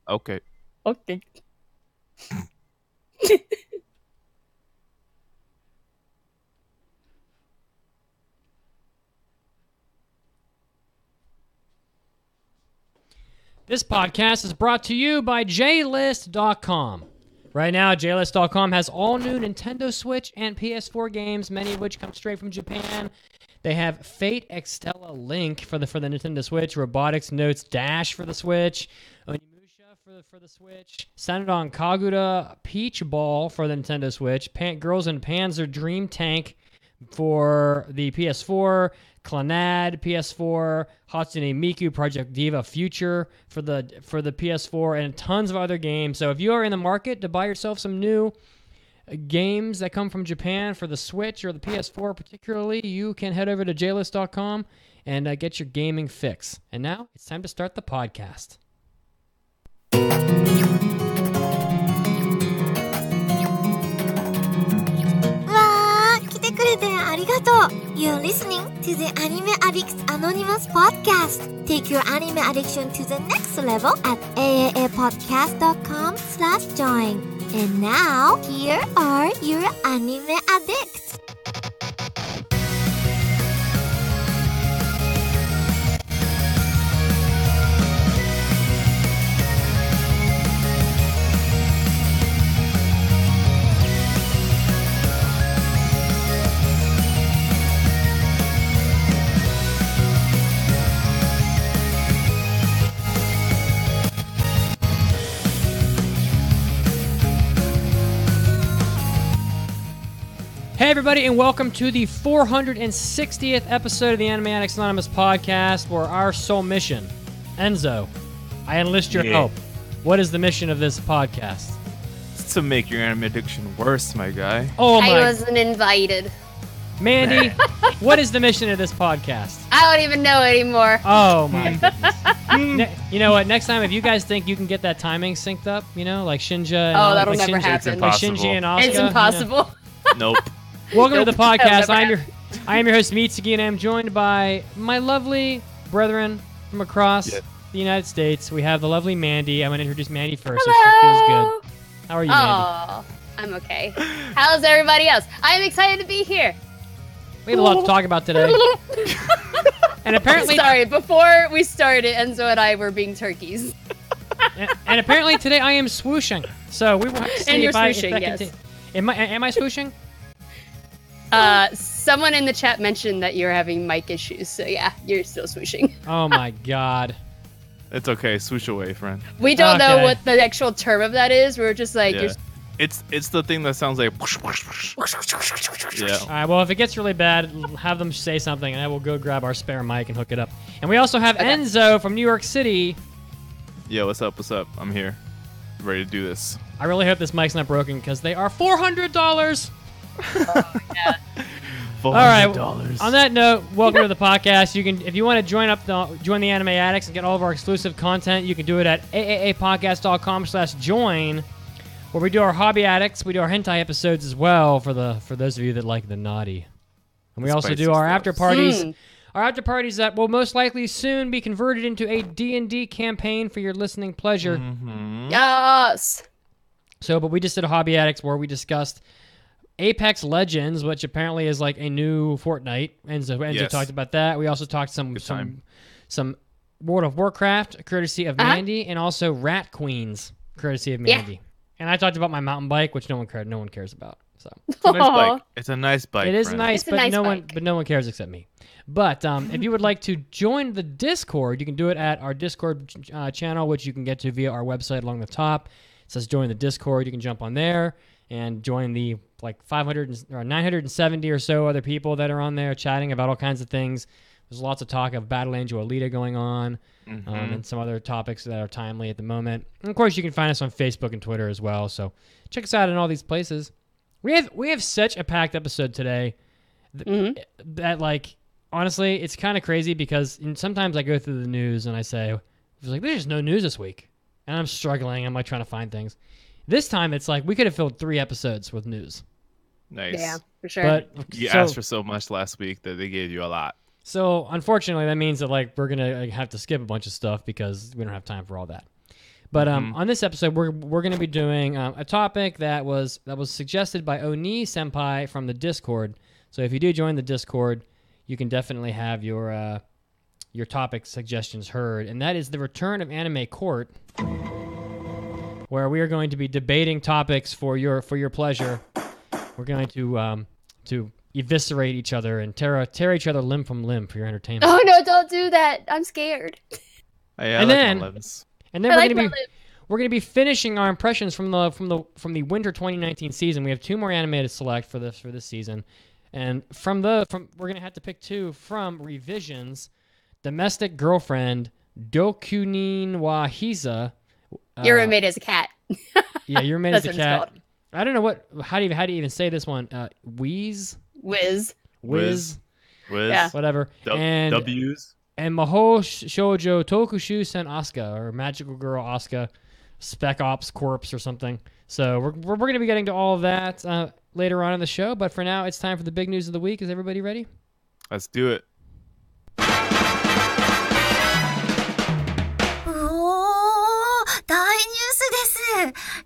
Okay. Okay. This podcast is brought to you by JList.com. Right now, JList.com has all new Nintendo Switch and PS4 games, many of which come straight from Japan. They have Fate Extella Link for the Nintendo Switch, Robotics Notes Dash for the Switch, Onimusha for the Switch, Sanadon Kagura Peach Ball for the Nintendo Switch, Girls and Panzer Dream Tank for the PS4, Clannad PS4, Hatsune Miku Project Diva Future for the PS4, and tons of other games. So if you are in the market to buy yourself some new games that come from Japan for the Switch or the PS4 particularly, you can head over to JList.com and get your gaming fix. And now it's time to start the podcast. You're listening to the Anime Addicts Anonymous podcast. Take your anime addiction to the next level at AAAPodcast.com/join. And now, here are your anime addicts. Hey everybody, and welcome to the 460th episode of the Anime Addicts Anonymous podcast, where our sole mission, Enzo, I enlist your help. What is the mission of this podcast? It's to make your anime addiction worse, my guy. Oh my! I wasn't invited. Mandy, what is the mission of this podcast? I don't even know anymore. Oh my goodness. You know what? Next time, if you guys think you can get that timing synced up, you know, like Shinja and that'll never happen. Like Shinji and Asuka. It's impossible. Nope. Welcome to the podcast. Never I am your host, Mitsuki, and I'm joined by my lovely brethren from across the United States. We have the lovely Mandy. I'm going to introduce Mandy first, Hello. so she feels good. How are you, Mandy? Oh, I'm okay. How's everybody else? I'm excited to be here. We have a lot to talk about today. And apparently, Sorry, before we started, Enzo and I were being turkeys. and apparently today I am swooshing. So we will have to see And you're if I swooshing, yes. Am I swooshing? Someone in the chat mentioned that you're having mic issues, so yeah, you're still swooshing. Oh my god. It's okay. Swoosh away, friend. We don't know Okay. what the actual term of that is. We're just like, Yeah. It's the thing that sounds like. Yeah. All right, well, if it gets really bad, have them say something, and I will go grab our spare mic and hook it up. And we also have Enzo from New York City. Yeah. What's up? What's up? I'm here, ready to do this. I really hope this mic's not broken because they are $400. yeah. All right. On that note, welcome to the podcast. You can, if you want to join the Anime Addicts and get all of our exclusive content, you can do it at AAAPodcast.com/join, where we do our hobby addicts. We do our hentai episodes as well for those of you that like the naughty, and we also Spicy do our stuff. after parties. Our after parties that will most likely soon be converted into a D&D campaign for your listening pleasure. Mm-hmm. Yes. So, but we just did a hobby addicts where we discussed Apex Legends, which apparently is like a new Fortnite. Enzo talked about that. We also talked some World of Warcraft, courtesy of Mandy, and also Rat Queens, courtesy of Mandy. And I talked about my mountain bike, which no one cares about. So It's a nice bike. It's a nice bike. it is friend. nice, It's a but nice no bike. one cares except me. But if you would like to join the Discord, you can do it at our Discord channel, which you can get to via our website along the top. It says join the Discord. You can jump on there and join the 970 or so other people that are on there chatting about all kinds of things. There's lots of talk of Battle Angel Alita going on, and some other topics that are timely at the moment. And of course, you can find us on Facebook and Twitter as well. So check us out in all these places. We have such a packed episode today that like honestly, it's kind of crazy because sometimes I go through the news and I say, there's just no news this week, and I'm struggling. I'm like trying to find things. This time it's like we could have filled 3 episodes with news. Nice. Yeah, for sure. But You asked for so much last week that they gave you a lot. So unfortunately, that means that like we're gonna have to skip a bunch of stuff because we don't have time for all that. But on this episode, we're going to be doing a topic that was suggested by Onii-Sempai from the Discord. So if you do join the Discord, you can definitely have your topic suggestions heard, and that is the return of Anime Court, where we are going to be debating topics for your pleasure. We're going to eviscerate each other and tear each other limb from limb for your entertainment. Oh no! Don't do that. I'm scared. And then we're going to be finishing our impressions from the winter 2019 season. We have 2 more anime to select for this season, and we're going to have to pick 2 from revisions. Domestic Girlfriend, Dokunin wa Hiza. Your roommate is a cat. Yeah, your roommate is a cat. Called. I don't know how do you even say this one? Whiz. Yeah. Whatever. And W's. And Maho Shoujo Tokushu Sen Asuka, or Magical Girl Asuka, Spec Ops Corpse or something. So we're going to be getting to all of that later on in the show. But for now, it's time for the big news of the week. Is everybody ready? Let's do it.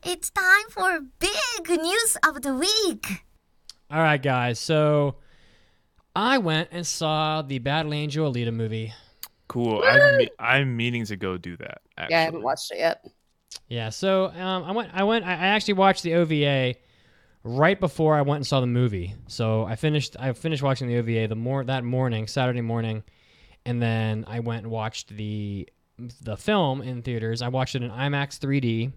It's time for big news of the week. All right, guys. So I went and saw the Battle Angel Alita movie. Cool. I'm meaning to go do that. Actually. Yeah, I haven't watched it yet. Yeah. So I actually watched the OVA right before I went and saw the movie. So I finished watching the OVA that morning, Saturday morning, and then I went and watched the film in theaters. I watched it in IMAX 3D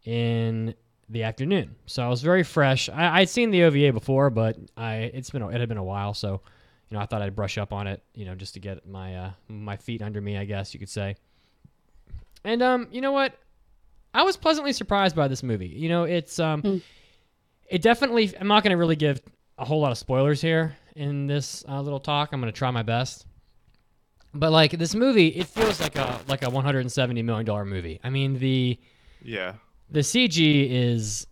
in the afternoon, so I was very fresh. I'd seen the OVA before, but it had been a while, so I thought I'd brush up on it, just to get my feet under me, I guess you could say. And you know what? I was pleasantly surprised by this movie. It's it definitely. I'm not going to really give a whole lot of spoilers here in this little talk. I'm going to try my best. But this movie, it feels like a $170 million movie. I mean, the CG is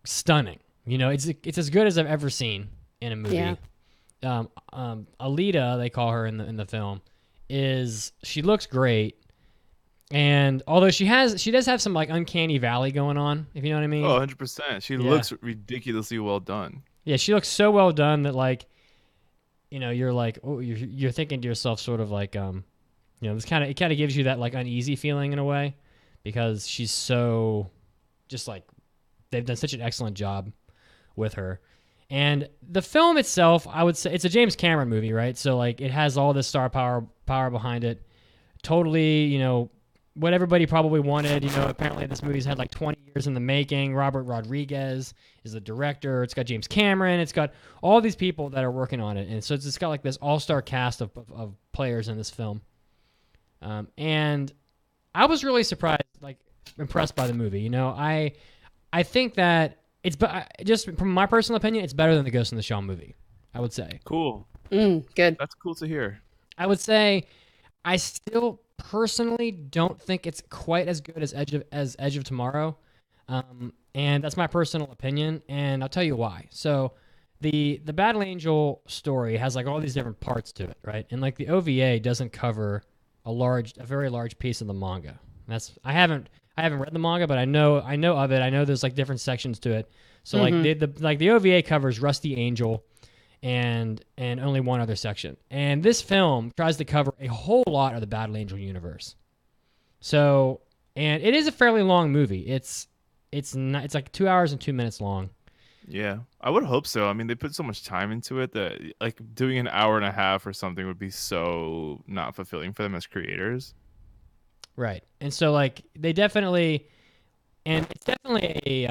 stunning. It's as good as I've ever seen in a movie. Yeah. Alita, they call her in the film, she looks great. And although she does have some uncanny valley going on, if you know what I mean. Oh, 100%. She looks ridiculously well done. Yeah, she looks so well done that you're thinking to yourself sort of this kind of gives you that uneasy feeling in a way, because she's so just they've done such an excellent job with her. And the film itself, I would say it's a James Cameron movie, right? So it has all this star power behind it. Totally, what everybody probably wanted. Apparently this movie's had 20 years in the making. Robert Rodriguez is the director. It's got James Cameron. It's got all these people that are working on it. And so it's got this all-star cast of players in this film. And I was really surprised, impressed by the movie. I think that it's, just from my personal opinion, it's better than the Ghost in the Shell movie, I would say. Cool. Good. That's cool to hear. I would say I still personally don't think it's quite as good as Edge of Tomorrow. And that's my personal opinion, and I'll tell you why. So the Battle Angel story has all these different parts to it, right? And the OVA doesn't cover a very large piece of the manga. I haven't read the manga, but I know of it. I know there's different sections to it. So the OVA covers Rusty Angel and only one other section. And this film tries to cover a whole lot of the Battle Angel universe. So, and it is a fairly long movie. It's 2 hours and 2 minutes long. Yeah, I would hope so. I mean, they put so much time into it that doing an hour and a half or something would be so not fulfilling for them as creators. Right. And so they definitely, and it's definitely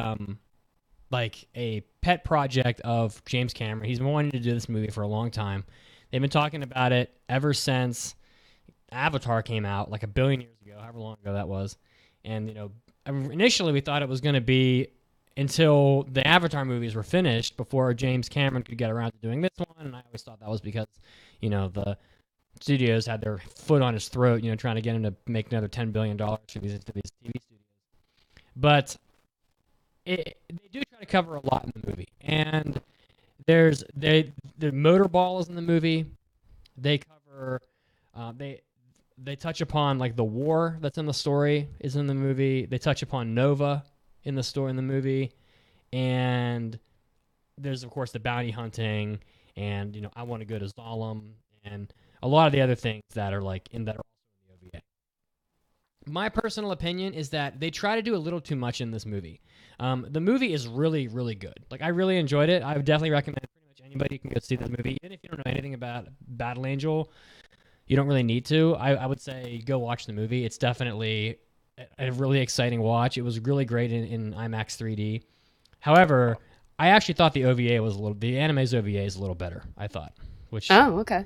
a pet project of James Cameron. He's been wanting to do this movie for a long time. They've been talking about it ever since Avatar came out, a billion years ago, however long ago that was. And, initially we thought it was going to be until the Avatar movies were finished before James Cameron could get around to doing this one. And I always thought that was because, the studios had their foot on his throat, trying to get him to make another $10 billion for these TV studios. But they do try to cover a lot in the movie. And there's the motor balls in the movie. They cover they touch upon like the war that's in the story is in the movie. They touch upon Nova in the story in the movie, and there's of course the bounty hunting, and I want to go to Zalem, and a lot of the other things that are like in that are also in the OVA. My personal opinion is that they try to do a little too much in this movie. The movie is really, really good. Like, I really enjoyed it. I would definitely recommend pretty much anybody can go see this movie. Even if you don't know anything about Battle Angel, you don't really need to. I would say go watch the movie. It's definitely a really exciting watch. It was really great in IMAX 3D. However, I actually thought the anime's OVA is a little better, I thought. Oh, okay.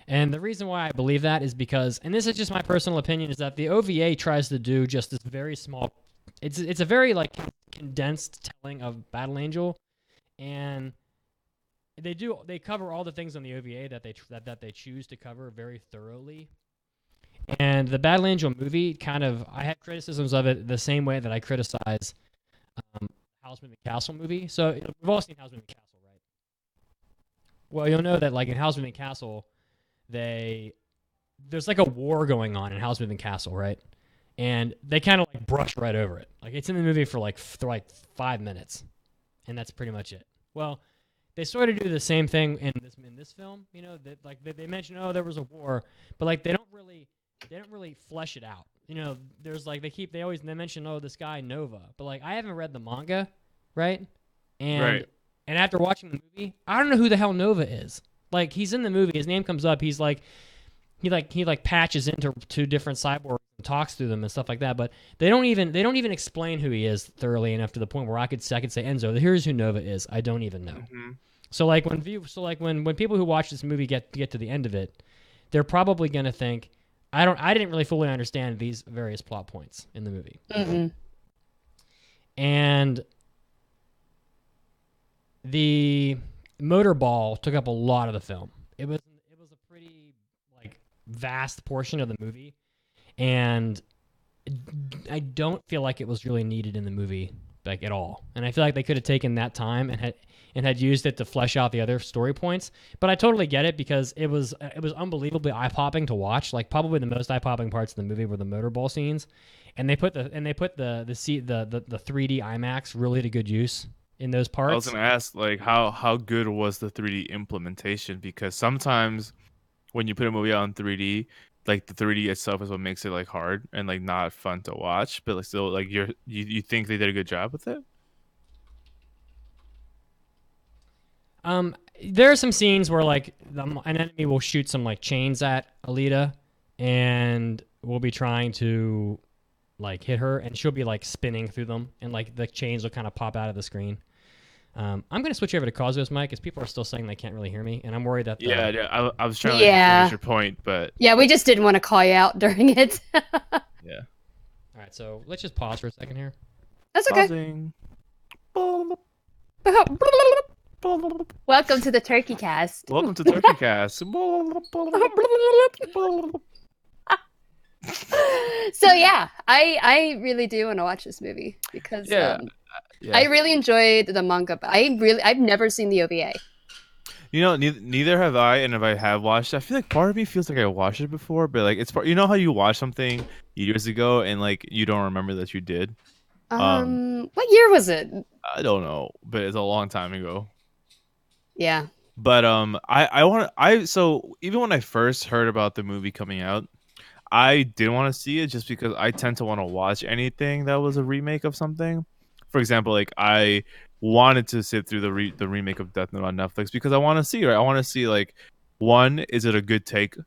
And the reason why I believe that is because, and this is just my personal opinion, is that the OVA tries to do just this very small, it's a very like condensed telling of Battle Angel, and they cover all the things on the OVA that they choose to cover very thoroughly. And the Battle Angel movie I had criticisms of it the same way that I criticize House Moving Castle movie. So we've all seen House Moving Castle, right? Well, you'll know that like in House Moving Castle, there's like a war going on in House Moving Castle, right? And they kind of like brush right over it. Like it's in the movie for like 5 minutes, and that's pretty much it. Well, they sort of do the same thing in this film. That like they mention, oh, there was a war, but like they don't really flesh it out. There's like they mention, oh, this guy Nova, but like I haven't read the manga, right? And after watching the movie, I don't know who the hell Nova is. Like he's in the movie, his name comes up. He's like he patches into two different cyborgs and talks through them and stuff like that. But they don't even explain who he is thoroughly enough to the point where I could say Enzo, here's who Nova is. I don't even know. Mm-hmm. So like when people who watch this movie get to the end of it, they're probably gonna think, I didn't really fully understand these various plot points in the movie. Mm-hmm. And the motorball took up a lot of the film. It was a pretty like vast portion of the movie, and I don't feel like it was really needed in the movie like at all. And I feel like they could have taken that time and had used it to flesh out the other story points. But I totally get it because it was unbelievably eye-popping to watch. Like probably the most eye-popping parts of the movie were the motorball scenes, and they put the 3D IMAX really to good use in those parts. I was gonna ask, like, how good was the 3D implementation? Because sometimes when you put a movie out in 3D, like the 3D itself is what makes it like hard and like not fun to watch. But like still, like you think they did a good job with it? There are some scenes where like an enemy will shoot some like chains at Alita, and we'll be trying to like hit her, and she'll be like spinning through them, and like the chains will kind of pop out of the screen. I'm gonna switch over to Cosmo's mic because people are still saying they can't really hear me, and I'm worried that I was trying to finish your point, but we just didn't want to call you out during it. Yeah. All right, so let's just pause for a second here. That's okay. Pausing. Welcome to the Turkey Cast. Welcome to Turkey Cast. So yeah, I really do want to watch this movie because I really enjoyed the manga, but I've never seen the OVA. Neither have I, and if I have watched it, I feel like part of me feels like I watched it before, but like it's how you watch something years ago and like you don't remember that you did. What year was it? I don't know, but it's a long time ago. Yeah. But so even when I first heard about the movie coming out, I didn't want to see it just because I tend to want to watch anything that was a remake of something. For example, like I wanted to sit through the remake of Death Note on Netflix because I want to see, right? I want to see like, one, is it a good take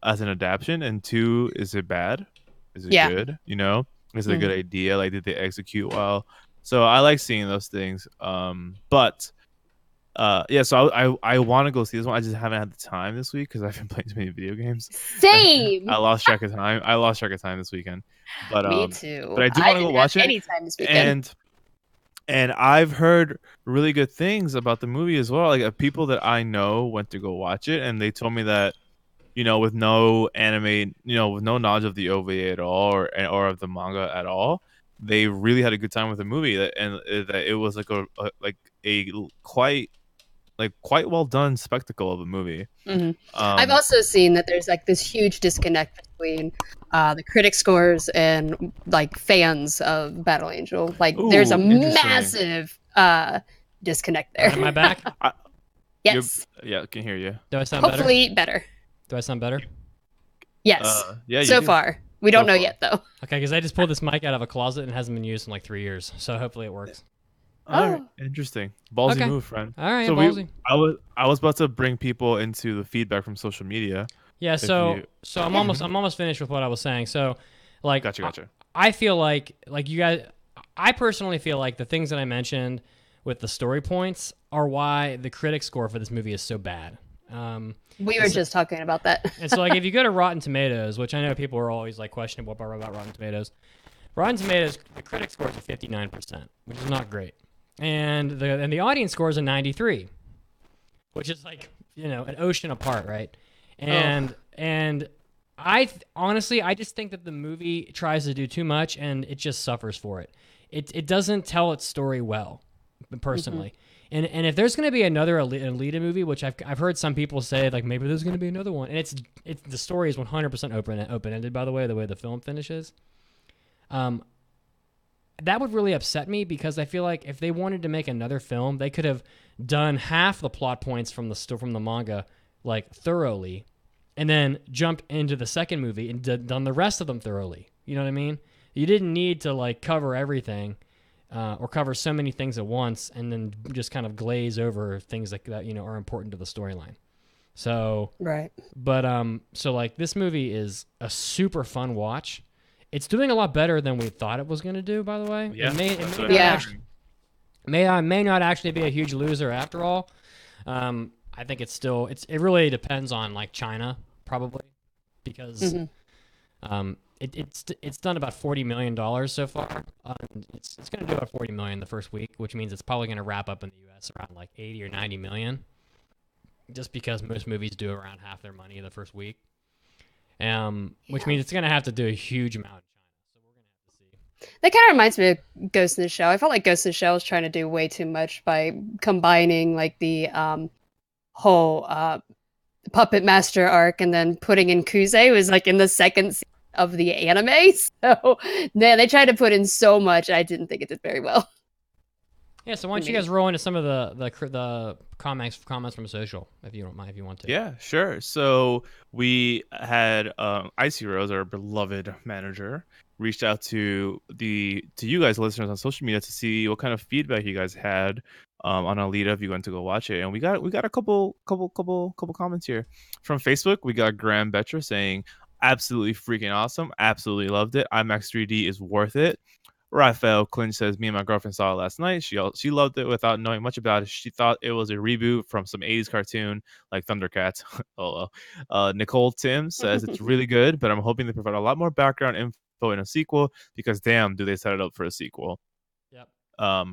as an adaptation, and two, is it bad? Is it good? Is it a good idea? Like, did they execute well? So I like seeing those things. So I want to go see this one. I just haven't had the time this week because I've been playing too many video games. Same. I lost track of time this weekend. But me too. But I do want to go watch it anytime this weekend. And I've heard really good things about the movie as well. Like people that I know went to go watch it, and they told me that, with no anime, with no knowledge of the OVA at all or of the manga at all, they really had a good time with the movie. And that it was like a quite like quite well done spectacle of a movie. Mm-hmm. I've also seen that there's like this huge disconnect between the critic scores and like fans of Battle Angel. Like there's a massive disconnect there. Am I back? Yes. Yeah, I can hear you. Do I sound better? Hopefully better. Do I sound better? Yes. Yeah. So far. We don't know yet, though. Okay, because I just pulled this mic out of a closet and it hasn't been used in like 3 years. So hopefully it works. All right. Interesting. Ballsy move, friend. All right, so ballsy. I was about to bring people into the feedback from social media. Yeah, so I'm almost finished with what I was saying. So, like, gotcha. I feel like you guys, I personally feel like the things that I mentioned with the story points are why the critic score for this movie is so bad. We were just talking about that. And so, like, if you go to Rotten Tomatoes, which I know people are always like questioning about Rotten Tomatoes, the critic scores are 59%, which is not great, and the audience scores are 93, which is like an ocean apart, right? And I honestly just think that the movie tries to do too much and it just suffers for it. It doesn't tell its story well, personally. Mm-hmm. And if there's going to be another Alita movie, which I've heard some people say, like, maybe there's going to be another one, and it's the story is 100% open-ended, by the way the film finishes. That would really upset me, because I feel like if they wanted to make another film, they could have done half the plot points from the manga like thoroughly, and then jumped into the second movie and done the rest of them thoroughly. You know what I mean? You didn't need to like cover everything. Or cover so many things at once, and then just kind of glaze over things like that, are important to the storyline. So, right. But so like this movie is a super fun watch. It's doing a lot better than we thought it was going to do. By the way, yeah, may not actually be a huge loser after all. I think it really depends on like China probably, because It's done about $40 million so far. It's going to do about $40 million the first week, which means it's probably going to wrap up in the U.S. around like 80 or 90 million, just because most movies do around half their money the first week. Which means it's going to have to do a huge amount in China. So we're going to have to see. That kind of reminds me of Ghost in the Shell. I felt like Ghost in the Shell was trying to do way too much by combining like the whole Puppet Master arc and then putting in Kuze was like in the second season of the anime. So man, they tried to put in so much. I didn't think it did very well. Yeah, so why don't you guys roll into some of the comments from social, if you don't mind, if you want to. Yeah, sure. So we had Icy Rose, our beloved manager, reached out to you guys listeners on social media to see what kind of feedback you guys had on Alita if you went to go watch it. And we got a couple comments here. From Facebook, we got Graham Betra saying, absolutely freaking awesome. Absolutely loved it. IMAX 3D is worth it. Raphael Clinch says, me and my girlfriend saw it last night. She loved it without knowing much about it. She thought it was a reboot from some 80s cartoon like Thundercats. Nicole Tim says it's really good, but I'm hoping they provide a lot more background info in a sequel, because damn, do they set it up for a sequel. Yep.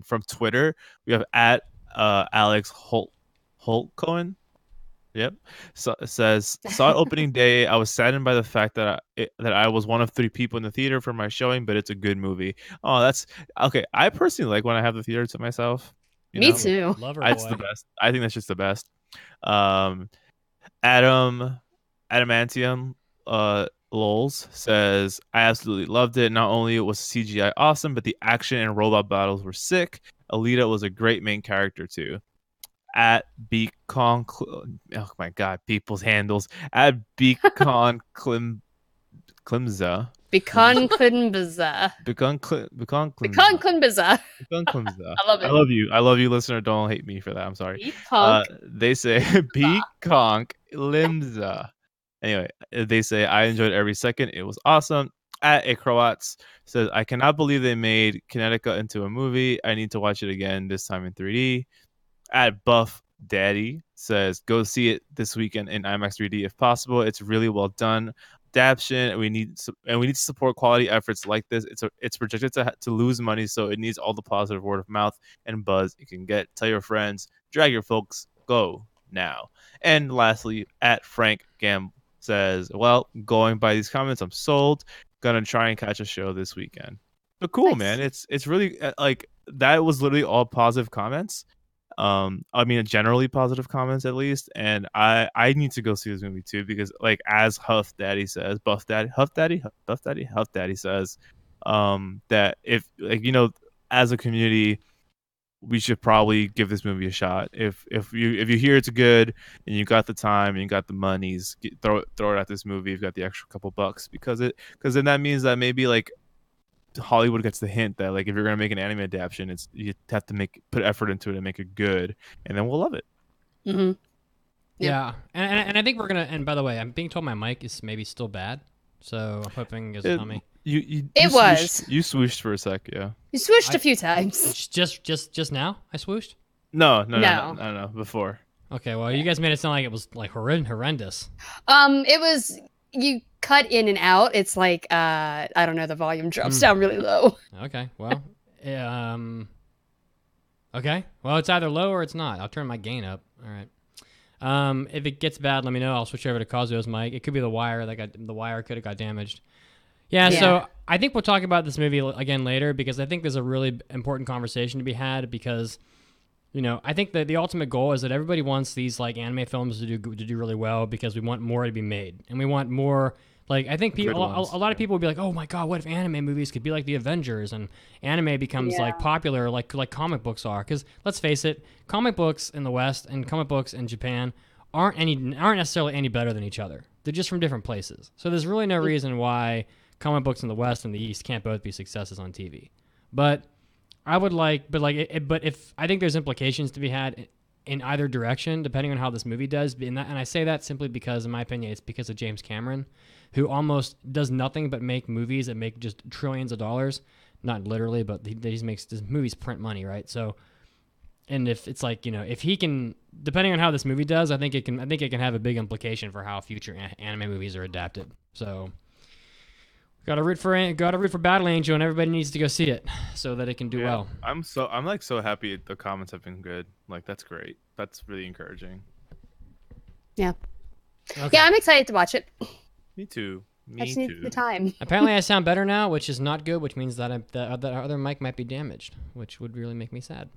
From Twitter, we have at Alex Holtcohen. Yep. So it says, saw it opening day. I was saddened by the fact that I was one of 3 people in the theater for my showing, but it's a good movie. Oh, that's okay. I personally like when I have the theater to myself. Me too. Love her, it's boy. the best. I think that's just the best. Adamantium Lols says, I absolutely loved it. Not only was CGI awesome, but the action and robot battles were sick. Alita was a great main character too. At Beacon, oh my god, people's handles. At Beacon Klimza. Beacon Klimza. Beacon Klimza. I love it. I love you, listener. Don't hate me for that. I'm sorry. They say Beacon Klimza. Anyway, they say, I enjoyed every second. It was awesome. At A Croats says, I cannot believe they made Kinetica into a movie. I need to watch it again, this time in 3D. At Buff Daddy says, go see it this weekend in IMAX 3D if possible. It's really well done. Adaptation, we need to support quality efforts like this. It's projected to lose money, so it needs all the positive word of mouth and buzz it can get. Tell your friends, drag your folks, go now. And lastly, at Frank Gam says, well, going by these comments, I'm sold. Gonna try and catch a show this weekend. So cool, nice. Man. It's really like that was literally all positive comments. I mean, generally positive comments at least, and I need to go see this movie too because like as Huff Daddy says, Huff Daddy says, that if like as a community we should probably give this movie a shot. If you hear it's good and you got the time and you got the monies, throw it at this movie. You've got the extra couple bucks because then that means that maybe like Hollywood gets the hint that like if you're gonna make an anime adaptation, it's you have to put effort into it and make it good, and then we'll love it. Mm-hmm. Yeah, and I think we're gonna. And by the way, I'm being told my mic is maybe still bad, so I'm hoping it's not me. You swooshed for a sec, yeah. You swooshed a few times. Just now, I swooshed. No, before. Okay, well, you guys made it sound like it was like horrendous. It was you cut in and out. It's like I don't know, the volume drops down really low. Okay, well, okay, well, it's either low or it's not. I'll turn my gain up. All right. If it gets bad, let me know. I'll switch over to Kazuo's mic. It could be the wire the wire could have got damaged. Yeah, so I think we'll talk about this movie again later because I think there's a really important conversation to be had because, I think that the ultimate goal is that everybody wants these like anime films to do really well because we want more to be made and we want more. Like I think people, a lot of people would be like, "Oh my god, what if anime movies could be like the Avengers and anime becomes like popular like comic books are?" Because let's face it, comic books in the West and comic books in Japan aren't necessarily any better than each other. They're just from different places. So there's really no reason why comic books in the West and the East can't both be successes on TV. But I would but if I think there's implications to be had in either direction, depending on how this movie does. And I say that simply because, in my opinion, it's because of James Cameron, who almost does nothing but make movies that make just trillions of dollars. Not literally, but he makes his movies print money, right? So, and if it's like if he can, depending on how this movie does, I think it can have a big implication for how future anime movies are adapted. So. Gotta root for Battle Angel, and everybody needs to go see it so that it can do well. I'm like so happy the comments have been good. Like that's great. That's really encouraging. Yeah. Okay. Yeah, I'm excited to watch it. Me too. I just need the time. Apparently, I sound better now, which is not good, which means that that other mic might be damaged, which would really make me sad.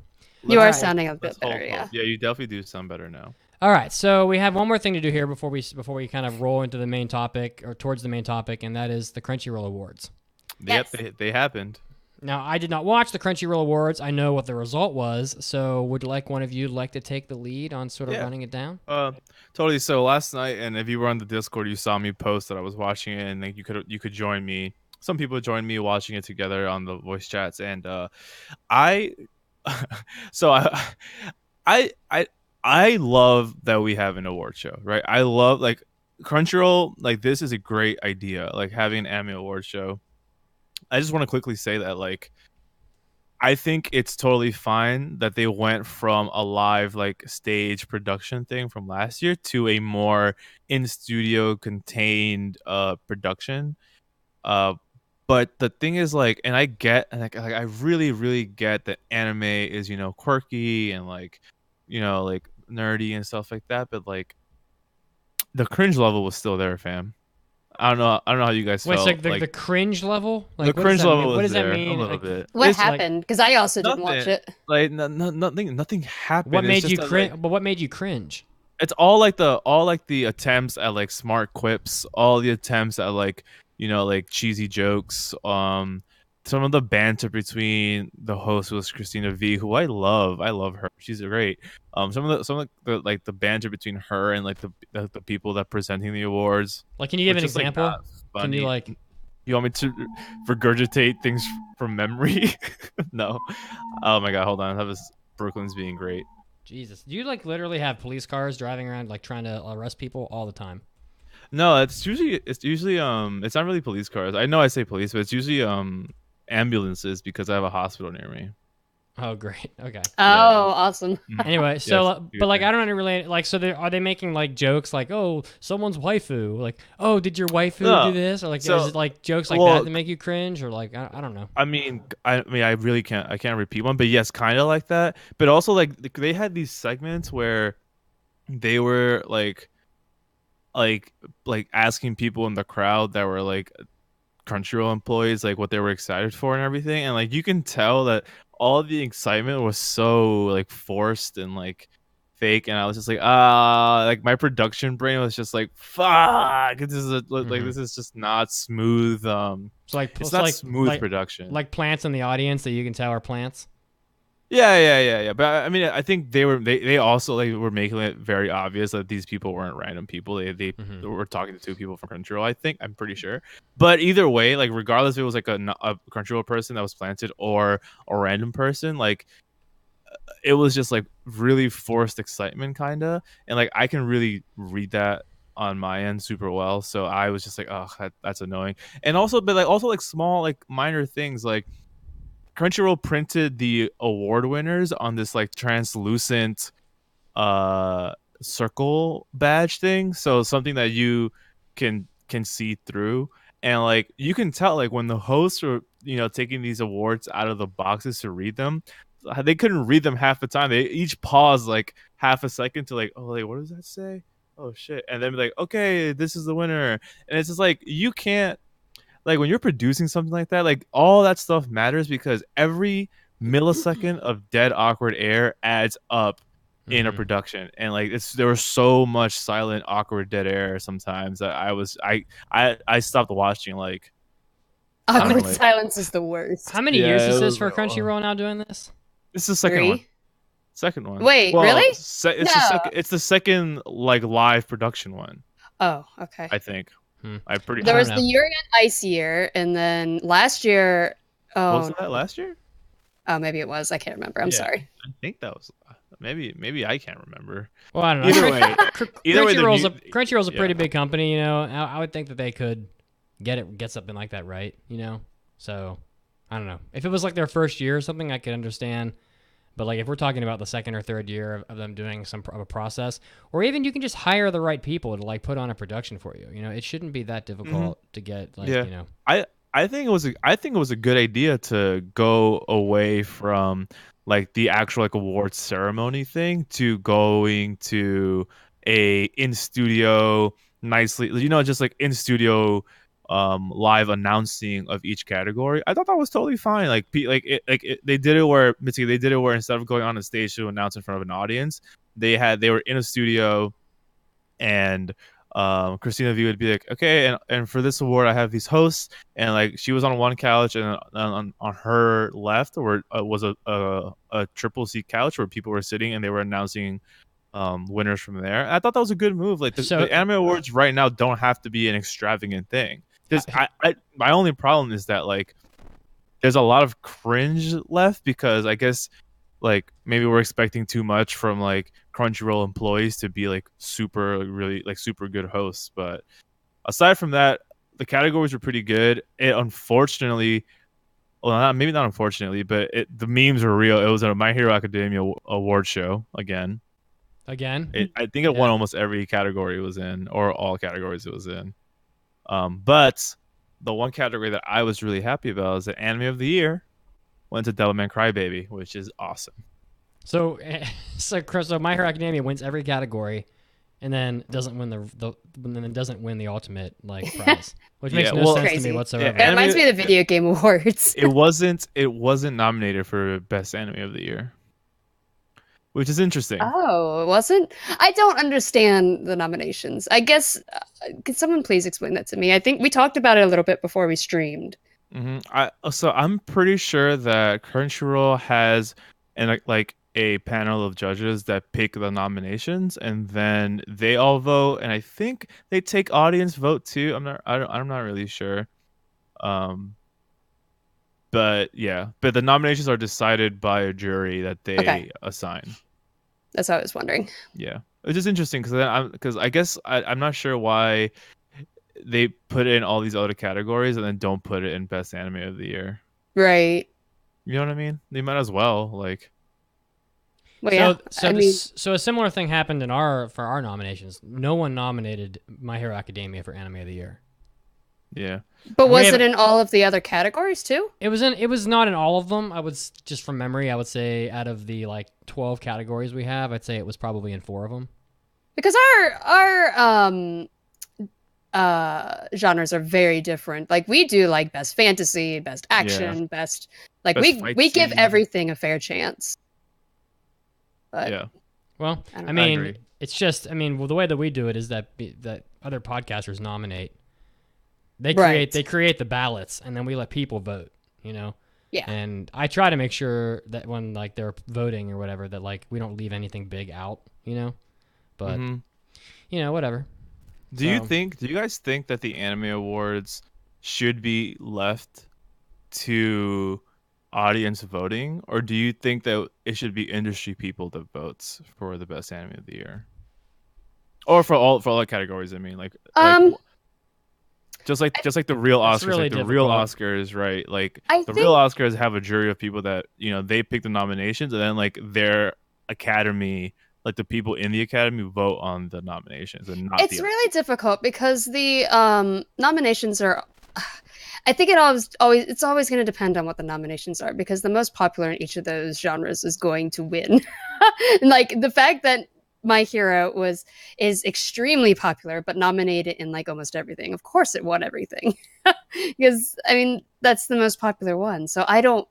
You are sounding a bit better, yeah. Yeah, you definitely do sound better now. All right, so we have one more thing to do here before we kind of roll into the main topic or towards the main topic, and that is the Crunchyroll Awards. Yes. Yep, they happened. Now, I did not watch the Crunchyroll Awards. I know what the result was, so would one of you like to take the lead on sort of running it down? Totally. So last night, and if you were on the Discord, you saw me post that I was watching it, and like, you could join me. Some people joined me watching it together on the voice chats, and I love that we have an award show, right? I love like Crunchyroll, like this is a great idea, like having an anime award show. I just want to quickly say that like I think it's totally fine that they went from a live like stage production thing from last year to a more in studio contained production. But the thing is like, and I get, and like I really, really get that anime is, quirky and like, like nerdy and stuff like that. But like the cringe level was still there, fam. I don't know how you guys felt. Wait, so the cringe level? Like, the cringe level was what does there that mean? a little bit. What happened? Because I also didn't watch it. Like nothing happened. What made you cringe? But what made you cringe? It's all like the attempts at like smart quips, all the attempts at like like cheesy jokes. Some of the banter between the host was Christina V, who I love. I love her. She's great. Some of the like the banter between her and like the people that presenting the awards. Like, can you give an example? Can you like? You want me to regurgitate things from memory? No. Oh my god, hold on. That was Brooklyn's being great. Jesus, do you like literally have police cars driving around like trying to arrest people all the time? No, it's usually it's not really police cars. I know I say police, but it's usually ambulances because I have a hospital near me. Oh, great. Okay. Oh, awesome. Anyway, so but like I don't really like. So are they making like jokes like, oh, someone's waifu, like, oh, did your waifu do this, or like is it like jokes like that make you cringe, or like I don't know. I mean I really can't repeat one, but yes, kind of like that. But also like they had these segments where they were like asking people in the crowd that were like Crunchyroll employees like what they were excited for and everything, and like you can tell that all the excitement was so like forced and like fake, and I was just like my production brain was just like, fuck, this is like this is just not smooth. It's not smooth production. Like plants in the audience that you can tell are plants. Yeah. But I mean, I think they also like were making it very obvious that these people weren't random people. They were talking to two people from Crunchyroll. I'm pretty sure. But either way, like regardless if it was like a Crunchyroll person that was planted or a random person, like it was just like really forced excitement, kind of, and like I can really read that on my end super well. So I was just like, oh, that's annoying. And also, but like also like small like minor things like Crunchyroll printed the award winners on this like translucent circle badge thing, so something that you can see through, and like you can tell like when the hosts were taking these awards out of the boxes to read them, they couldn't read them half the time. They each paused like half a second to like, oh wait, what does that say? Oh shit. And then be like, okay, this is the winner. And it's just like you can't, like when you're producing something like that, like all that stuff matters because every millisecond of dead awkward air adds up in a production. And like there was so much silent awkward dead air sometimes that I stopped watching. Like awkward silence is the worst. How many years is this for Crunchyroll now doing this? This is the second one. Second one. Wait, really? It's the second like live production one. Oh, okay. I think. There was the Yuri on Ice year, and then last year. Oh, was that last year? Oh, maybe it was. I can't remember. I'm sorry. I think that was maybe I can't remember. Well, I don't know. Crunchyroll's a pretty big company, you know. I would think that they could get something like that right, you know. So I don't know. If it was like their first year or something, I could understand. But like if we're talking about the second or third year of them doing of a process, or even you can just hire the right people to like put on a production for you. You know, it shouldn't be that difficult to get. Like, you know, I think it was a good idea to go away from like the actual like awards ceremony thing to going to a in studio nicely, just like in studio live announcing of each category. I thought that was totally fine. Like they did it where instead of going on a stage to announce in front of an audience, they were in a studio, and Christina V would be like, okay, and for this award I have these hosts, and like she was on one couch, and on her left was a triple seat couch where people were sitting and they were announcing winners from there. I thought that was a good move. Like the anime awards right now don't have to be an extravagant thing. My only problem is that like there's a lot of cringe left because I guess like maybe we're expecting too much from like Crunchyroll employees to be like super good hosts. But aside from that, the categories were pretty good. It unfortunately, maybe not unfortunately, but the memes were real. It was a My Hero Academia award show again. I think it won almost every category it was in, or all categories it was in. But the one category that I was really happy about is that Anime of the Year went to Devilman Crybaby, which is awesome. So My Hero Academia wins every category, and then doesn't win the ultimate like prize, which makes no sense to me whatsoever. It reminds me of the Video Game Awards. It wasn't nominated for Best Anime of the Year, which is interesting. Oh, it wasn't? I don't understand the nominations. I guess, could someone please explain that to me? I think we talked about it a little bit before we streamed. So I'm pretty sure that Crunchyroll has a panel of judges that pick the nominations, and then they all vote, and I think they take audience vote too. I'm not really sure. But the nominations are decided by a jury that they assign. That's what I was wondering. Yeah, it's just interesting because I guess I'm not sure why they put in all these other categories and then don't put it in Best Anime of the Year. Right. You know what I mean? They might as well like. Well, so a similar thing happened for our nominations. No one nominated My Hero Academia for Anime of the Year. Yeah. But was it in all of the other categories too? It was not in all of them. I would just from memory, I would say out of the like 12 categories we have, I'd say it was probably in 4 of them. Because genres are very different. Like we do like best fantasy, best action, best like Best we give scene. everything a fair chance. But Yeah. Well, I I mean, agree. it's just, well, the way that we do it is that other podcasters nominate. They create the ballots, and then we let people vote. Yeah. And I try to make sure that when like they're voting or whatever, that like we don't leave anything big out. But whatever. Do you guys think that the anime awards should be left to audience voting, or do you think that it should be industry people that votes for the best anime of the year, or for all categories? I mean, like just like the real Oscars, really the real difficult. Oscars, right? Like I the think real Oscars have a jury of people that they pick the nominations, and then like their academy, like the people in the academy, vote on the nominations, and not it's really difficult because the nominations are. I think it's always going to depend on what the nominations are, because the most popular in each of those genres is going to win. And like the fact that My Hero is extremely popular but nominated in like almost everything. Of course it won everything. Because I mean that's the most popular one. So I don't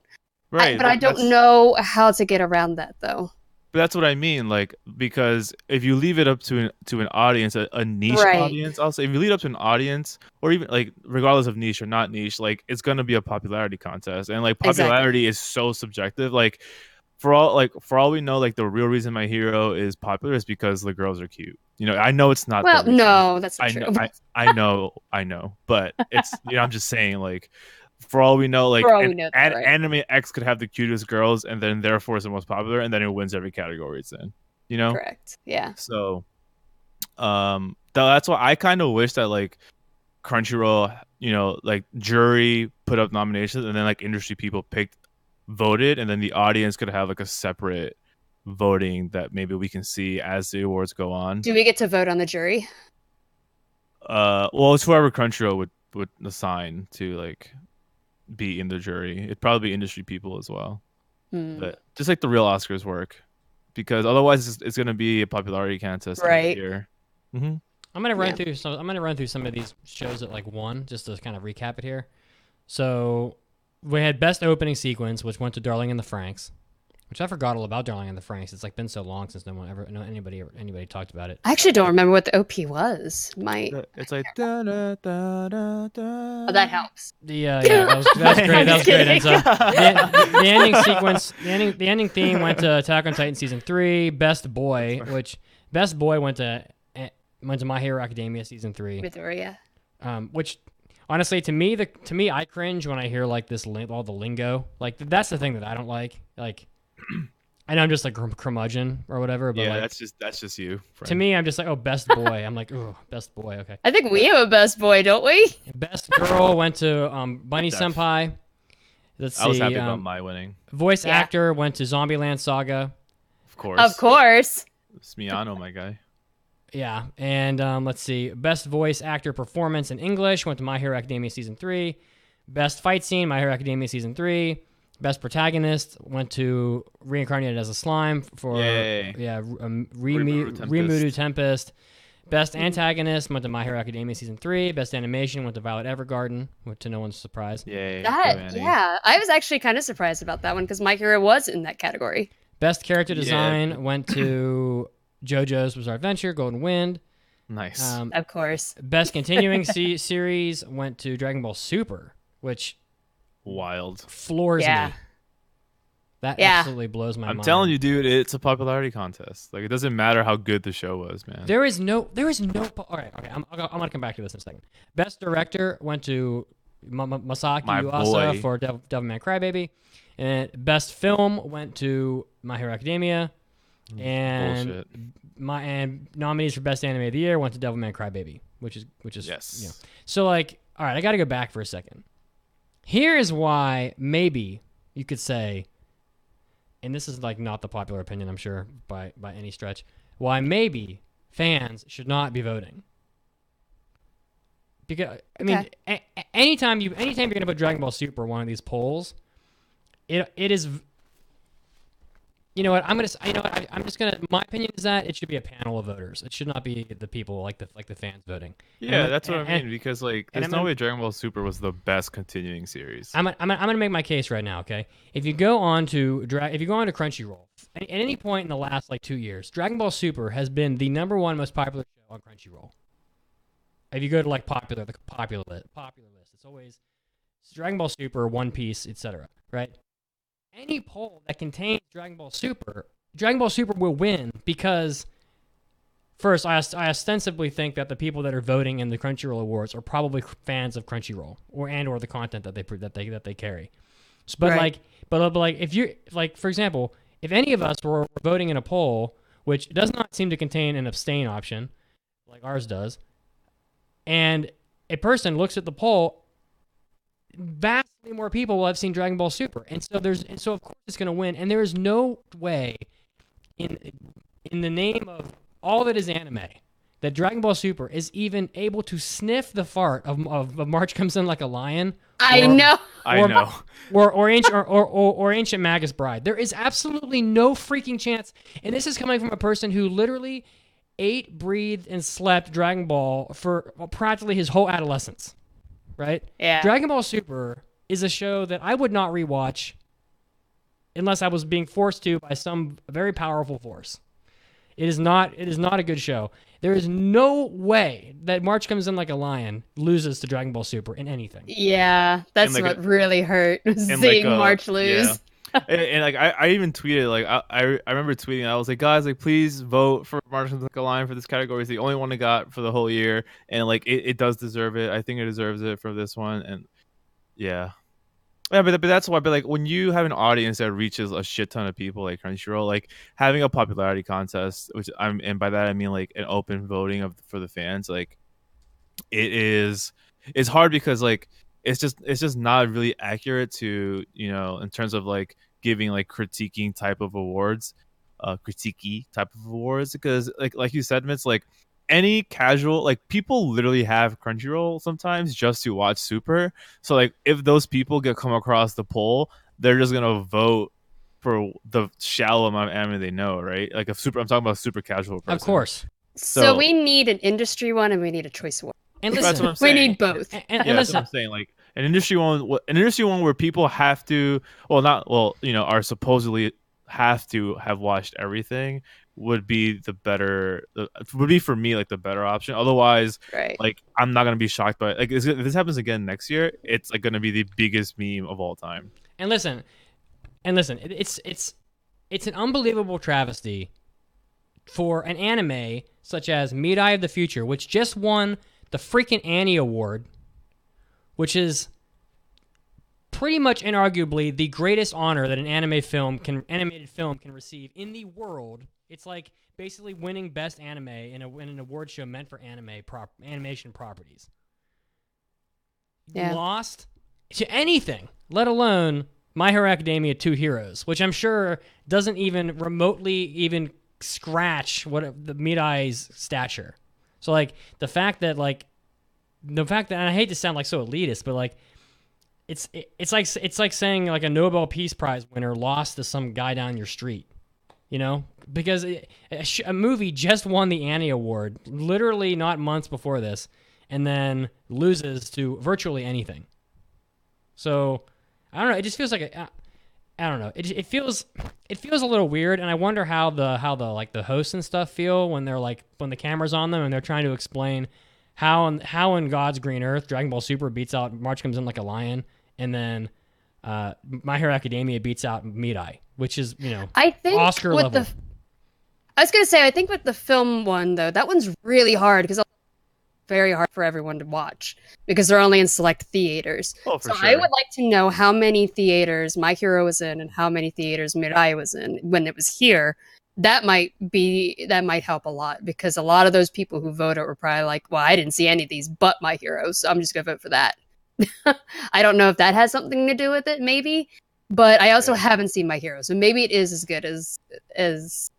I don't know how to get around that though. But that's what I mean, like, because if you leave it up to an audience, a niche audience, also, if you leave it up to an audience, or even like regardless of niche or not niche, like it's gonna be a popularity contest, and like popularity is so subjective. Like for all we know, like the real reason My Hero is popular is because the girls are cute. I know it's not. Well, no, that's not true. I know, but it's I'm just saying, like. For all we know, like Anime X could have the cutest girls, and then therefore it's the most popular, and then it wins every category it's in. Correct. Yeah. So, that's why I kind of wish that like Crunchyroll, like jury put up nominations, and then like industry people voted, and then the audience could have like a separate voting that maybe we can see as the awards go on. Do we get to vote on the jury? Well, it's whoever Crunchyroll would assign to like be in the jury. It'd probably be industry people as well, but just like the real Oscars work, because otherwise it's going to be a popularity contest every year. I'm gonna run through some of these shows that like won, just to kind of recap it here. So we had best opening sequence, which went to Darling in the Franxx, which I forgot all about. Darling in the Franxx. It's like been so long since anybody talked about it. I actually don't remember what the OP was. It's like da, da, da, da, da. Oh, that helps. That's great. That was great. And so the ending sequence, the ending theme went to Attack on Titan season 3. Best Boy went to My Hero Academia season 3. Midoriya. Which honestly, to me, I cringe when I hear like this all the lingo. Like that's the thing that I don't like. Like. I know I'm just like curmudgeon or whatever, but like, that's just you. Friend. To me, I'm just like, oh, best boy. I'm like, oh, best boy. Okay. I think we have a best boy, don't we? Best girl went to Bunny-Senpai. Let's see. I was happy about my winning. Voice actor went to Zombieland Saga. Of course. It's Miyano, my guy. Yeah, and let's see. Best voice actor performance in English went to My Hero Academia season 3. Best fight scene, My Hero Academia season 3. Best protagonist went to Reincarnated as a Slime for Rimuru Tempest. Best antagonist went to My Hero Academia season 3. Best animation went to Violet Evergarden, to no one's surprise. I was actually kind of surprised about that one because My Hero was in that category. Best character design went to JoJo's Bizarre Adventure, Golden Wind. Nice. Of course. Best continuing series went to Dragon Ball Super, which wild floors me. That absolutely blows my mind. I'm telling you, dude, it's a popularity contest. Like it doesn't matter how good the show was, man. There is no. All right, okay. I'm gonna come back to this in a second. Best director went to Masaki Yuasa for Devilman Crybaby, and best film went to My Hero Academia, and nominees for best anime of the year went to Devilman Crybaby, which is yes. So like, all right, I got to go back for a second. Here is why maybe you could say, and this is like not the popular opinion, I'm sure, by any stretch, why maybe fans should not be voting. Because I mean, anytime you're gonna put Dragon Ball Super in one of these polls, it is You know what? I'm just gonna. My opinion is that it should be a panel of voters. It should not be the people like the fans voting. Yeah, that's what I mean. Because like, there's no way Dragon Ball Super was the best continuing series. I'm gonna make my case right now. Okay, if you go on to Crunchyroll at any point in the last like 2 years, Dragon Ball Super has been the #1 most popular show on Crunchyroll. If you go to like popular list, it's always Dragon Ball Super, One Piece, etc. Right? Any poll that contains Dragon Ball Super will win because, first, I ostensibly think that the people that are voting in the Crunchyroll Awards are probably fans of Crunchyroll or the content that they carry. So, but Right. like if you like, for example, if any of us were voting in a poll which does not seem to contain an abstain option like ours does, and a person looks at the poll, vastly more people will have seen Dragon Ball Super, and so of course it's going to win. And there is no way, in the name of all that is anime, that Dragon Ball Super is even able to sniff the fart of March Comes In Like a Lion. I know. I know. Or Ancient Magus Bride. There is absolutely no freaking chance, and this is coming from a person who literally ate, breathed, and slept Dragon Ball for practically his whole adolescence. Right? Yeah. Dragon Ball Super is a show that I would not rewatch unless I was being forced to by some very powerful force. It is not a good show. There is no way that March Comes In Like a Lion loses to Dragon Ball Super in anything. Yeah, that's like what really hurt, was seeing March lose. Yeah. and like I even tweeted, like I remember tweeting, I was like, guys, like please vote for March Comes In Like a Lion for this category. It's the only one it got for the whole year, and like it does deserve it. I think it deserves it for this one, and yeah, but that's why. But like when you have an audience that reaches a shit ton of people, like Crunchyroll, like having a popularity contest, and by that I mean like an open voting for the fans, like it's hard because like it's just not really accurate to, you know, in terms of like giving like critiquey type of awards, because like you said, Mitch, like any casual, like people literally have Crunchyroll sometimes just to watch Super. So like if those people come across the poll, they're just gonna vote for the shallow amount of anime they know, right? Like I'm talking about super casual person. Of course. So we need an industry one and we need a choice one. And That's listen, what I'm We saying. need both. and That's listen, what I'm saying. Like an industry one where people have to, are supposedly have to have watched everything would be for me like the better option. Otherwise, Right. like I'm not gonna be shocked by like if this happens again next year, it's like gonna be the biggest meme of all time. and listen, it's an unbelievable travesty for an anime such as Mirai of the Future, which just won the freaking Annie Award, which is pretty much inarguably the greatest honor that an animated film can receive in the world. It's like basically winning best anime in an award show meant for animation properties. Yeah. Lost to anything, let alone My Hero Academia 2 Heroes, which I'm sure doesn't even remotely even scratch what the Midai's stature. So like the fact that and I hate to sound like so elitist, but like it's like saying like a Nobel Peace Prize winner lost to some guy down your street, you know, because a movie just won the Annie Award literally not months before this, and then loses to virtually anything. So I don't know. It just feels like I don't know. It feels a little weird, and I wonder how the like the hosts and stuff feel when the camera's on them and they're trying to explain how in God's green earth Dragon Ball Super beats out March Comes In Like a Lion, and then My Hero Academia beats out Mirai, which is, you know, I think Oscar with level. I was gonna say, I think with the film one though, that one's really hard because it's very hard for everyone to watch because they're only in select theaters. Oh, for So sure. I would like to know how many theaters My Hero was in and how many theaters Mirai was in when it was here. That might help a lot because a lot of those people who voted were probably like, well, I didn't see any of these but My Hero, so I'm just gonna vote for that. I don't know if that has something to do with it, maybe, but I also haven't seen My Hero, so maybe it is as good as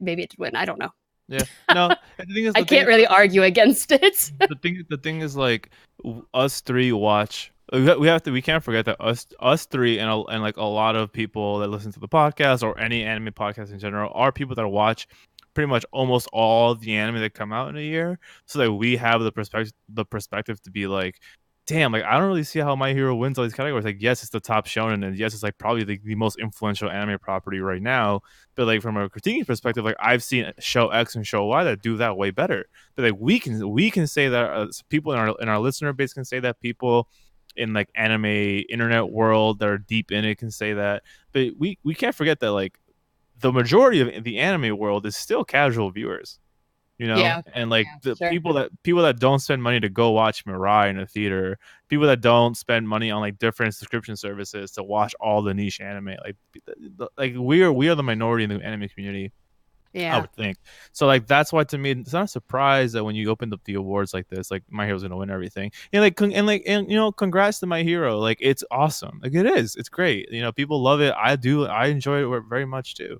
maybe it did win. I don't know. Yeah. No, the thing is, I can't really argue against it. the thing is like us three watch we can't forget that us three and like a lot of people that listen to the podcast or any anime podcast in general are people that watch pretty much almost all the anime that come out in a year, so that we have the perspective to be like, damn, like I don't really see how My Hero wins all these categories. Like, yes, it's the top shonen, and yes, it's like probably the most influential anime property right now. But like from a critiquing perspective, like I've seen show X and show Y that do that way better. But like we can say that people in our listener base can say that, people in like anime internet world that are deep in it can say that. But we can't forget that like the majority of the anime world is still casual viewers, you know. Yeah. And like Yeah, the sure. people that don't spend money to go watch Mirai in a theater, people that don't spend money on like different subscription services to watch all the niche anime, like we are the minority in the anime community, I Yeah. would think. So like that's why to me it's not a surprise that when you opened up the awards like this, like My Hero's gonna win everything. And you know, congrats to My Hero. Like it's awesome. Like it is. It's great. You know, people love it. I enjoy it very much too.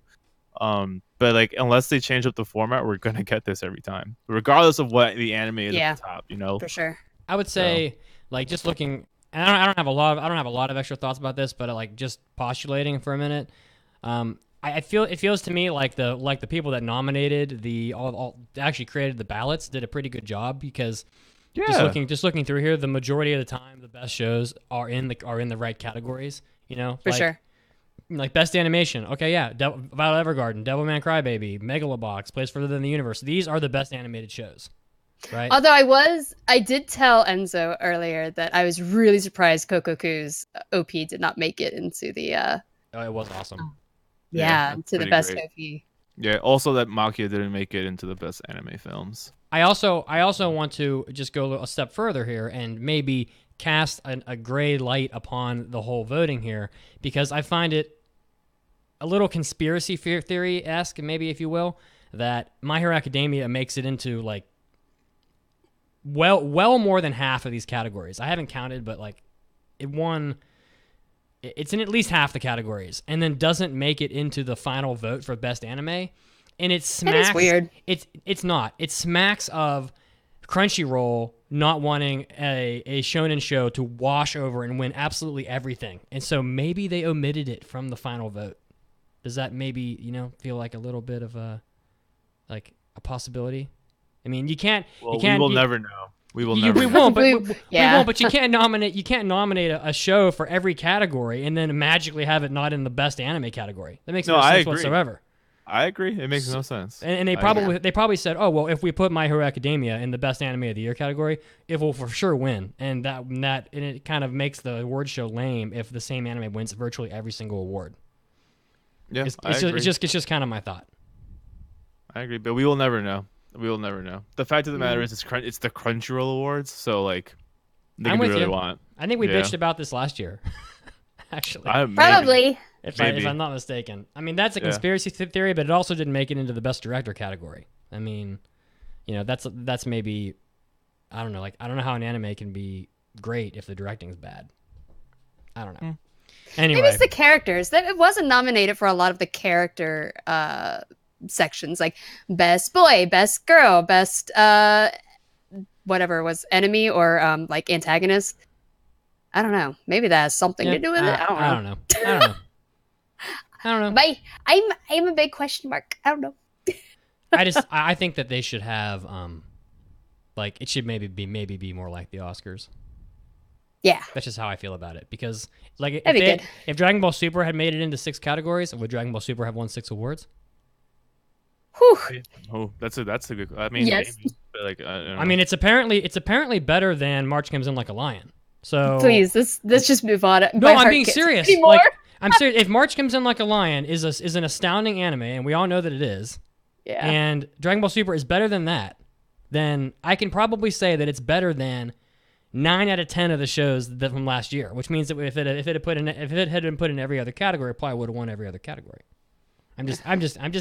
But like unless they change up the format, we're gonna get this every time, regardless of what the anime is at the top. You know, For sure. I would say, like, just looking, and I don't have a lot of extra thoughts about this, but like just postulating for a minute. I feel it feels to me like the people that nominated all actually created the ballots did a pretty good job, because just looking through here, the majority of the time the best shows are in the right categories. You know, For sure. Like best animation, okay, yeah, Violet Evergarden, Devilman Crybaby, Megalobox, Place Further Than the Universe. These are the best animated shows, right? Although I did tell Enzo earlier that I was really surprised Kokoku's OP did not make it into the Oh, it was awesome. Yeah, to the pretty best great. OP. Yeah. Also, that Makia didn't make it into the best anime films. I also want to just go a step further here and maybe cast a gray light upon the whole voting here, because I find it a little conspiracy theory-esque, maybe, if you will, that My Hero Academia makes it into like well more than half of these categories. I haven't counted, but like it's in at least half the categories, and then doesn't make it into the final vote for best anime. And it smacks. That is weird. It's not. It smacks of Crunchyroll not wanting a shonen show to wash over and win absolutely everything, and so maybe they omitted it from the final vote. Does that maybe, feel like a little bit of a possibility? I mean, you can't. Well, you can't. We will never know. We will never. We know. won't. But we Yeah. won't. But you can't nominate. You can't nominate a show for every category and then magically have it not in the best anime category. That makes no I sense agree. whatsoever. I agree. It makes no sense. And they probably said, oh well, if we put My Hero Academia in the best anime of the year category, it will for sure win. And it kind of makes the award show lame if the same anime wins virtually every single award. Yeah, it's just kind of my thought. I agree, but we will never know. We will never know. The fact of the matter is, it's the Crunchyroll Awards, so like they can do what they want. I think we bitched about this last year, actually. Probably. If I'm not mistaken. I mean, that's a conspiracy theory, but it also didn't make it into the best director category. I mean, that's maybe, I don't know. Like, I don't know how an anime can be great if the directing's bad. I don't know. Anyway, Maybe it's the characters. It wasn't nominated for a lot of the character sections, like best boy, best girl, best whatever was enemy or like antagonist. I don't know. Maybe that has something to do with it. I don't know. I don't know. I'm a big question mark. I don't know. I think that they should have like it should maybe be more like the Oscars. Yeah. That's just how I feel about it, because like if Dragon Ball Super had made it into 6 categories, would Dragon Ball Super have won 6 awards? Whew. Oh, that's a good. I mean, yes. Maybe, but like I mean, it's apparently better than March Comes In Like a Lion. So please, let's just move on. No, I'm being serious. Like, I'm serious. If March Comes In Like a Lion is an astounding anime, and we all know that it is, and Dragon Ball Super is better than that, then I can probably say that it's better than 9 out of 10 of the shows from last year, which means that if it had been put in every other category, it probably would have won every other category. I'm just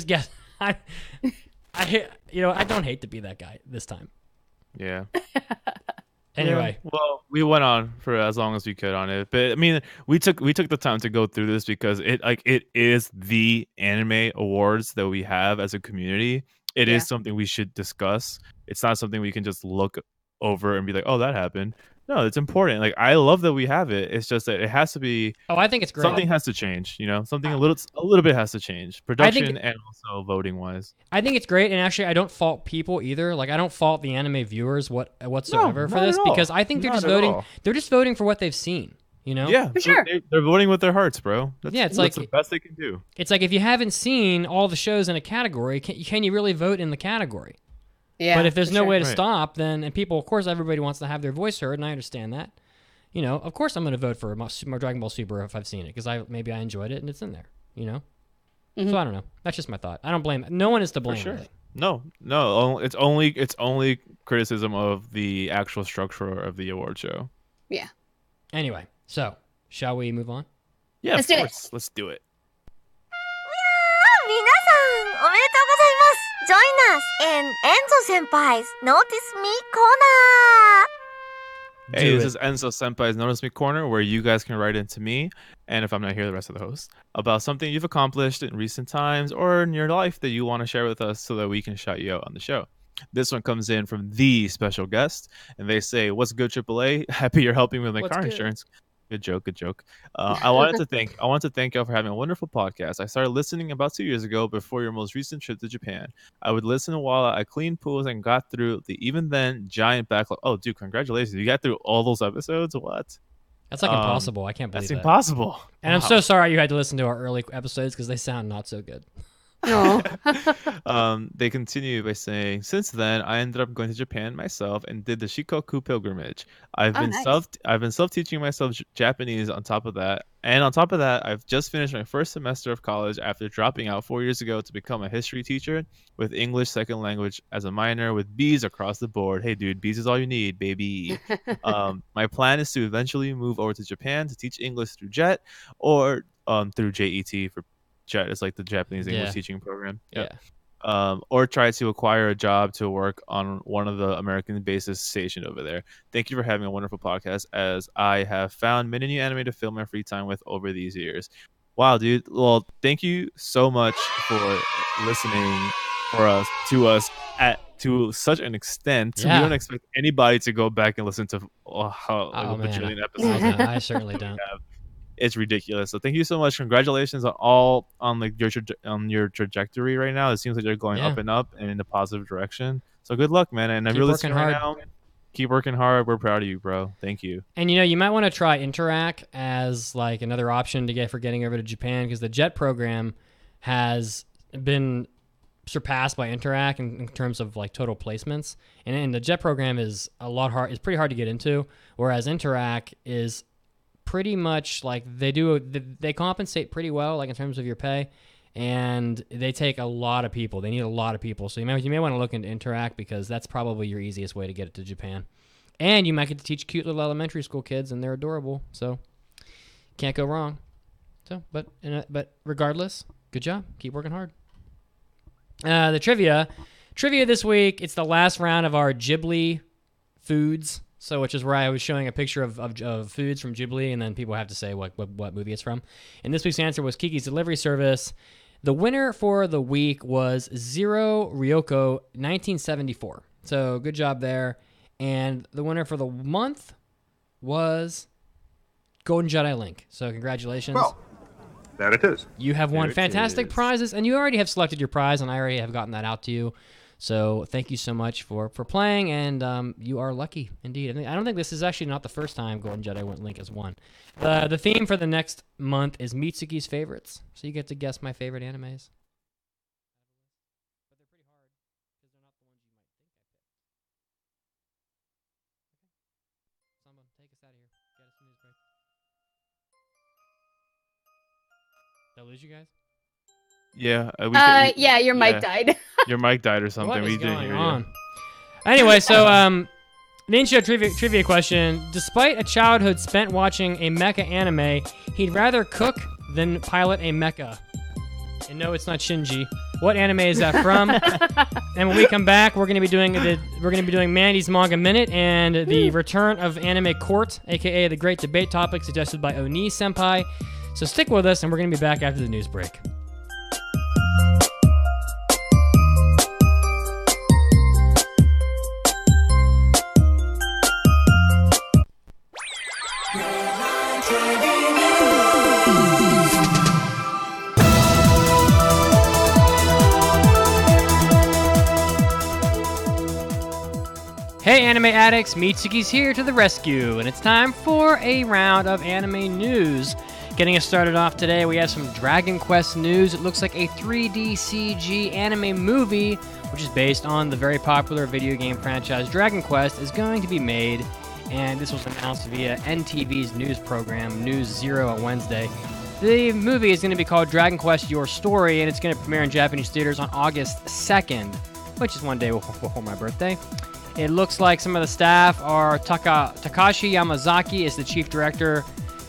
guessing. I don't hate to be that guy this time. Yeah. Anyway, well, we went on for as long as we could on it, but I mean, we took the time to go through this because it is the anime awards that we have as a community. It is something we should discuss. It's not something we can just look over and be like, oh, that happened. No, it's important. Like I love that we have it. It's just that it has to be Oh, I think it's great. something has to change. Something a little bit has to change. Production and also voting wise. I think it's great, and actually, I don't fault people either. Like I don't fault the anime viewers whatsoever for this because I think they're just voting. They're just voting for what they've seen. Yeah, for sure. They're voting with their hearts, bro. It's that's the best they can do. It's like if you haven't seen all the shows in a category, can you really vote in the category? Yeah, but if there's no way to Right. stop, then and people, of course, everybody wants to have their voice heard, and I understand that. Of course, I'm going to vote for more Dragon Ball Super if I've seen it because maybe I enjoyed it and it's in there. So I don't know. That's just my thought. I don't blame. No one is to blame. For sure. Really. No. It's only criticism of the actual structure of the award show. Yeah. Anyway, so shall we move on? Yeah, Let's of do it. course. Let's do it. 皆さんおめでとうございます Join us in Enzo Senpai's Notice Me Corner! Hey, Do this it. is Enzo Senpai's Notice Me Corner, where you guys can write into me, and if I'm not here, the rest of the hosts, about something you've accomplished in recent times or in your life that you want to share with us so that we can shout you out on the show. This one comes in from the special guest, and they say, "What's good, AAA? Happy you're helping me with my What's car good?" insurance." Good joke. I wanted to thank y'all for having a wonderful podcast. I started listening about 2 years ago before your most recent trip to Japan. I would listen while I cleaned pools and got through the even then giant backlog. Oh, dude, congratulations! You got through all those episodes. What? That's like impossible. I can't believe That's that. impossible. And I'm Wow. so sorry you had to listen to our early episodes because they sound not so good. Oh. They continue by saying, "Since then, I ended up going to Japan myself and did the Shikoku pilgrimage. I've been nice. self-teaching myself Japanese on top of that, I've just finished my first semester of college after dropping out 4 years ago to become a history teacher with English second language as a minor with B's across the board. Hey, dude, B's is all you need, baby. My plan is to eventually move over to Japan to teach English through JET or through JET for." JET is like the Japanese English Yeah. teaching program. Yeah. Or try to acquire a job to work on one of the American bases stationed over there. Thank you for having a wonderful podcast, as I have found many new anime to fill my free time with over these years. Wow, dude. Well, thank you so much for listening to such an extent. Yeah. We don't expect anybody to go back and listen to a bajillion episodes. I certainly don't. It's ridiculous. So thank you so much. Congratulations on like your trajectory right now. It seems like you're going up and up and in a positive direction. So good luck, man. And I'm Keep really working right hard. now. Keep working hard. We're proud of you, bro. Thank you. And you might want to try Interac as like another option to get for getting over to Japan because the JET program has been surpassed by Interac in terms of like total placements. And the JET program is it's pretty hard to get into, whereas Interac is pretty much like they compensate pretty well, like in terms of your pay, and they take a lot of people. They need a lot of people, so you may want to look into Interact because that's probably your easiest way to get it to Japan. And you might get to teach cute little elementary school kids, and they're adorable, so can't go wrong. So, but regardless, good job. Keep working hard. The trivia this week. It's the last round of our Ghibli foods. So, which is where I was showing a picture of foods from Ghibli, and then people have to say what movie it's from. And this week's answer was Kiki's Delivery Service. The winner for the week was Zero Ryoko 1974. So, good job there. And the winner for the month was Golden Jedi Link. So, congratulations. Well, that it is. You have won There it fantastic is. prizes, and you already have selected your prize, and I already have gotten that out to you. So thank you so much for playing, and you are lucky indeed. I don't think this is actually not the first time Golden Jedi Link has won. The theme for the next month is Mitsuki's favorites, so you get to guess my favorite animes. But they're pretty hard because they're not the ones you might think I picked. Okay. Someone take us out of here. Get us a news break. Did I lose you guys? Yeah. Yeah, your mic died. Your mic died or something. What We is didn't going hear on? you. Anyway, so an intro trivia question. Despite a childhood spent watching a mecha anime, he'd rather cook than pilot a mecha. And no, it's not Shinji. What anime is that from? And when we come back, we're going to be doing Mandy's Manga Minute and the return of Anime Court, aka the great debate topic suggested by Onii-Sempai. So stick with us, and we're going to be back after the news break. Hey anime addicts, Mitsuki's here to the rescue, and it's time for a round of anime news. Getting us started off today, we have some Dragon Quest news. It looks like a 3D CG anime movie, which is based on the very popular video game franchise Dragon Quest, is going to be made, and this was announced via NTV's news program, News Zero, on Wednesday. The movie is going to be called Dragon Quest Your Story, and it's going to premiere in Japanese theaters on August 2nd, which is one day before my birthday. It looks like some of the staff are Takashi Yamazaki is the chief director.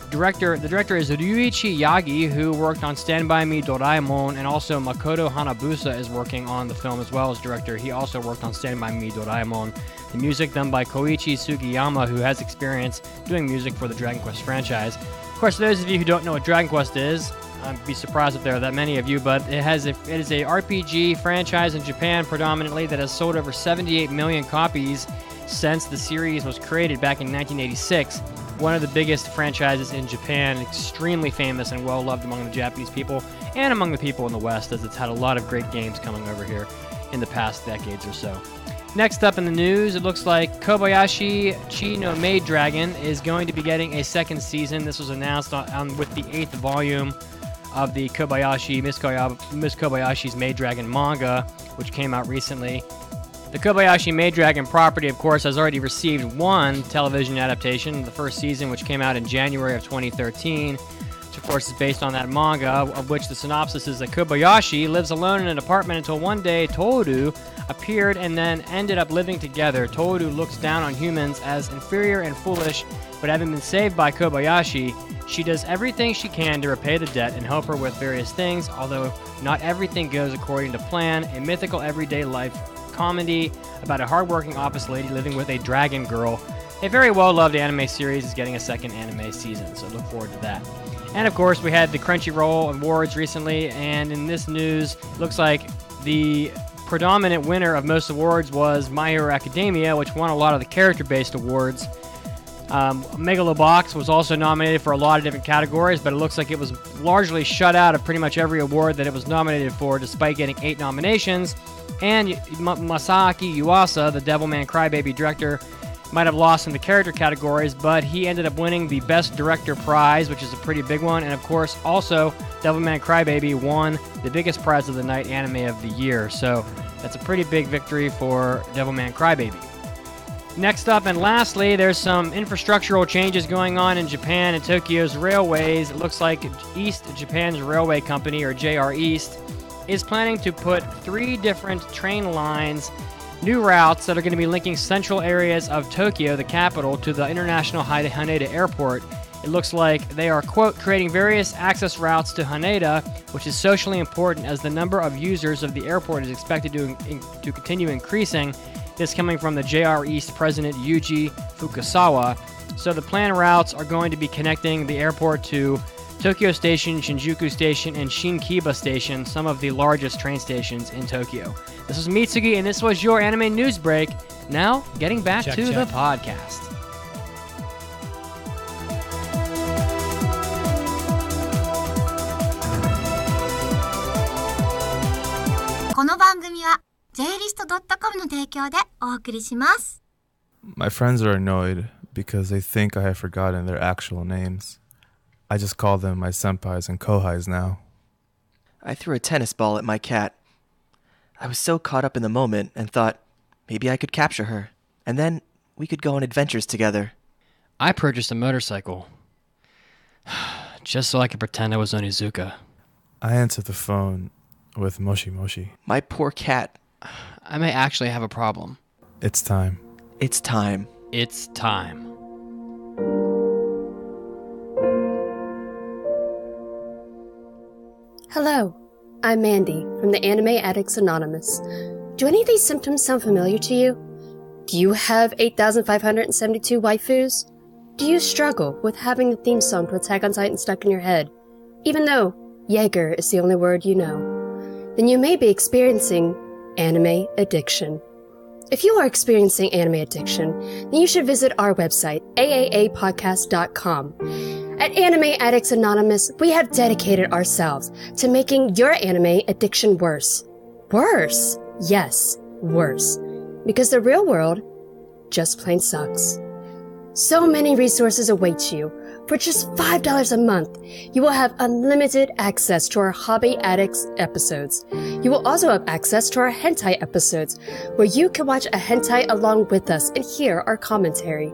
The director is Ryuichi Yagi, who worked on Stand By Me Doraemon, and also Makoto Hanabusa is working on the film as well as director. He also worked on Stand By Me Doraemon. The music done by Koichi Sugiyama, who has experience doing music for the Dragon Quest franchise. Of course, those of you who don't know what Dragon Quest is, I'd be surprised if there are that many of you, but it is a RPG franchise in Japan predominantly that has sold over 78 million copies since the series was created back in 1986. One of the biggest franchises in Japan, extremely famous and well loved among the Japanese people and among the people in the West, as it's had a lot of great games coming over here in the past decades or so. Next up in the news, it looks like Kobayashi Chi no Maid Dragon is going to be getting a second season. This was announced with the 8th volume of the Miss Kobayashi's Maid Dragon manga, which came out recently. The Kobayashi Maid Dragon property, of course, has already received one television adaptation, the first season, which came out in January of 2013, which, of course, is based on that manga, of which the synopsis is that Kobayashi lives alone in an apartment until one day Toru appeared and then ended up living together. Toru looks down on humans as inferior and foolish, but having been saved by Kobayashi, she does everything she can to repay the debt and help her with various things, although not everything goes according to plan. A mythical everyday life comedy about a hardworking office lady living with a dragon girl. A very well-loved anime series is getting a second anime season, so look forward to that. And of course, we had the Crunchyroll Awards recently, and in this news, it looks like the predominant winner of most awards was My Hero Academia, which won a lot of the character-based awards. Megalobox was also nominated for a lot of different categories, but it looks like it was largely shut out of pretty much every award that it was nominated for, despite getting 8 nominations. And Masaaki Yuasa, the Devilman Crybaby director, might have lost in the character categories, but he ended up winning the Best Director prize, which is a pretty big one. And of course, also, Devilman Crybaby won the biggest prize of the night, Anime of the Year. So that's a pretty big victory for Devilman Crybaby. Next up and lastly, there's some infrastructural changes going on in Japan and Tokyo's railways. It looks like East Japan's Railway Company, or JR East, is planning to put 3 different train lines, new routes that are going to be linking central areas of Tokyo, the capital, to the International Haneda Airport. It looks like they are, quote, creating various access routes to Haneda, which is socially important as the number of users of the airport is expected to continue increasing. This coming from the JR East president, Yuji Fukasawa. So the planned routes are going to be connecting the airport to Tokyo Station, Shinjuku Station, and Shinkiba Station, some of the largest train stations in Tokyo. This was Mitsugi, and this was your anime news break. Now, getting back to the podcast. この番組は JList.com の提供でお送りします。 My friends are annoyed because they think I have forgotten their actual names. I just call them my senpais and kohais now. I threw a tennis ball at my cat. I was so caught up in the moment and thought maybe I could capture her, and then we could go on adventures together. I purchased a motorcycle just so I could pretend I was Onizuka. I answered the phone with Moshi Moshi. My poor cat. I may actually have a problem. It's time. It's time. It's time. Hello, I'm Mandy from the Anime Addicts Anonymous. Do any of these symptoms sound familiar to you? Do you have 8,572 waifus? Do you struggle with having the theme song to Attack on Titan stuck in your head, even though Jaeger is the only word you know? Then you may be experiencing anime addiction. If you are experiencing anime addiction, then you should visit our website, AAAPodcast.com. At Anime Addicts Anonymous, we have dedicated ourselves to making your anime addiction worse. Worse! Yes, worse. Because the real world just plain sucks. So many resources await you. For just $5 a month, you will have unlimited access to our Hobby Addicts episodes. You will also have access to our hentai episodes, where you can watch a hentai along with us and hear our commentary.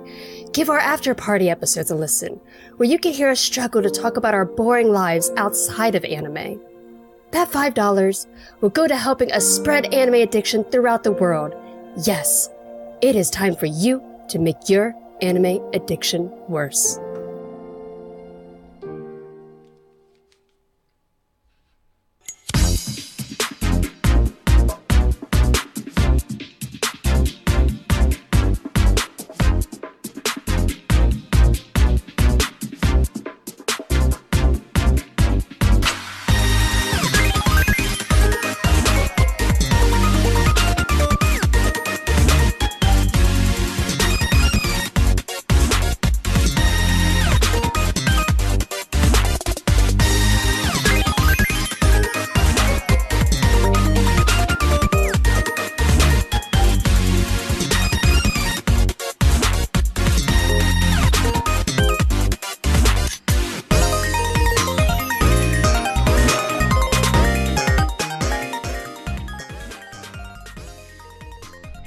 Give our after party episodes a listen, where you can hear us struggle to talk about our boring lives outside of anime. That $5 will go to helping us spread anime addiction throughout the world. Yes, it is time for you to make your anime addiction worse.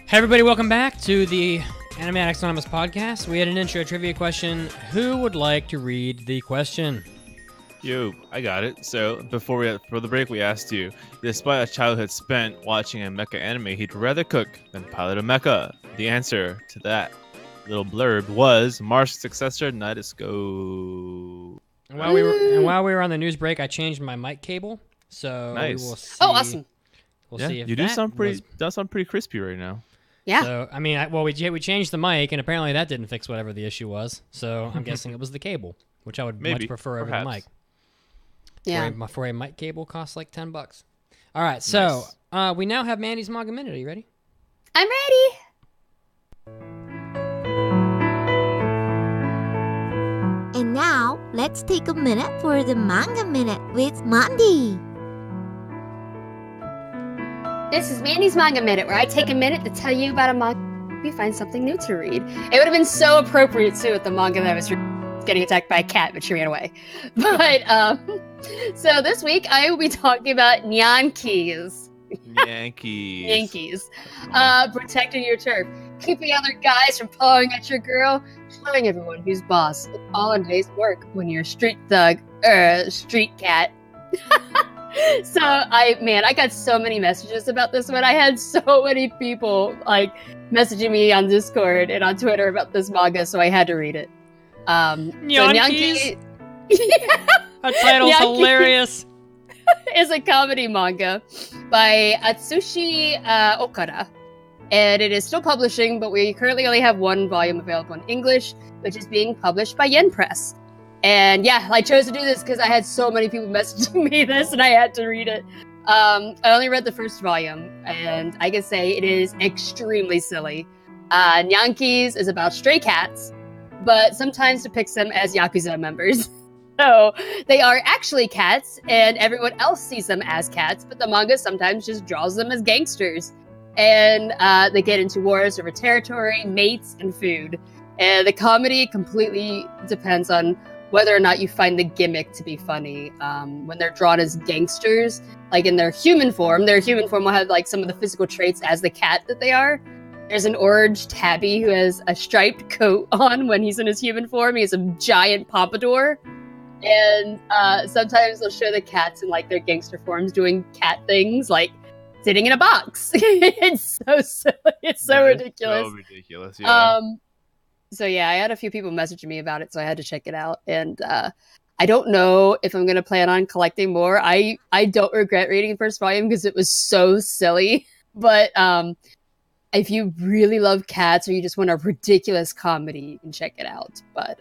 Hey everybody, welcome back to the Anime Addicts Anonymous podcast. We had an intro trivia question. Who would like to read the question? Yo, I got it. So for the break, we asked you, despite a childhood spent watching a mecha anime, he'd rather cook than pilot a mecha. The answer to that little blurb was Marsh's successor, Nadisco. And while we were on the news break, I changed my mic cable, so Nice. we will see. Oh, awesome. We'll Yeah, see if you do that sound was- pretty crispy right now. Yeah. So I mean, we changed the mic, and apparently that didn't fix whatever the issue was. So I'm guessing it was the cable, which I would much Maybe, prefer over perhaps. the mic. Yeah. For a mic cable costs like $10. All right, so we now have Mandy's Manga Minute. Are you ready? I'm ready. And now, let's take a minute for the Manga Minute with Mandy. This is Mandy's Manga Minute, where I take a minute to tell you about a manga we find something new to read. It would have been so appropriate, too, with the manga that I was getting attacked by a cat, but she ran away. But, so this week, I will be talking about Yankees. Yankees. Protecting your turf. Keeping other guys from pawing at your girl. Showing everyone who's boss. It's all in day's work when you're a street thug, street cat. So I got so many messages about this one. I had so many people messaging me on Discord and on Twitter about this manga, so I had to read it. Yankees. That title's Yankees hilarious. is a comedy manga by Atsushi Okada. And it is still publishing, but we currently only have one volume available in English, which is being published by Yen Press. And yeah, I chose to do this because I had so many people messaging me this, and I had to read it. I only read the first volume, and I can say it is extremely silly. Yankees is about stray cats, but sometimes depicts them as Yakuza members. So they are actually cats, and everyone else sees them as cats, but the manga sometimes just draws them as gangsters. And they get into wars over territory, mates, and food. And the comedy completely depends on whether or not you find the gimmick to be funny. When they're drawn as gangsters, like in their human form will have like some of the physical traits as the cat that they are. There's an orange tabby who has a striped coat on when he's in his human form. He has a giant pompadour. And sometimes they'll show the cats in like their gangster forms doing cat things, like sitting in a box. It's so silly. It's so ridiculous. So ridiculous, yeah. So yeah, I had a few people messaging me about it, so I had to check it out. And I don't know if I'm going to plan on collecting more. I don't regret reading the first volume because it was so silly. But if you really love cats or you just want a ridiculous comedy, you can check it out. But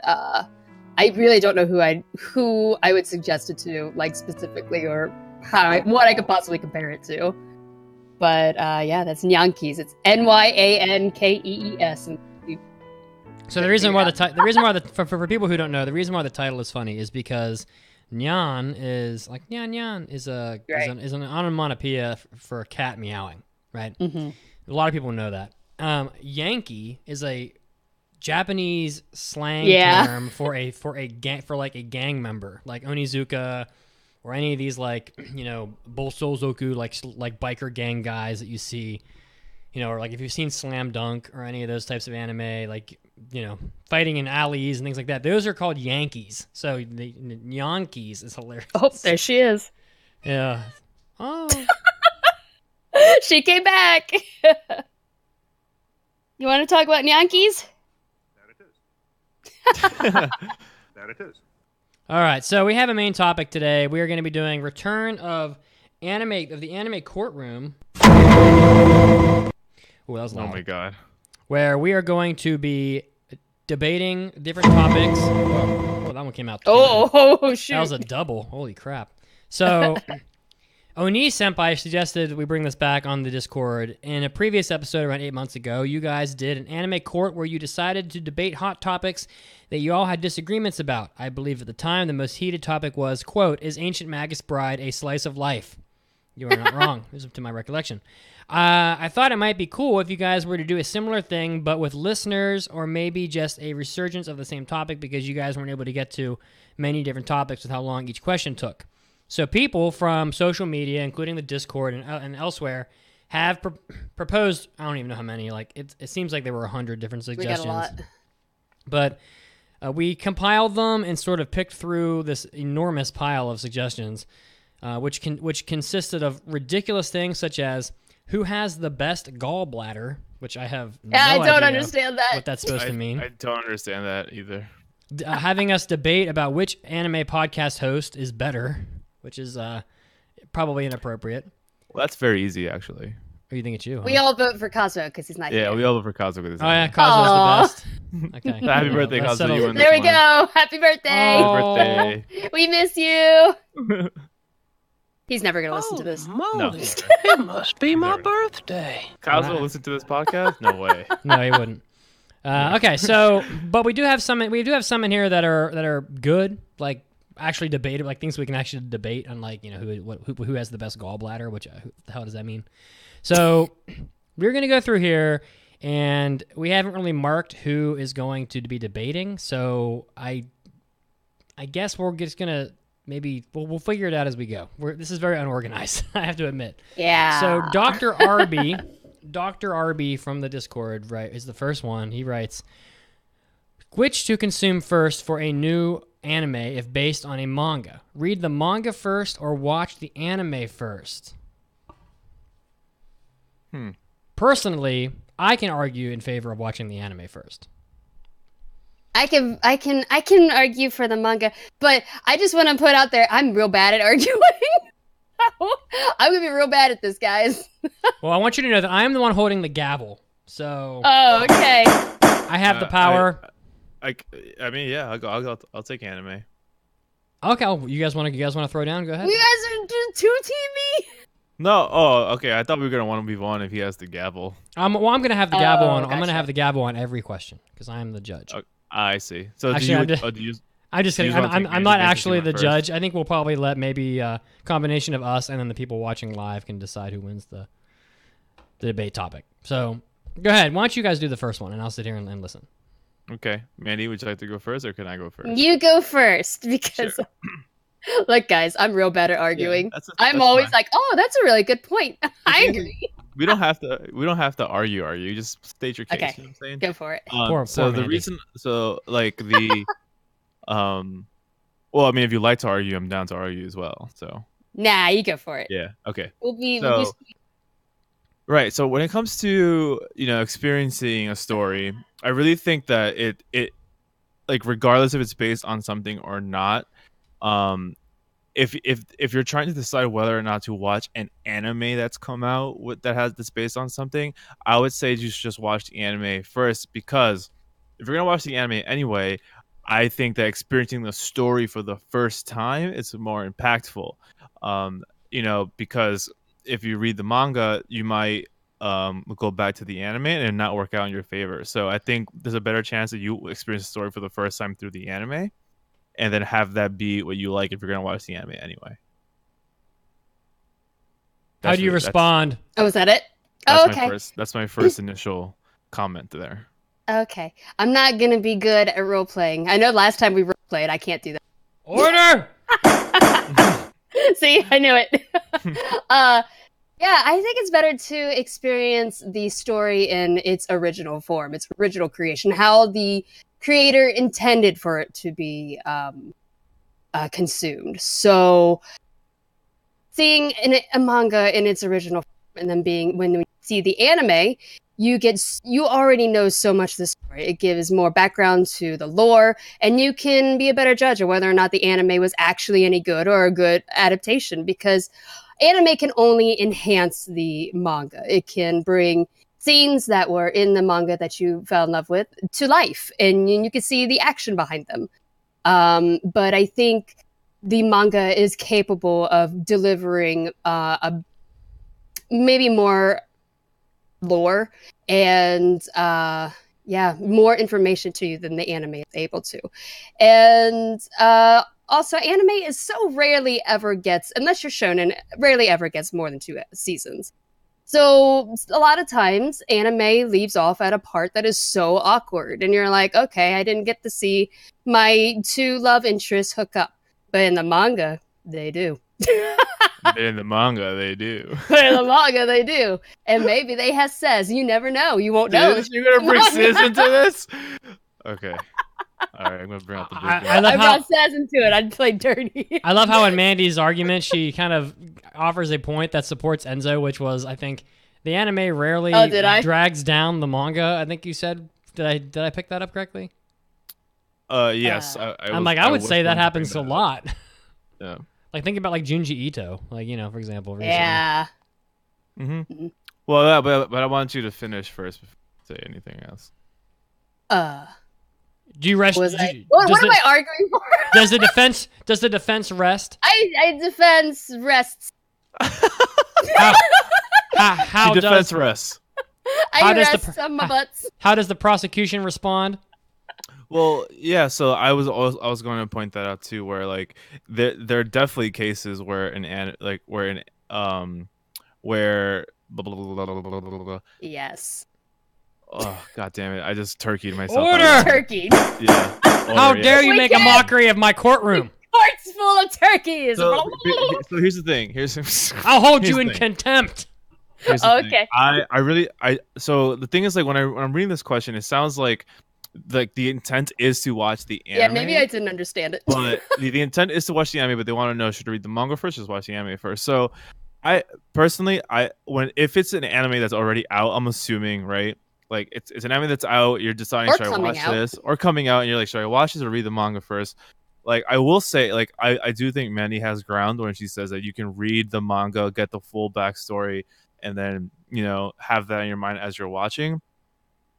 I really don't know who I would suggest it to, like specifically, or what I could possibly compare it to. But yeah, that's Yankees. It's Nyankees. So the reason why for people who don't know, the reason why the title is funny is because nyan is like nyan is an onomatopoeia for a cat meowing, right? Mm-hmm. A lot of people know that. Yankee is a Japanese slang term for a gang member, like Onizuka or any of these like Bosozoku like biker gang guys that you see, or like if you've seen Slam Dunk or any of those types of anime, like fighting in alleys and things like that. Those are called Yankees. So the Yankees is hilarious. Oh, there she is. Yeah. Oh. She came back. You want to talk about Yankees? That it is. All right, so we have a main topic today. We are going to be doing Return of the Anime Courtroom. Oh, that was loud. Oh my god. Where we are going to be debating different topics. Oh, that one came out. Oh, shoot. That was a double. Holy crap. So, Onii-Sempai suggested we bring this back on the Discord. In a previous episode around 8 months ago, you guys did an anime court where you decided to debate hot topics that you all had disagreements about. I believe at the time the most heated topic was, quote, is Ancient Magus Bride a slice of life? You are not wrong. This is to my recollection. I thought it might be cool if you guys were to do a similar thing, but with listeners, or maybe just a resurgence of the same topic because you guys weren't able to get to many different topics with how long each question took. So people from social media, including the Discord and elsewhere, have proposed, I don't even know how many, like it seems like there were 100 different suggestions. We got a lot. But we compiled them and sort of picked through this enormous pile of suggestions, which consisted of ridiculous things such as who has the best gallbladder, which I have no I don't idea understand that. what that's supposed to mean. I don't understand that either. Having us debate about which anime podcast host is better, which is probably inappropriate. Well, that's very easy, actually. Or you think it's you? Huh? We all vote for Kazuo because he's not Yeah, here. we all vote for Kazuo with this. Oh yeah, Kazuo's the best. Okay. Happy birthday, Let's Kazuo. settle- You win There we this one. go. Happy birthday. Oh. Happy birthday. We miss you. He's never going to listen to this. No. It must be my Never. birthday. Kazuo will listen to this podcast? No way. No, he wouldn't. Okay, so but we do have some in here that are good, like actually debated, like things we can actually debate on, like who has the best gallbladder, which who the hell does that mean? So we're gonna go through here, and we haven't really marked who is going to be debating. So I guess we're just gonna maybe we'll figure it out as we go. This is very unorganized, I have to admit. Yeah. So Dr. Arby from the Discord, right, is the first one. He writes, which to consume first for a new anime if based on a manga? Read the manga first or watch the anime first? Personally, I can argue in favor of watching the anime first. I can argue for the manga, but I just want to put out there I'm real bad at arguing. I'm gonna be real bad at this, guys. Well, I want you to know that I am the one holding the gavel, so Oh, okay. I have the power. I mean, yeah, I'll take anime. Okay, you guys want to throw down? Go ahead. You guys are just two-teaming. No, oh, okay. I thought we were gonna 1v1 if he has the gavel. I'm gonna have the gavel on. I'm gotcha. gonna have the gavel on every question because I am the judge. I see. So Actually, do you? I'm just kidding. You just wanna I'm take not Mandy actually the first? judge. I think we'll probably let maybe a combination of us and then the people watching live can decide who wins the debate topic. So go ahead. Why don't you guys do the first one and I'll sit here and listen. Okay, Mandy, would you like to go first, or can I go first? You go first because look, guys, I'm real bad at arguing. I'm that's always fine. like, "Oh, that's a really good point." I agree. We don't have to argue. You just state your case. Okay. You know what I'm saying? Go for it. Poor So the Mandy. reason, like the, well, I mean, if you like to argue, I'm down to argue as well. So Nah, you go for it. yeah, okay. We'll be So- Right. So when it comes to experiencing a story, I really think that it like regardless if it's based on something or not, if you're trying to decide whether or not to watch an anime that's come out that's based on something, I would say you should just watch the anime first, because if you're gonna watch the anime anyway, I think that experiencing the story for the first time is more impactful. Because if you read the manga, you might go back to the anime and not work out in your favor. So I think there's a better chance that you experience the story for the first time through the anime, and then have that be what you like if you're gonna watch the anime anyway. How do you respond? Oh, is that it? That's Oh, my okay. first. That's my first initial comment there. Okay. I'm not going to be good at role playing. I know last time we role played, I can't do that. Order! See, I knew it. Yeah, I think it's better to experience the story in its original form, its original creation, how the creator intended for it to be consumed. So, seeing a manga in its original form, and then when we see the anime, you already know so much of the story. It gives more background to the lore, and you can be a better judge of whether or not the anime was actually any good or a good adaptation, because anime can only enhance the manga. It can bring scenes that were in the manga that you fell in love with to life, and you can see the action behind them. But I think the manga is capable of delivering maybe more lore and more information to you than the anime is able to. And also, anime is so rarely ever gets, unless you're shonen, rarely ever gets more than 2 seasons. So a lot of times, anime leaves off at a part that is so awkward, and you're like, okay, I didn't get to see my 2 love interests hook up. But in the manga, they do. In the manga, they do. In the manga, they do. And maybe they have says. You never know. You won't know. You're going to bring sis into this? Okay. All right, I'm going to bring out the big I brought says into it. I'd play dirty. I love how in Mandy's argument, she kind of offers a point that supports Enzo, which was, I think, the anime rarely drags down the manga. I think you said, did I pick that up correctly? Yes. I would say that happens a lot. Yeah. Like, think about, like, Junji Ito, like, for example. Recently. Yeah. Mm-hmm. Well, but I want you to finish first before you say anything else. Do you rest? What am I arguing for? Does the defense rest? I defense rests. How defense rests? I rest on my butts. How does the prosecution respond? Well, yeah. So I was going to point that out too, where like there are definitely cases where where yes. Oh, god damn it! I just turkeyed myself. Order! Turkey. Yeah. How dare you make a mockery of my courtroom? Court's full of turkeys. So here's the thing. I'll hold you in contempt. Okay. So the thing is, like, when I'm reading this question, it sounds like the intent is to watch the anime. Yeah, maybe I didn't understand it. But the intent is to watch the anime, but they want to know, should I read the manga first or just watch the anime first? So I personally, if it's an anime that's already out, I'm assuming, right? Like, it's an anime that's out, you're deciding, should I watch this? Or coming out, and you're like, should I watch this or read the manga first? Like, I will say, like, I do think Mandy has ground when she says that you can read the manga, get the full backstory, and then, have that in your mind as you're watching.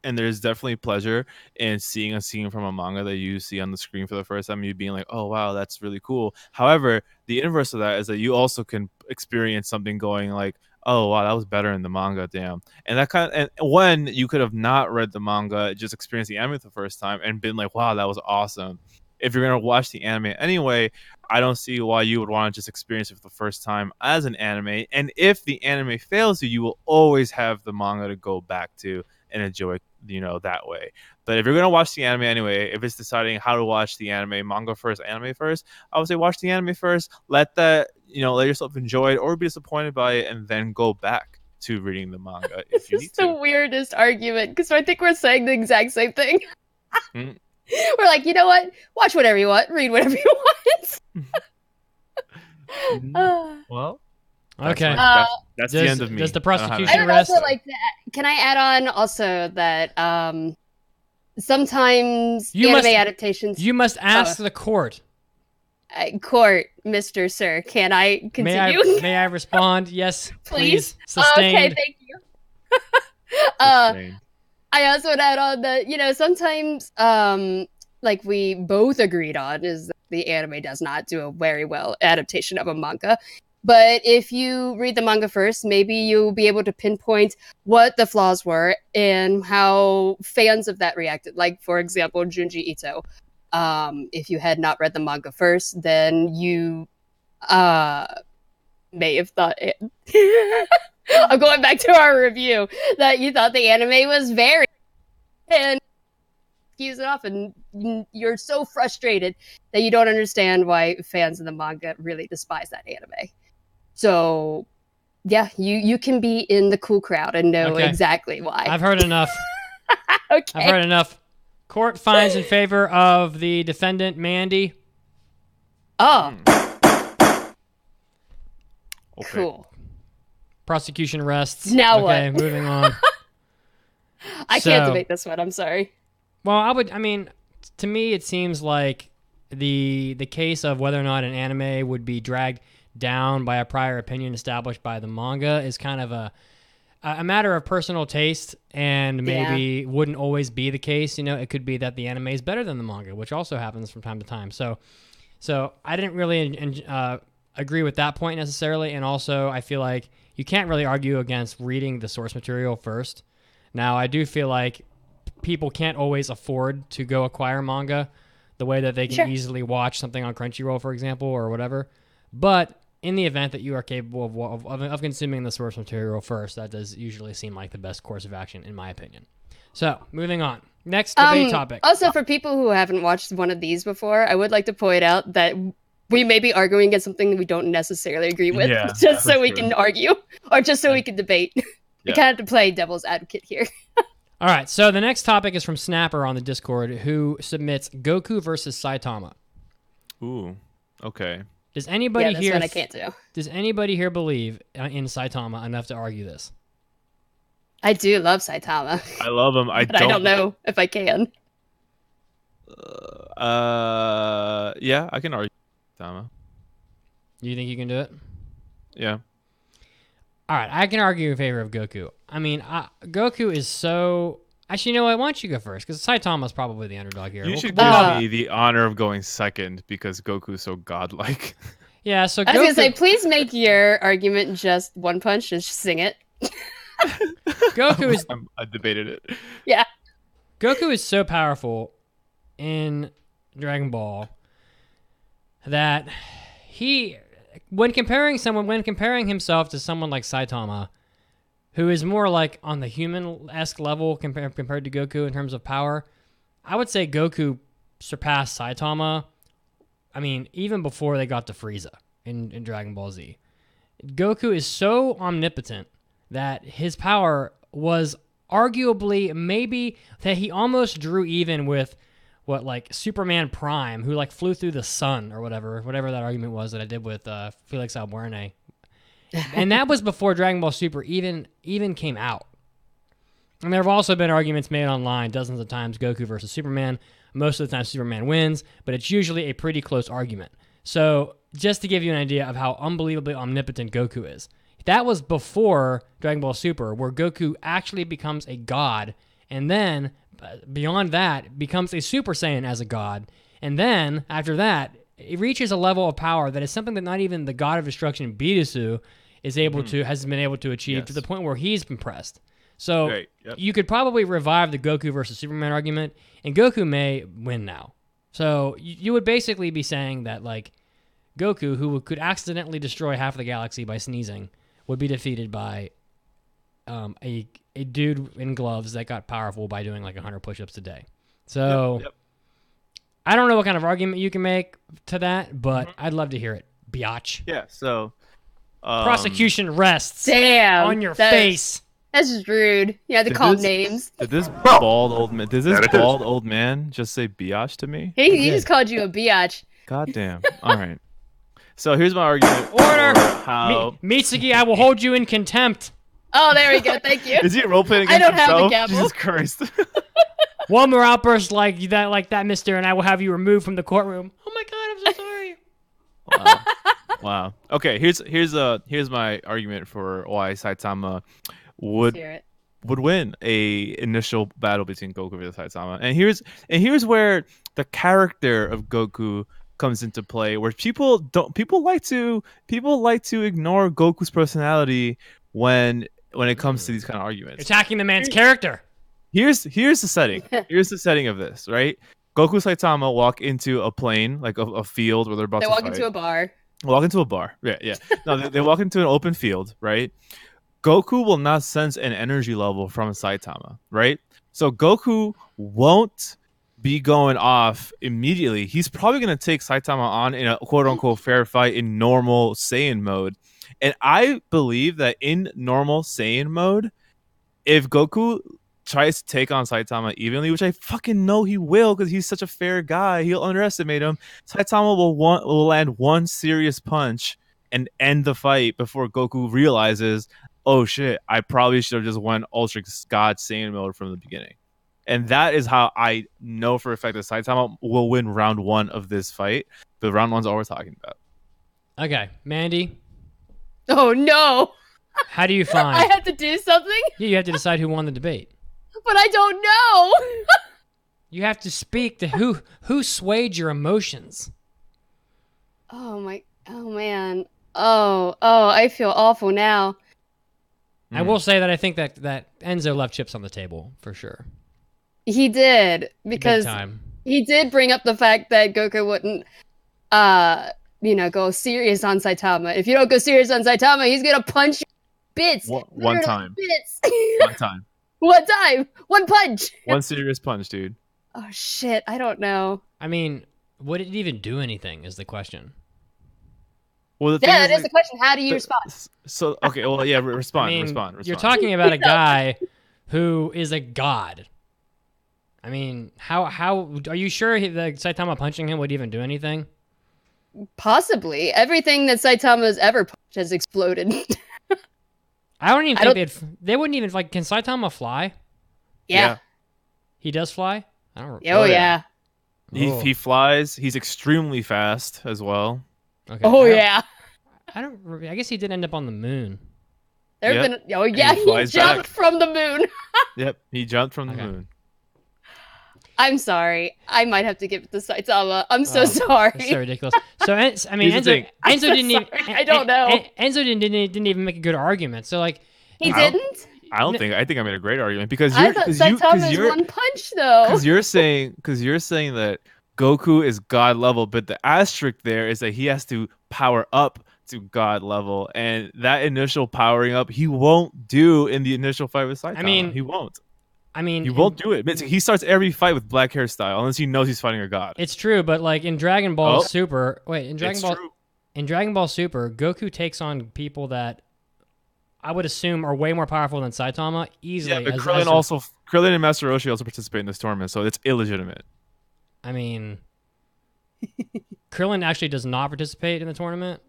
And there's definitely pleasure in seeing a scene from a manga that you see on the screen for the first time, you being like, oh, wow, that's really cool. However, the inverse of that is that you also can experience something going like, oh, wow, that was better in the manga, damn. And and when you could have not read the manga, just experienced the anime for the first time and been like, wow, that was awesome. If you're going to watch the anime anyway, I don't see why you would want to just experience it for the first time as an anime. And if the anime fails you, you will always have the manga to go back to and enjoy, that way. But if you're going to watch the anime anyway, if it's deciding how to watch the anime, manga first, anime first, I would say watch the anime first, let yourself enjoy it or be disappointed by it, and then go back to reading the manga if you need to. This is the weirdest argument, because I think we're saying the exact same thing. We're like, you know what? Watch whatever you want, read whatever you want. Well, okay. That's the end of me. Does the prosecution I would rest? also like to can I add on also that sometimes anime adaptations... You must ask the court. Court, Mr. Sir, can I continue? May I respond? Yes, please. Sustained. Okay, thank you. I also would add on that, sometimes, like we both agreed on, is that the anime does not do a very well adaptation of a manga. But if you read the manga first, maybe you'll be able to pinpoint what the flaws were and how fans of that reacted. Like, for example, Junji Ito. If you had not read the manga first, then you may have thought I'm going back to our review, that you thought the anime was very and use it off, and you're so frustrated that you don't understand why fans of the manga really despise that anime. So yeah, you can be in the cool crowd and know exactly why. I've heard enough. Okay. I've heard enough. Court finds in favor of the defendant, Mandy. Oh. Okay. Cool. Prosecution rests. Now okay, what? Moving on. I can't debate this one. I'm sorry. Well, to me, it seems like the case of whether or not an anime would be dragged down by a prior opinion established by the manga is kind of a matter of personal taste, and maybe wouldn't always be the case. You know, it could be that the anime is better than the manga, which also happens from time to time. So I didn't really agree with that point necessarily, and also I feel like you can't really argue against reading the source material first. Now, I do feel like people can't always afford to go acquire manga the way that they can easily watch something on Crunchyroll, for example, or whatever. But in the event that you are capable of consuming the source material first, that does usually seem like the best course of action, in my opinion. So, moving on. Next debate topic. Also, for people who haven't watched one of these before, I would like to point out that we may be arguing against something we don't necessarily agree with, just so we can argue, or just so we can debate. We kind of have to play devil's advocate here. All right, so the next topic is from Snapper on the Discord, who submits Goku versus Saitama. Ooh, okay. Does anybody here? One I can't do. Does anybody here believe in Saitama enough to argue this? I do love Saitama. I love him. I don't know if I can. Yeah, I can argue Saitama. You think you can do it? Yeah. All right, I can argue in favor of Goku. I mean, Goku is so... Actually, you know what? Why don't you go first? Because Saitama's probably the underdog here. You should give me the honor of going second because Goku's so godlike. Yeah, so Goku... I was going to say, please make your argument just one punch. Just sing it. Goku is... I debated it. Yeah. Goku is so powerful in Dragon Ball that he... When comparing himself to someone like Saitama, who is more like on the human-esque level compared to Goku in terms of power, I would say Goku surpassed Saitama, I mean, even before they got to Frieza in Dragon Ball Z. Goku is so omnipotent that his power was arguably maybe that he almost drew even with Superman Prime, who flew through the sun or whatever that argument was that I did with Felix Albuerne. And that was before Dragon Ball Super even came out. And there have also been arguments made online dozens of times, Goku versus Superman. Most of the time Superman wins, but it's usually a pretty close argument. So just to give you an idea of how unbelievably omnipotent Goku is. That was before Dragon Ball Super, where Goku actually becomes a god, and then beyond that becomes a Super Saiyan as a god. And then after that, it reaches a level of power that is something that not even the God of Destruction, Bidousu, has been able to achieve, to the point where he's impressed. So you could probably revive the Goku versus Superman argument, and Goku may win now. So you would basically be saying that Goku, who could accidentally destroy half of the galaxy by sneezing, would be defeated by a dude in gloves that got powerful by doing 100 push-ups a day. So I don't know what kind of argument you can make to that, but I'd love to hear it. Biatch. Yeah, so... prosecution rests on your face. That's just rude. You had to call names. Did this bald old man just say biatch to me? He just called you a biatch. God damn. All right. So here's my argument. Order! How... Mitsuki, I will hold you in contempt. Oh, there we go. Thank you. Is he role-playing against himself? I don't have the gavel. Jesus Christ. One more outburst like that, mister, and I will have you removed from the courtroom. Oh my God, I'm so sorry. Wow. Okay, here's my argument for why Saitama would win a initial battle between Goku versus Saitama. And here's where the character of Goku comes into play, where people like to ignore Goku's personality when it comes to these kind of arguments. Attacking the man's character. Here's the setting. Here's the setting of this, right? Goku and Saitama walk into a plane, a field where they're about to fight. They walk into a bar. Walk into a bar. Yeah. No, they walk into an open field, right? Goku will not sense an energy level from Saitama, right? So Goku won't be going off immediately. He's probably going to take Saitama on in a quote-unquote fair fight in normal Saiyan mode. And I believe that in normal Saiyan mode, if Goku tries to take on Saitama evenly, which I fucking know he will because he's such a fair guy, he'll underestimate him. Saitama will land one serious punch and end the fight before Goku realizes, oh shit, I probably should have just went Ultra God Saiyan mode from the beginning. And that is how I know for a fact that Saitama will win round 1 of this fight. The round 1's all we're talking about. Okay, Mandy, Oh no! how do you find? I have to do something, Yeah, you have to decide who won the debate. but I don't know. You have to speak to who swayed your emotions. Oh man. Oh, I feel awful now. I will say that I think that Enzo left chips on the table for sure. He did, because Big time. he did bring up the fact that Goku wouldn't, go serious on Saitama. If you don't go serious on Saitama, he's gonna punch you bits. One Literally time. Bits. One time. One time. One punch. One serious punch, dude. Oh shit! I don't know. I mean, would it even do anything is the question. Well, the Yeah, thing that is the question. How do you respond? So, okay, well, yeah, respond, I mean, respond. You're talking about a guy who is a god. I mean, how are you sure the Saitama punching him would even do anything? Possibly. Everything that Saitama's ever punched has exploded. I don't even think they wouldn't even like. Can Saitama fly? Yeah. He does fly. I don't. Oh yeah. He flies. He's extremely fast as well. Okay. Oh yeah. I guess he did end up on the moon. There have Yep. been. Oh yeah. he He flies jumped back. from the moon. Yep, he jumped from the Okay. moon. I'm sorry. I might have to give it to Saitama. I'm so sorry. That's so ridiculous. So I mean, Here's the thing. Enzo didn't even. Sorry, I don't know. Enzo didn't even make a good argument. So like, He I don't- didn't. I think I made a great argument because I you're thought because Saitama's you're one punch though. because you're saying that Goku is god level, but the asterisk there is that he has to power up to god level, and that initial powering up he won't do in the initial fight with Saitama. I mean, he won't. he Won't do it. He starts every fight with black hairstyle unless he knows he's fighting a god. It's true, but like in Dragon Ball Oh. Super, in Dragon Ball Super, Goku takes on people that I would assume are way more powerful than Saitama easily. Yeah, but as Krillin and Master Roshi also participate in this tournament, so it's illegitimate. I mean, Krillin actually does not participate in the tournament,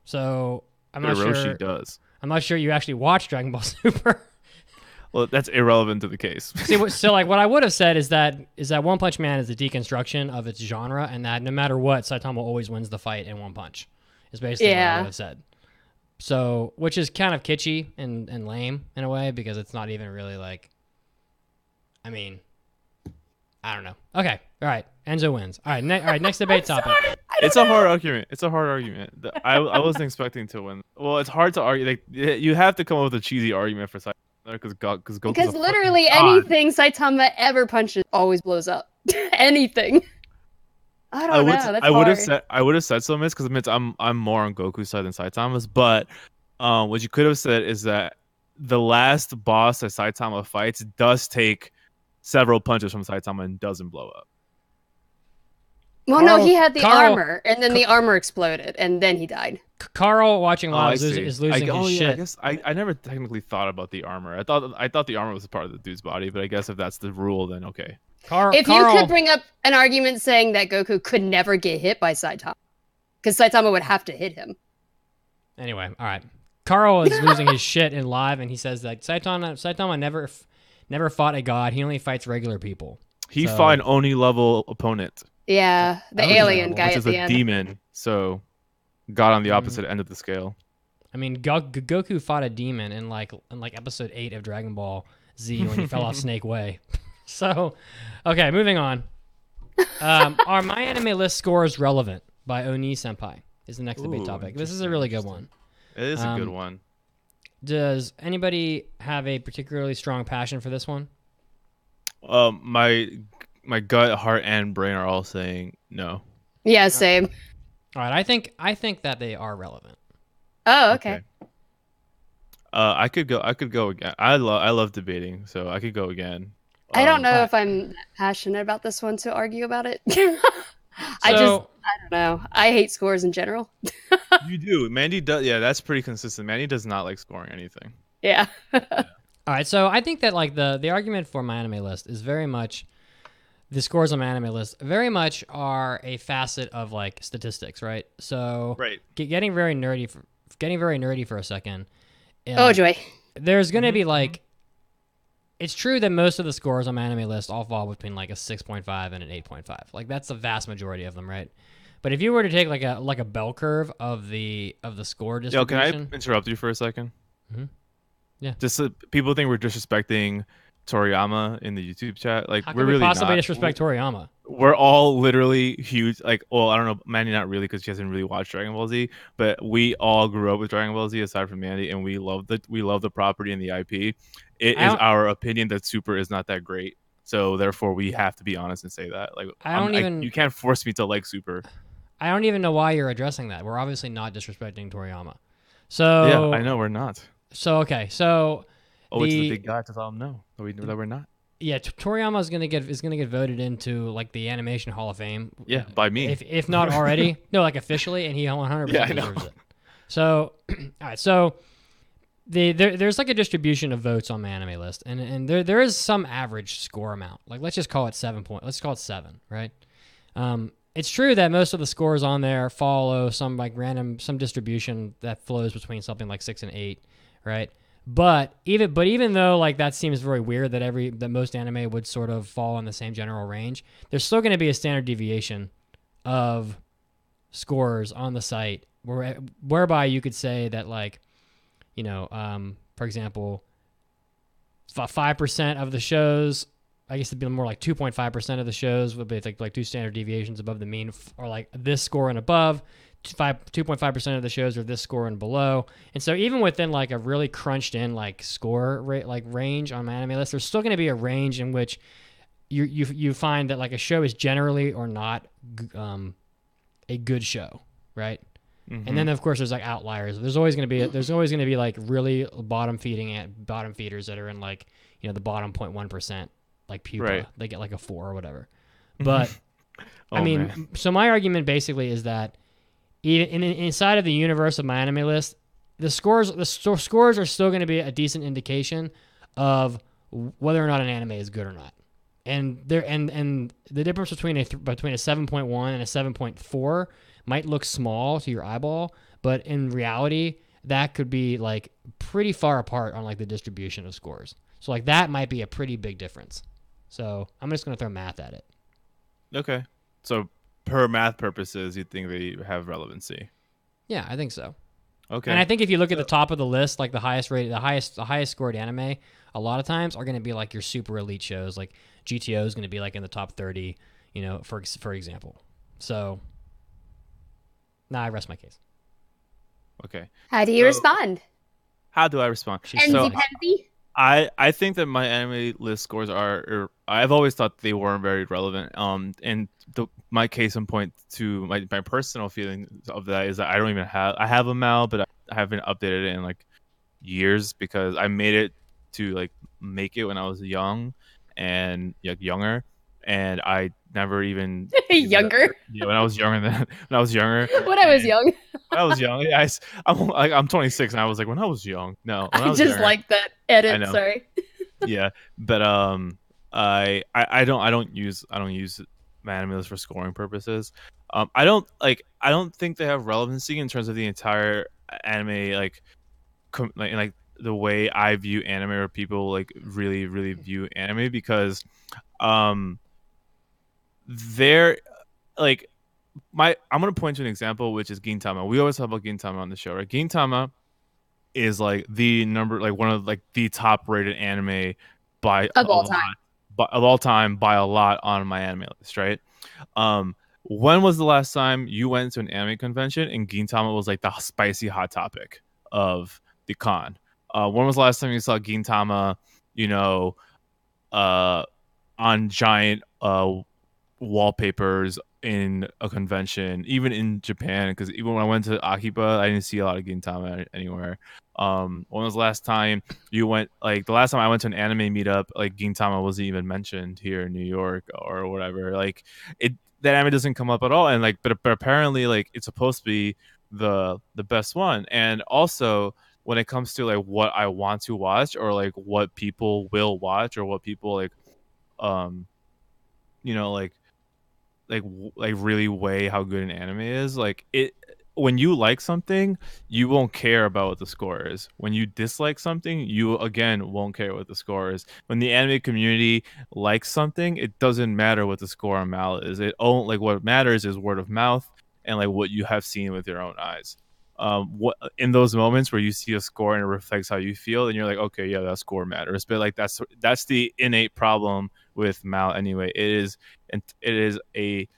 so I'm But not sure. Roshi does. I'm not sure you actually watched Dragon Ball Super. Well, that's irrelevant to the case. So like what I would have said is that One Punch Man is a deconstruction of its genre, and that no matter what, Saitama always wins the fight in one punch. Is basically what I would have said. So, which is kind of kitschy and lame in a way because it's not even really like. I mean, I don't know. Okay, all right. Enzo wins. All right, next debate topic. It's a hard argument. I wasn't expecting to win. Well, it's hard to argue. Like you have to come up with a cheesy argument for Saitama because Literally anything Saitama ever punches always blows up. Anything. I don't know. That's I would have hard. said so, Miss, because I'm more on Goku's side than Saitama's. But what you could have said is that the last boss that Saitama fights does take several punches from Saitama and doesn't blow up. Well, no, he had the Carl- armor, and then the armor exploded, and then he died. Carl watching I live see. is losing his yeah, shit. I guess I never technically thought about the armor. I thought the armor was a part of the dude's body, but I guess if that's the rule, then okay. If you could bring up an argument saying that Goku could never get hit by Saitama, because Saitama would have to hit him. Anyway, all right. Carl is losing his shit in live, and he says that Saitama never fought a god. He only fights regular people. He fought an Oni level opponent, Yeah, the Oni alien level, guy which at is the a end. demon. So got on the opposite end of the scale. I mean, Goku fought a demon in like episode 8 of Dragon Ball Z when he fell off Snake Way. So, okay, moving on. Are My Anime List scores relevant by Onii-Sempai is the next debate topic. This is a really good one. It is a good one. Does anybody have a particularly strong passion for this one? My gut, heart, and brain are all saying no. Yeah, same. All right, I think that they are relevant. Oh, okay. I could go again. I love debating, so I could go again. I don't know Alright. if I'm passionate about this one to argue about it. I So- don't know. I hate scores in general. You do. Mandy does. Yeah, that's pretty consistent. Mandy does not like scoring anything. Yeah. All right, so I think that like the argument for my anime list is very much the scores on my anime list very much are a facet of like statistics, right? So Right. getting very nerdy for a second. Oh, joy. There's gonna be like, it's true that most of the scores on my anime list all fall between like a 6.5 and an 8.5. Like that's the vast majority of them, right? But if you were to take like a bell curve of the score Yo, can distribution, I interrupt you for a second? Mhm. Yeah. Just people think we're disrespecting Toriyama in the YouTube chat. Like how we're could we really possibly not. disrespect Toriyama? We're all literally huge. Like, well, I don't know, Mandy not really because she hasn't really watched Dragon Ball Z. But we all grew up with Dragon Ball Z aside from Mandy, and we love the property and the IP. It I is don't- our opinion that Super is not that great. So therefore, we have to be honest and say that. Like, I don't even- you can't force me to like Super. I don't even know why you're addressing that. We're obviously not disrespecting Toriyama. So Yeah, I know we're not. So okay, so Oh, it's the big guy to tell him no. That we're not. yeah, Toriyama is gonna get voted into like the Animation Hall of Fame. Yeah, by me. if not already, no, like officially, and he 100% Yeah, I know. deserves it. So, all right, so there's like a distribution of votes on my anime list, and there is some average score amount. Like let's just call it 7 point. Let's call it 7, right? It's true that most of the scores on there follow some like some distribution that flows between something like 6 and 8, right? But even though like that seems very weird that most anime would sort of fall in the same general range, there's still going to be a standard deviation of scores on the site whereby you could say that like, you know, for example, 5% of the shows, I guess it'd be more like 2.5% of the shows would be like two standard deviations above the mean, or like this score and above. 2.5% of the shows are this score and below. And so even within like a really crunched in like score range on my anime list, there's still going to be a range in which you find that like a show is generally or not a good show, right? Mm-hmm. And then of course there's like outliers. There's always going to be like really bottom feeders that are in like, you know, the bottom 0.1%, like pupa. Right. They get like a 4 or whatever. But Oh, I mean, man. so my argument basically is that even inside of the universe of my anime list, the scores are still going to be a decent indication of whether or not an anime is good or not. And the difference between a 7.1 and a 7.4 might look small to your eyeball, but in reality, that could be like pretty far apart on like the distribution of scores. So like that might be a pretty big difference. So I'm just going to throw math at it. Okay. So per math purposes, you think they have relevancy? Yeah, I think so. Okay. And I think if you look at the top of the list, like the highest scored anime, a lot of times are going to be like your super elite shows. Like GTO is going to be like in the top 30, you know, for example. So, I rest my case. Okay. How do you respond? How do I respond? She's So Pansy? I think that my anime list scores I've always thought they weren't very relevant. And my case in point to my personal feeling of that is that I have them now, but I haven't updated it in like years because I made it to like make it when I was young and like younger, and I never even Younger? Yeah, when I was younger when I was younger. When I was young. When I was young, yeah, I'm 26, and I was like, when I was young. No, when I I was just younger, like that I edit, know. sorry. yeah, but I don't use my anime list for scoring purposes. I don't think they have relevancy in terms of the entire anime like the way I view anime or people like really view anime because they're like I'm gonna point to an example which is Gintama. We always talk about Gintama on the show, right? Gintama is like one of like the top rated anime Of all time. of all time by a lot on my anime list, right? When was the last time you went to an anime convention and Gintama was like the spicy hot topic of the con? When was the last time you saw Gintama, you know, on giant wallpapers in a convention, even in Japan, because even when I went to Akiba, I didn't see a lot of Gintama anywhere. When was the last time you went? Like the last time I went to an anime meetup, like Gintama wasn't even mentioned here in New York or whatever. Like that anime doesn't come up at all, and like but apparently like it's supposed to be the best one. And also when it comes to like what I want to watch or like what people will watch or what people like you know like really weigh how good an anime is, like it when you like something you won't care about what the score is. When you dislike something you again won't care what the score is. When the anime community likes something, it doesn't matter what the score on Mal is. It own like what matters is word of mouth and like what you have seen with your own eyes. What in those moments where you see a score and it reflects how you feel and you're like, okay, yeah, that score matters. But like that's the innate problem with Mal anyway. It is a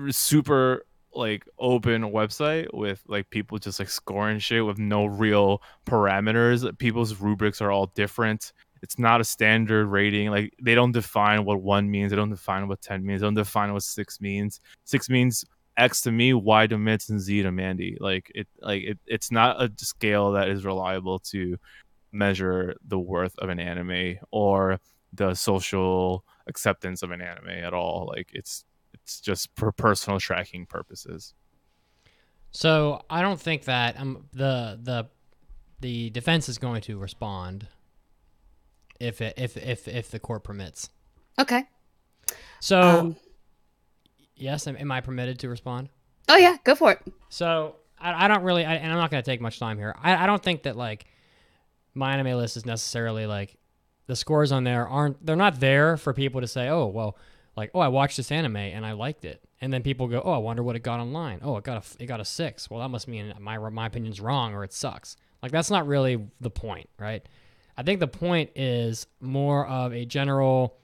super like open website with like people just like scoring shit with no real parameters. People's rubrics are all different. It's not a standard rating. Like they don't define what 1 means. They don't define what 10 means. They don't define what 6 means. 6 means X to me, Y to Mitz, and Z to Mandy. It's not a scale that is reliable to measure the worth of an anime or the social acceptance of an anime at all. Like it's just for personal tracking purposes. So I don't think that the defense is going to respond if the court permits. Okay. So yes, am I permitted to respond? Oh yeah, go for it. So I don't really, and I'm not going to take much time here. I don't think that like my anime list is necessarily like the scores on there they're not there for people to say, oh well, like, oh, I watched this anime and I liked it, and then people go, oh, I wonder what it got online. Oh, it got a 6. Well, that must mean my opinion's wrong or it sucks. Like that's not really the point, right? I think the point is more of a general,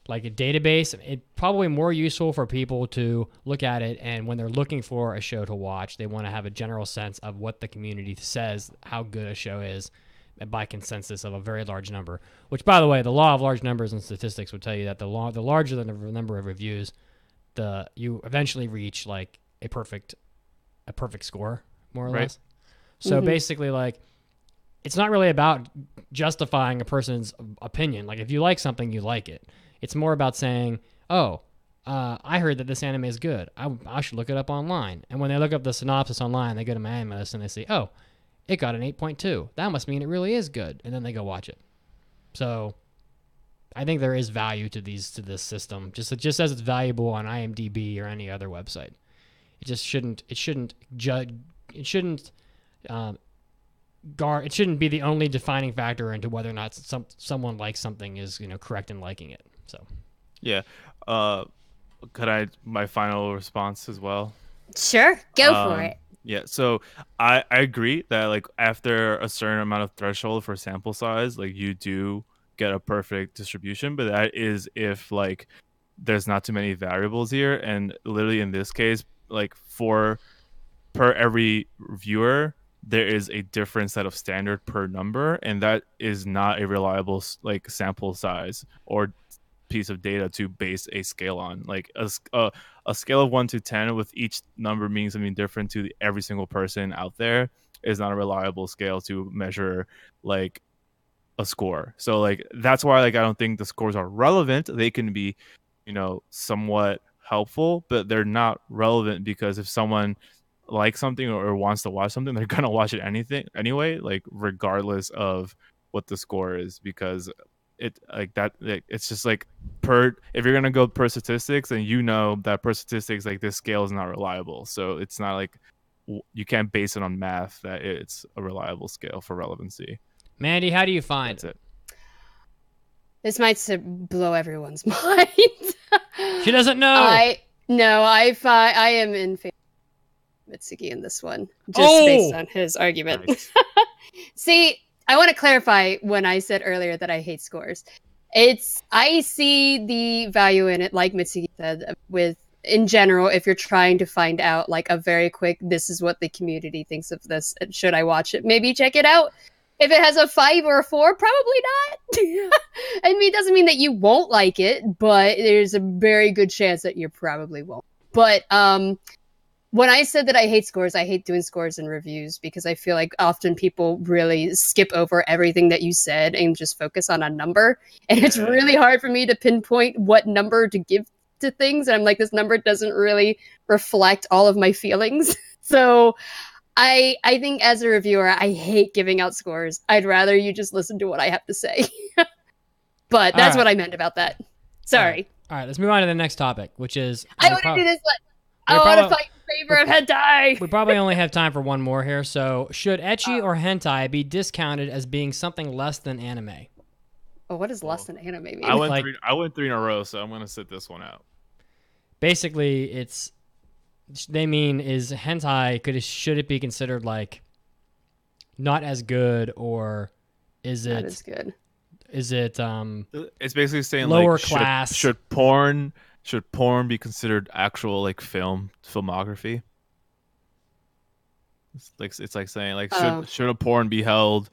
like a database. It's probably more useful for people to look at it, and when they're looking for a show to watch, they want to have a general sense of what the community says how good a show is by consensus of a very large number. Which, by the way, the law of large numbers and statistics would tell you that the larger the number of reviews, you eventually reach like a perfect score, more or less. So basically, like, it's not really about justifying a person's opinion. Like, if you like something, you like it. It's more about saying, oh, I heard that this anime is good. I should look it up online. And when they look up the synopsis online, they go to my anime list and they say, oh, it got an 8.2. That must mean it really is good. And then they go watch it. So I think there is value to this system, just as it's valuable on IMDb or any other website. It shouldn't be the only defining factor into whether or not someone likes something is correct in liking it. So yeah, could I my final response as well? Sure, go for it. Yeah, so I agree that like after a certain amount of threshold for sample size, like you do get a perfect distribution, but that is if like there's not too many variables here, and literally in this case, like per every viewer, there is a different set of standard per number, and that is not a reliable like sample size or piece of data to base a scale on. Like a scale of 1 to 10 with each number meaning something different to every single person out there is not a reliable scale to measure like a score. So like that's why like I don't think the scores are relevant. They can be somewhat helpful, but they're not relevant, because if someone likes something or wants to watch something, they're gonna watch it anyway, like regardless of what the score is, because it like that it's just like if you're gonna go per statistics, and that per statistics like this scale is not reliable, so it's not like you can't base it on math that it's a reliable scale for relevancy. Mandy, how do you find That's it? This might blow everyone's mind. She doesn't know. I am in favor of Mitsuki in this one, just based on his argument. Nice. See, I want to clarify when I said earlier that I hate scores. I see the value in it, like Mitsuki said, in general, if you're trying to find out like a very quick, this is what the community thinks of this, and should I watch it, maybe check it out. If it has a 5 or a 4, probably not. I mean, it doesn't mean that you won't like it, but there's a very good chance that you probably won't. But when I said that I hate scores, I hate doing scores and reviews because I feel like often people really skip over everything that you said and just focus on a number. And it's really hard for me to pinpoint what number to give to things. And I'm like, this number doesn't really reflect all of my feelings. So I think as a reviewer, I hate giving out scores. I'd rather you just listen to what I have to say. But that's what I meant about that. Sorry. All right, let's move on to the next topic, which is... I want to do this one. I want to fight in favor of hentai. We probably only have time for one more here. So, should ecchi or hentai be discounted as being something less than anime? Oh, what does less than anime mean? I went 3 in a row, so I'm going to sit this one out. Basically, they mean is hentai, should it be considered like not as good, or is it... Not as good. Is it it's basically saying lower like, class? Should porn be considered actual like filmography? It's like saying like should a porn be held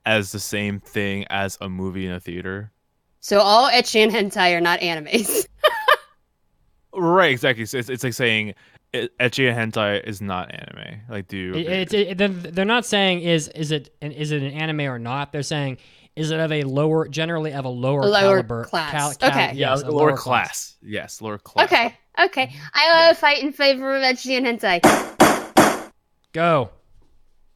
as the same thing as a movie in a theater? So all ecchi and hentai are not animes. Right, exactly. So it's like saying ecchi and hentai is not anime. Like, do you they're not saying is it an anime or not? They're saying is it generally of a lower caliber class? Okay. Yes, lower class. Yes, lower class. Okay. I want to fight in favor of ecchi and hentai. Go.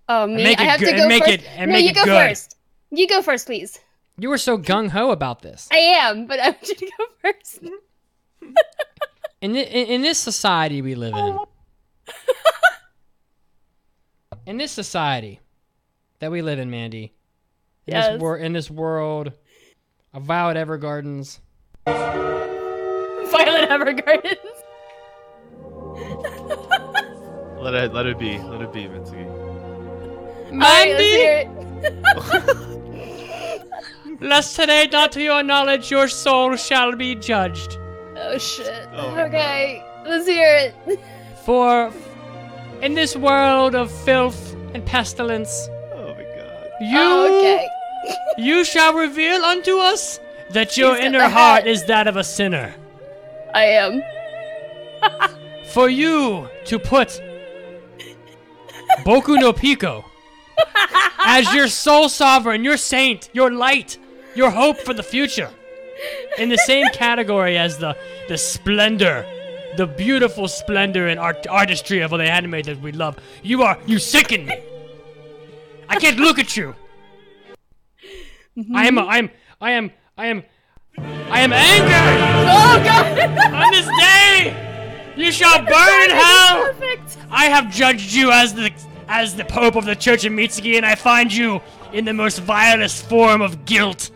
Oh, me? Make I have it to go make first. it and No, make you it go good. first. You go first, please. You were so gung ho about this. I am, but I want you to go first. In this society we live in this society that we live in, Mandy, in this world of Violet Evergardens, Violet Evergardens. Let it be, Mitsuki. Mandy, lest today not to your knowledge your soul shall be judged. Oh shit. Okay, let's hear it. For in this world of filth and pestilence, Oh my god. Okay. you shall reveal unto us that your He's got inner the heart hat. is that of a sinner. I am. For you to put Boku no Pico as your sole sovereign, your saint, your light, your hope for the future, in the same category as the splendor, the beautiful splendor and artistry of the anime that we love. You sicken me. I can't look at you. I am angry. Oh god. On this day, you shall burn in hell. Perfect. I have judged you as the Pope of the Church of Mitsuki, and I find you in the most vilest form of guilt.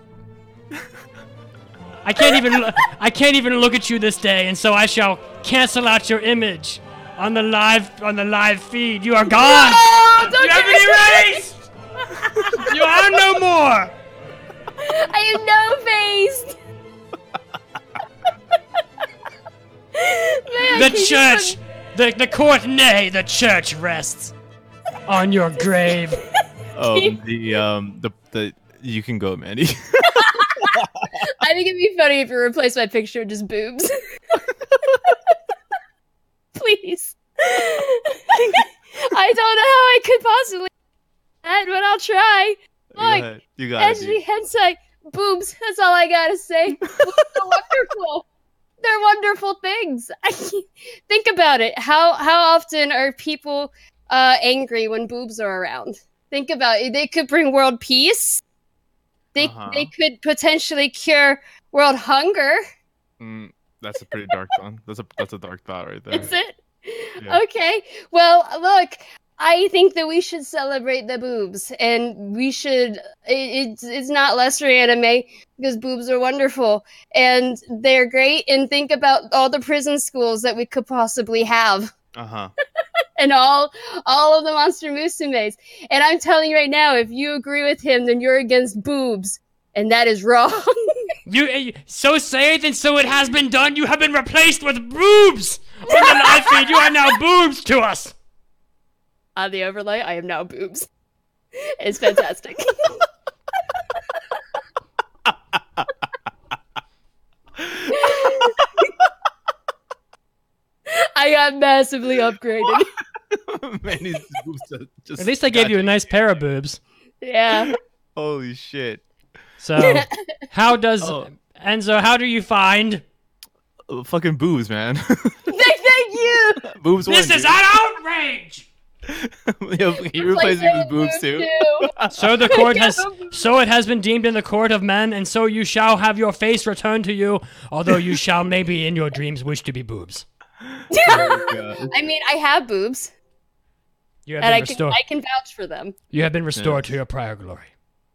I can't even look at you this day, and so I shall cancel out your image on the live feed. You are gone. No, don't You have give been me erased. You are no more. I am no-faced. Man, The can you church, the court, nay, the church rests on your grave. The you can go, Mandy. I think it'd be funny if you replaced my picture with just boobs. Please. I don't know how I could possibly do that, but I'll try. Look, You got it. Edgy Hensai, boobs, that's all I gotta say. Boobs are wonderful. They're wonderful things. Think about it. How often are people angry when boobs are around? Think about it. They could bring world peace. They could potentially cure world hunger. That's a pretty dark one. That's a dark thought right there. Is it? Yeah. Okay. Well, look, I think that we should celebrate the boobs, and we should. It's not lesser anime because boobs are wonderful and they're great. And think about all the prison schools that we could possibly have. And all of the Monster Musumes. And I'm telling you right now, if you agree with him, then you're against boobs. And that is wrong. You so say it, and so it has been done. You have been replaced with boobs on the live feed. You are now boobs to us. On the overlay, I am now boobs. It's fantastic. I got massively upgraded. Man, these boobs just At least I gave you a nice pair of boobs. Yeah. Holy shit. So, how does Oh. Enzo? How do you find? Fucking boobs, man. Thank you. Boobs. This won, is dude. an outrage. He replaced me with boobs too. So the court has, so it has been deemed in the court of men, and so you shall have your face returned to you, although you shall maybe in your dreams wish to be boobs. I mean, I have boobs, You have and been I restored. can vouch for them. You have been restored to your prior glory.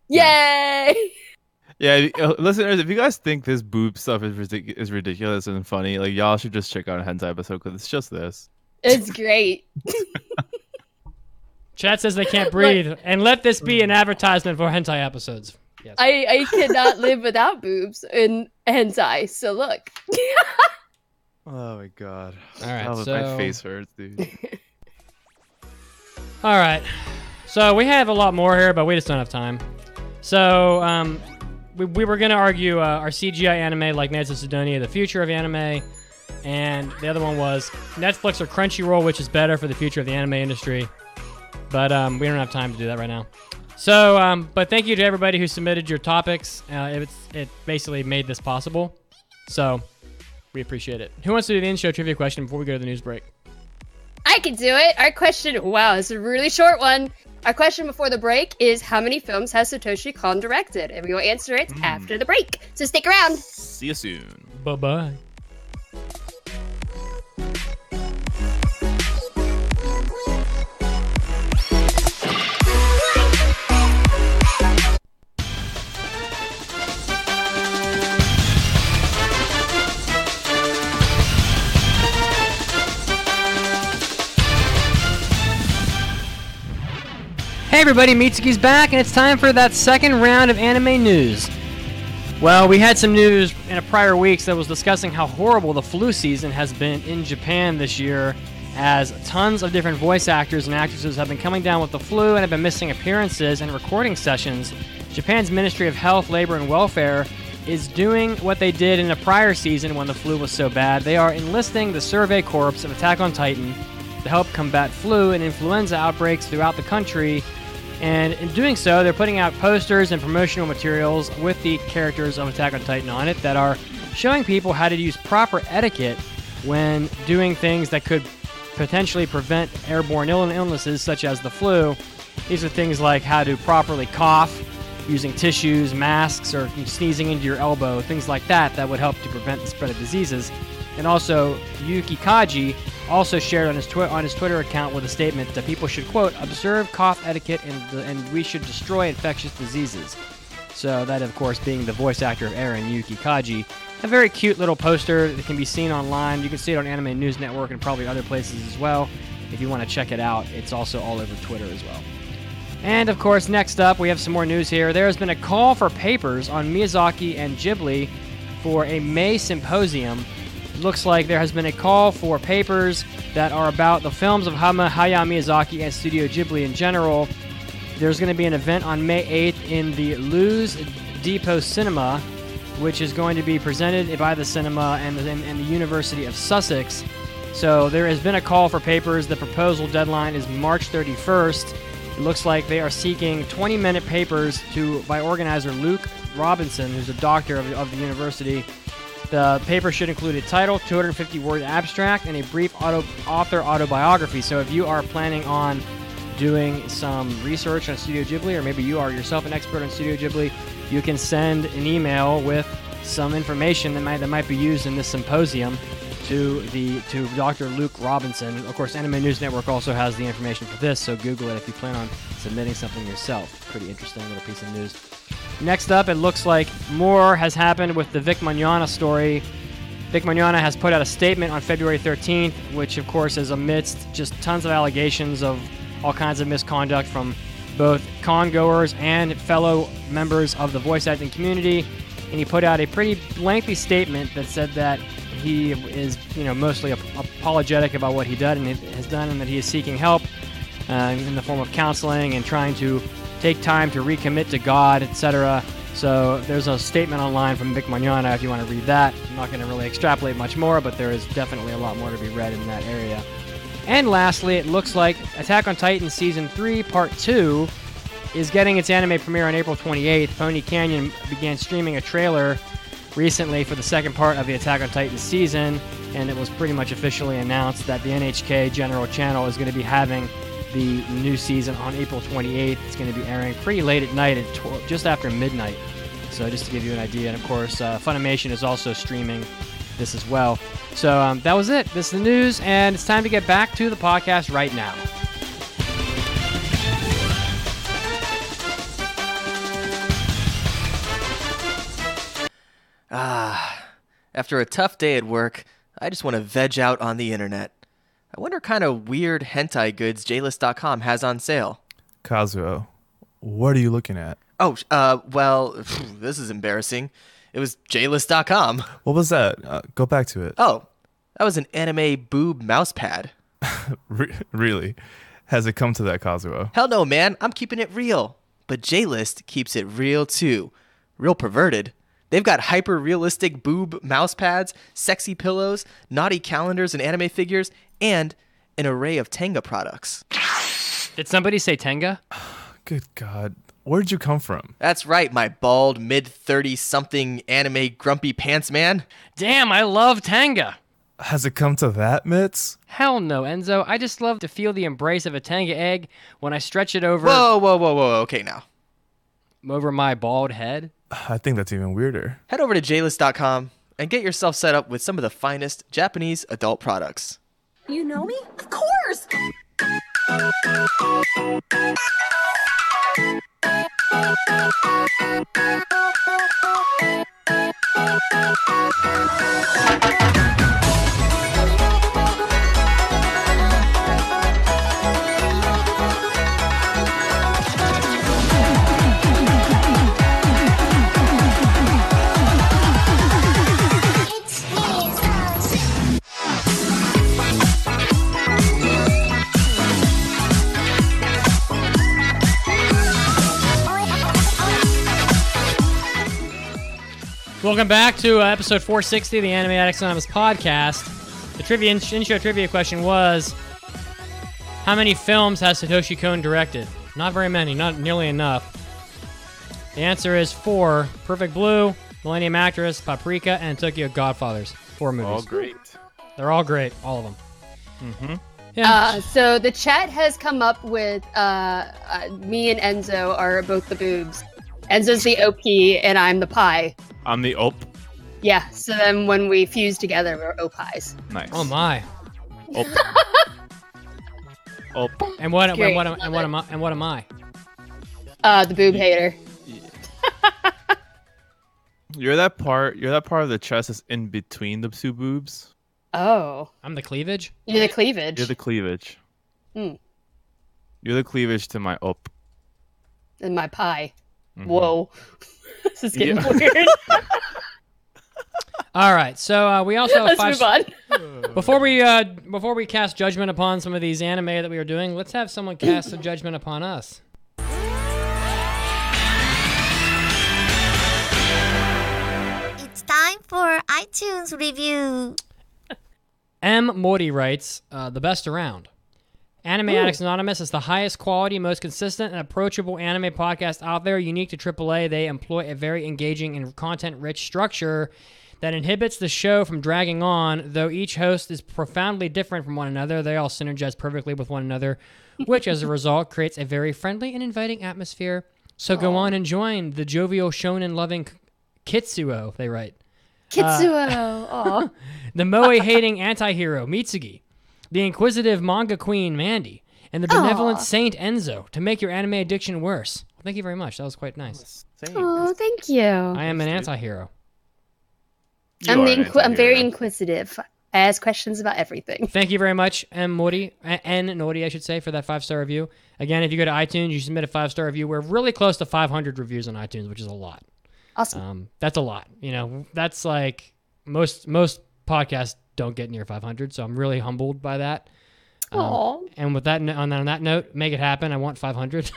Yay! Yeah, listeners, if you guys think this boob stuff is ridiculous and funny, like y'all should just check out a hentai episode because it's just this. It's great. Chat says they can't breathe, and let this be an advertisement for hentai episodes. Yes. I cannot live without boobs in hentai. So look. Oh my god. All right, my so- face hurts, dude. All right. So we have a lot more here, but we just don't have time. So we were going to argue our CGI anime like Knights of Sidonia, the future of anime. And the other one was Netflix or Crunchyroll, which is better for the future of the anime industry. But we don't have time to do that right now. So, but thank you to everybody who submitted your topics. It basically made this possible. So we appreciate it. Who wants to do the in-show trivia question before we go to the news break? I can do it. Our question, wow, it's a really short one. Our question before the break is how many films has Satoshi Kon directed? And we will answer it after the break. So stick around. See you soon. Bye-bye. Hey everybody, Mitsuki's back, and it's time for that second round of anime news. Well, we had some news in a prior weeks that was discussing how horrible the flu season has been in Japan this year, as tons of different voice actors and actresses have been coming down with the flu and have been missing appearances and recording sessions. Japan's Ministry of Health, Labor, and Welfare is doing what they did in a prior season when the flu was so bad. They are enlisting the Survey Corps of Attack on Titan to help combat flu and influenza outbreaks throughout the country. And in doing so, they're putting out posters and promotional materials with the characters of Attack on Titan on it that are showing people how to use proper etiquette when doing things that could potentially prevent airborne illnesses such as the flu. These are things like how to properly cough, using tissues, masks, or sneezing into your elbow, things like that would help to prevent the spread of diseases. And also, Yuki Kaji also shared on his Twitter account with a statement that people should, quote, observe cough etiquette and we should destroy infectious diseases. So that, of course, being the voice actor of Eren, Yuki Kaji. A very cute little poster that can be seen online. You can see it on Anime News Network and probably other places as well. If you want to check it out, it's also all over Twitter as well. And, of course, next up, we have some more news here. There has been a call for papers on Miyazaki and Ghibli for a May symposium. Looks like there has been a call for papers that are about the films of Hayao Miyazaki and Studio Ghibli in general. There's going to be an event on May 8th in the Luz Depot Cinema, which is going to be presented by the cinema and the University of Sussex. So there has been a call for papers. The proposal deadline is March 31st. It looks like they are seeking 20-minute papers by organizer Luke Robinson, who's a doctor of the university. The paper should include a title, 250-word abstract, and a brief author autobiography. So if you are planning on doing some research on Studio Ghibli, or maybe you are yourself an expert on Studio Ghibli, you can send an email with some information that might be used in this symposium to Dr. Luke Robinson. Of course, Anime News Network also has the information for this, so Google it if you plan on submitting something yourself. Pretty interesting little piece of news. Next up, it looks like more has happened with the Vic Mignogna story. Vic Mignogna has put out a statement on February 13th, which of course is amidst just tons of allegations of all kinds of misconduct from both con-goers and fellow members of the voice acting community. And he put out a pretty lengthy statement that said that he is, mostly apologetic about what he did and has done, and that he is seeking help in the form of counseling and trying to take time to recommit to God, etc. So there's a statement online from Vic Mañana if you want to read that. I'm not going to really extrapolate much more, but there is definitely a lot more to be read in that area. And lastly, it looks like Attack on Titan Season 3 Part 2 is getting its anime premiere on April 28th. Pony Canyon began streaming a trailer recently for the second part of the Attack on Titan season, and it was pretty much officially announced that the NHK General Channel is going to be having the new season on April 28th. It's going to be airing pretty late at night, at just after midnight. So just to give you an idea, and of course, Funimation is also streaming this as well. So that was it. This is the news, and it's time to get back to the podcast right now. After a tough day at work, I just want to veg out on the internet. I wonder what kind of weird hentai goods JList.com has on sale. Kazuo, what are you looking at? Oh, well, this is embarrassing. It was JList.com. What was that? Go back to it. Oh, that was an anime boob mouse pad. Really? Has it come to that, Kazuo? Hell no, man. I'm keeping it real. But JList keeps it real, too. Real perverted. They've got hyper-realistic boob mouse pads, sexy pillows, naughty calendars and anime figures, and an array of Tenga products. Did somebody say Tenga? Good God. Where'd you come from? That's right, my bald, mid-30-something anime grumpy pants man. Damn, I love Tenga. Has it come to that, Mitz? Hell no, Enzo. I just love to feel the embrace of a Tenga egg when I stretch it over... Whoa. Okay, now. Over my bald head. I think that's even weirder. Head over to JList.com and get yourself set up with some of the finest Japanese adult products. You know me? Of course! Welcome back to episode 460 of the Anime Addicts Anonymous podcast. The intro trivia question was, how many films has Satoshi Kon directed? Not very many, not nearly enough. The answer is 4. Perfect Blue, Millennium Actress, Paprika, and Tokyo Godfathers. 4 movies. All great. They're all great, all of them. Mm-hmm. Yeah. So the chat has come up with me and Enzo are both the boobs. Enzo's the OP and I'm the pie. I'm the OP. Yeah, so then when we fuse together, we're OPIs. Nice. Oh my. OP. OP. And what Great. am I? The boob hater. You're that part of the chest that's in between the two boobs. Oh. I'm the cleavage? You're the cleavage. You're the cleavage. Hmm. You're the cleavage to my OP. And my pie. Mm-hmm. Whoa. This is getting Yeah. weird. All right, so we also have Let's move on. Before we cast judgment upon some of these anime that we are doing, let's have someone cast a judgment upon us. It's time for iTunes review. M. Morty writes, the best around. Anime Addicts Anonymous is the highest quality, most consistent, and approachable anime podcast out there. Unique to AAA, they employ a very engaging and content-rich structure that inhibits the show from dragging on. Though each host is profoundly different from one another, they all synergize perfectly with one another, which, as a result, creates a very friendly and inviting atmosphere. So go on and join the jovial, shonen-loving Kitsuo, they write. Kitsuo. Aw. The moe-hating anti-hero, Mitsugi. The inquisitive manga queen, Mandy. And the benevolent saint, Enzo, to make your anime addiction worse. Thank you very much. That was quite nice. Oh, thank you. I am an anti-hero. I'm very inquisitive. I ask questions about everything. Thank you very much, M. Nori, I should say, for that 5-star review. Again, if you go to iTunes, you submit a 5-star review. We're really close to 500 reviews on iTunes, which is a lot. Awesome. That's a lot. You know, that's like most podcasts don't get near 500, so I'm really humbled by that. Aww. And with that, on that note, make it happen. I want 500.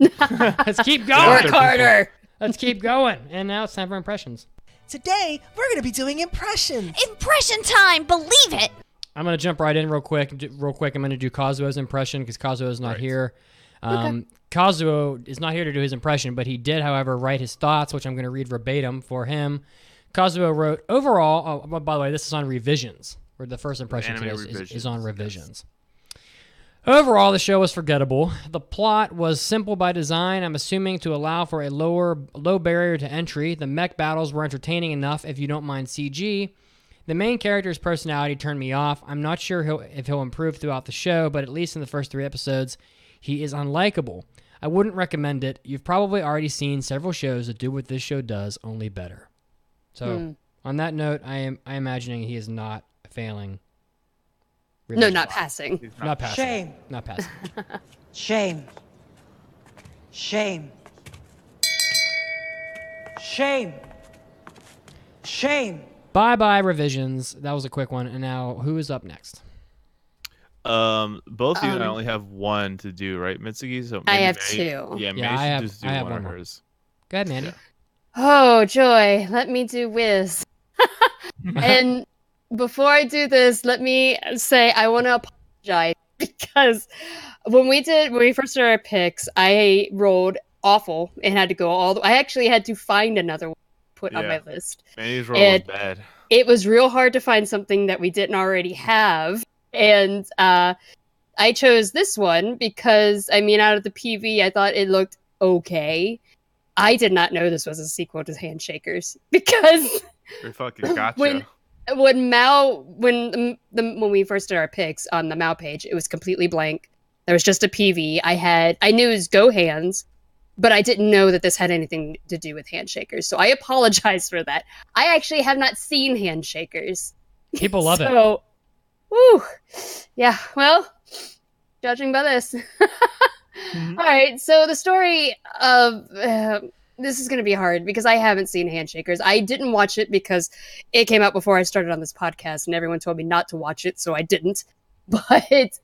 Let's keep going. Work harder. Let's keep going. And now it's time for impressions. Today, we're going to be doing impressions. Impression time, believe it. I'm going to jump right in real quick. I'm going to do Kazuo's impression because Kazuo is not here. Kazuo is not here to do his impression, but he did, however, write his thoughts, which I'm going to read verbatim for him. Kazuo wrote, overall, by the way, this is on revisions, where the first impression is on revisions. Overall, the show was forgettable. The plot was simple by design, I'm assuming to allow for a low barrier to entry. The mech battles were entertaining enough if you don't mind CG. The main character's personality turned me off. I'm not sure if he'll improve throughout the show, but at least in the first 3 episodes, he is unlikable. I wouldn't recommend it. You've probably already seen several shows that do what this show does, only better. So, on that note, I'm imagining he is not failing. No, not passing. Not passing. Shame. Not passing. Shame. Shame. Shame. Shame. Bye-bye revisions. That was a quick one. And now, who is up next? Both of you and I only have one to do, right, Mitsuki? So I have May, 2. Yeah, May I should just do have one of more. hers. Go ahead, Mandy. Oh, joy. Let me do Wiz. And before I do this, let me say I want to apologize because when we first started our picks, I rolled awful and had to go I actually had to find another one to put on my list. Mandy's roll was bad. It was real hard to find something that we didn't already have. And I chose this one because, I mean, out of the PV, I thought it looked okay. I did not know this was a sequel to Handshakers because You're fucking gotcha. when we first did our picks on the Mao page, it was completely blank. There was just a PV. I knew it was Go Hands, but I didn't know that this had anything to do with Handshakers. So I apologize for that. I actually have not seen Handshakers. People love it. Woo. Yeah, well, judging by this. All right, so the story of... this is going to be hard because I haven't seen Handshakers. I didn't watch it because it came out before I started on this podcast and everyone told me not to watch it, so I didn't. But,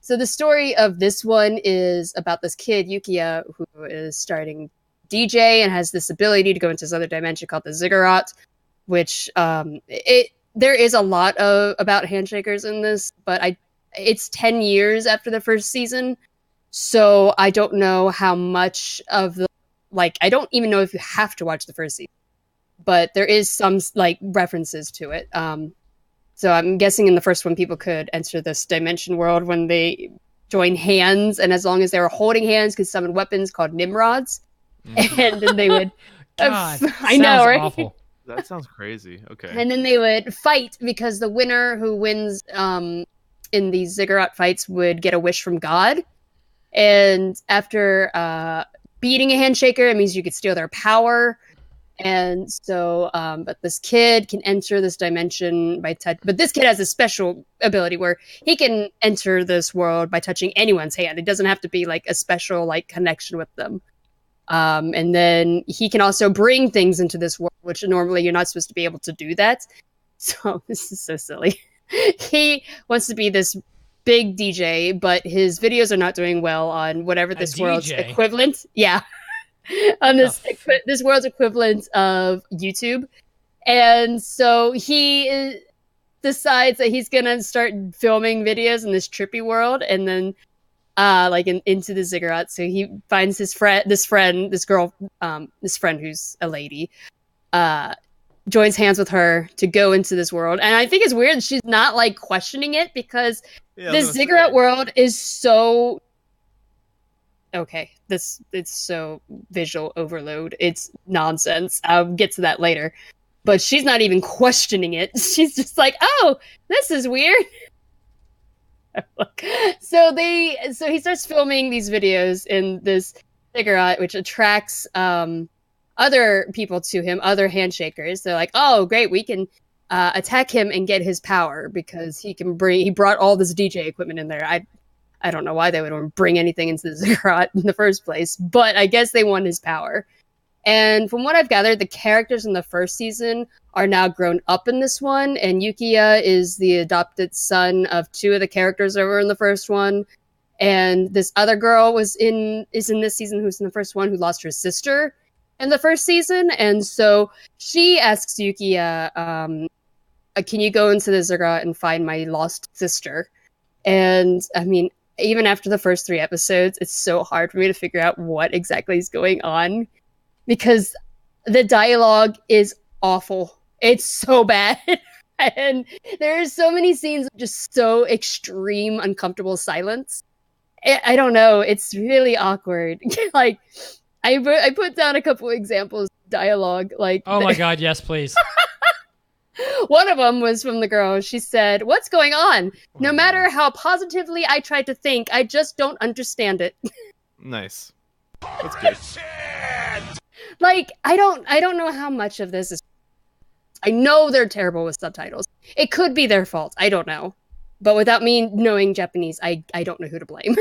so the story of this one is about this kid, Yukiya, who is starting DJ and has this ability to go into this other dimension called the Ziggurat, which, there is a lot about Handshakers in this, but it's 10 years after the first season, so I don't know how much of the I don't even know if you have to watch the first season, but there is some references to it. So I'm guessing in the first one, people could enter this dimension world when they join hands, and as long as they were holding hands, could summon weapons called Nimrods, and then they would. God, I know, right? Awful. That sounds crazy. Okay. And then they would fight because the winner who wins in these Ziggurat fights would get a wish from God, and after beating a handshaker, it means you could steal their power. And so, but this kid can enter this dimension by touch. But this kid has a special ability where he can enter this world by touching anyone's hand. It doesn't have to be a special connection with them. And then he can also bring things into this world, which normally you're not supposed to be able to do that. So this is so silly. He wants to be this big DJ, but his videos are not doing well on whatever this world's equivalent. Yeah. On this world's equivalent of YouTube. And so he decides that he's going to start filming videos in this trippy world and then into the Ziggurat. So he finds this friend who's a lady, joins hands with her to go into this world. And I think it's weird she's not questioning it because this Ziggurat world is so okay. It's so visual overload. It's nonsense. I'll get to that later. But she's not even questioning it. She's just oh, this is weird. So he starts filming these videos in this Ziggurat, which attracts other people to him, other handshakers. They're oh, great, we can attack him and get his power because he brought all this DJ equipment in there. I don't know why they would bring anything into the Ziggurat in the first place, but I guess they want his power. And from what I've gathered, the characters in the first season are now grown up in this one, and Yukiya is the adopted son of 2 of the characters that were in the first one. And this other girl is in this season, who's in the first one, who lost her sister in the first season. And so she asks Yukiya, can you go into the ziggurat and find my lost sister? And I mean, even after the first 3 episodes, it's so hard for me to figure out what exactly is going on, because the dialogue is awful. It's so bad. And there's so many scenes of just so extreme, uncomfortable silence. I don't know. It's really awkward. Like, I put down a couple examples of dialogue. Like, Oh my god, yes, please. one of them was from the girl. She said, "What's going on? No matter how positively I try to think, I just don't understand it." Nice. That's good. Like, I don't know how much of this is. I know they're terrible with subtitles. It could be their fault. I don't know. But without me knowing Japanese, I don't know who to blame.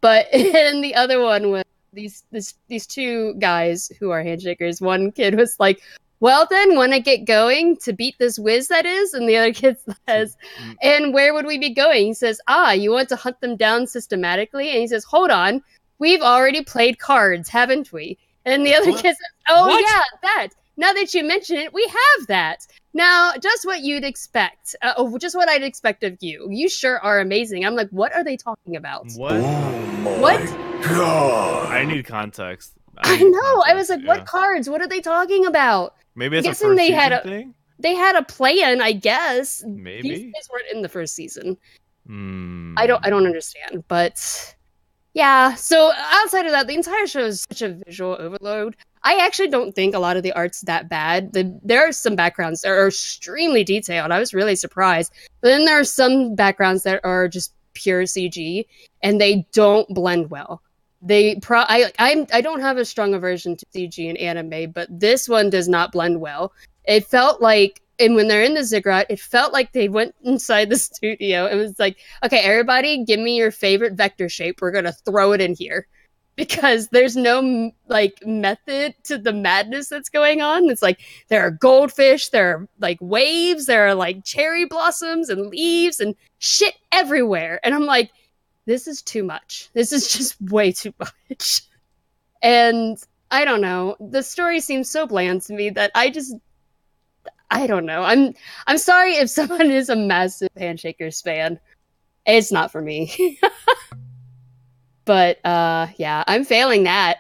But and the other one was these 2 guys who are handshakers. One kid was like, "Well then, when I get going to beat this whiz that is," and the other kid says, "And where would we be going?" He says, "You want to hunt them down systematically?" And he says, "Hold on, we've already played cards, haven't we?" And the other kid says, "Oh What? yeah, that. Now that you mention it, we have that. Now, just what you'd expect. Just what I'd expect of you. You sure are amazing." I'm like, what are they talking about? What? What? I need context. I need know. I was like, context, what yeah. cards? What are they talking about? Maybe it's a guessing first they season had thing? They had a plan, I guess. Maybe. These guys weren't in the first season. Hmm. I don't understand, but yeah. So outside of that, the entire show is such a visual overload. I actually don't think a lot of the art's that bad. There are some backgrounds that are extremely detailed. I was really surprised. But then there are some backgrounds that are just pure CG, and they don't blend well. I don't have a strong aversion to CG in anime, but this one does not blend well. It felt like, and when they're in the ziggurat, it felt like they went inside the studio and was like, "Okay, everybody, give me your favorite vector shape. We're gonna throw it in here." Because there's no like method to the madness that's going on. It's like there are goldfish, there are like waves, there are like cherry blossoms and leaves and shit everywhere. And I'm like, this is too much. This is just way too much. And I don't know. The story seems so bland to me that I don't know. I'm sorry if someone is a massive Handshakers fan. It's not for me. But yeah, I'm failing that.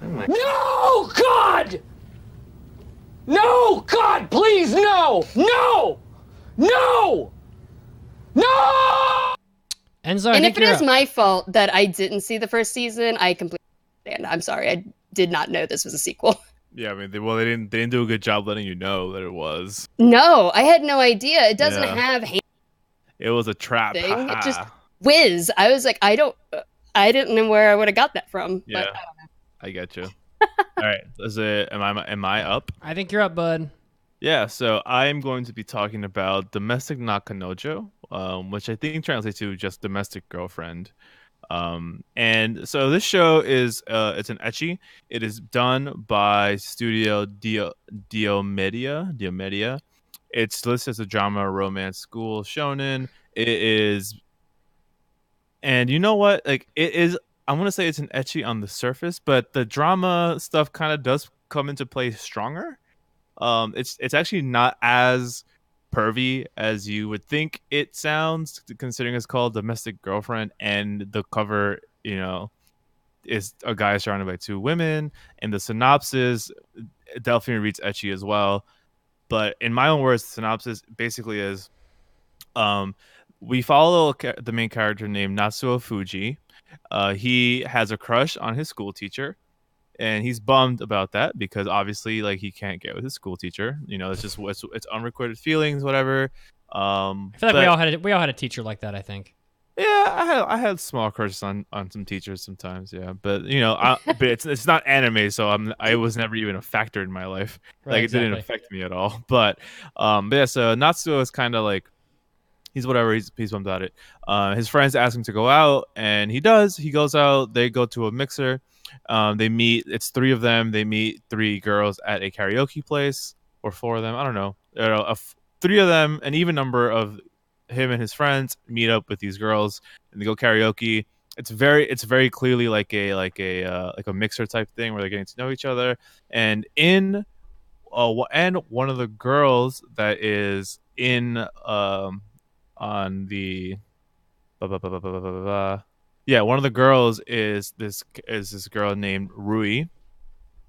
No, God! No, God, please, no! No! No! No! Enzo, I And think if it you're is up. my fault that I didn't see the first season, I completely understand. I'm sorry. I did not know this was a sequel. Yeah, I mean, they didn't do a good job letting you know that it was. No, I had no idea. It doesn't Yeah. have hand It was a trap. thing. It haha. just whiz. I was like, I didn't know where I would have got that from. Yeah, But I get you. All right, am I up? I think you're up, bud. Yeah, so I'm going to be talking about domestic Na Kanojo, which I think translates to just domestic girlfriend. And so this show is it's an ecchi. It is done by Studio Diomedia. It's listed as a drama, romance, school shonen. It is, and you know what? Like it is. I want to say it's an ecchi on the surface, but the drama stuff kind of does come into play stronger. It's actually not as pervy as you would think it sounds, considering it's called Domestic Girlfriend, and the cover, is a guy surrounded by 2 women, and the synopsis definitely reads ecchi as well. But in my own words, the synopsis basically is, we follow the main character named Natsuo Fuji. He has a crush on his school teacher, and he's bummed about that because obviously, like, he can't get with his school teacher. It's just it's unrequited feelings, whatever. I feel like we all had a teacher like that, I think. Yeah, I had small crushes on some teachers sometimes. Yeah, but but it's not anime, so I was never even a factor in my life. Right, Like, it didn't exactly. affect me at all. But yeah, so Natsuo is kind of like, he's whatever. He's bummed about it. His friends ask him to go out, and he does. He goes out. They go to a mixer. They meet. It's 3 of them. They meet 3 girls at a karaoke place, or 4 of them. I don't know. 3 of them, an even number of him and his friends meet up with these girls and they go karaoke. It's very clearly like a mixer type thing where they're getting to know each other. And one of the girls that is in on the yeah, one of the girls is this girl named Rui,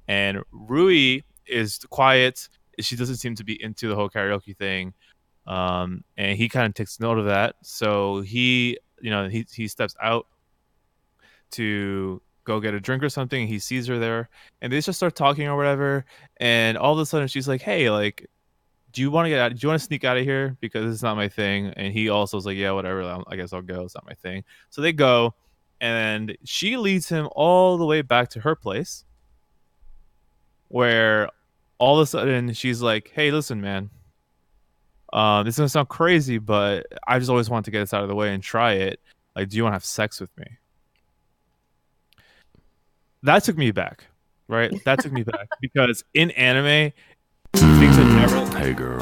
and Rui is quiet. She doesn't seem to be into the whole karaoke thing, and he kind of takes note of that. So he steps out to go get a drink or something. He sees her there, and they just start talking or whatever. And all of a sudden, she's like, "Hey, like, do you want to get out? Do you want to sneak out of here? Because it's not my thing." And he also is like, "Yeah, whatever. I guess I'll go. It's not my thing." So they go, and she leads him all the way back to her place, where all of a sudden she's like, "Hey, listen, man. This is gonna sound crazy, but I just always wanted to get this out of the way and try it. Like, do you want to have sex with me?" That took me back, right? That took me back because in anime, things are never. Hey, girl.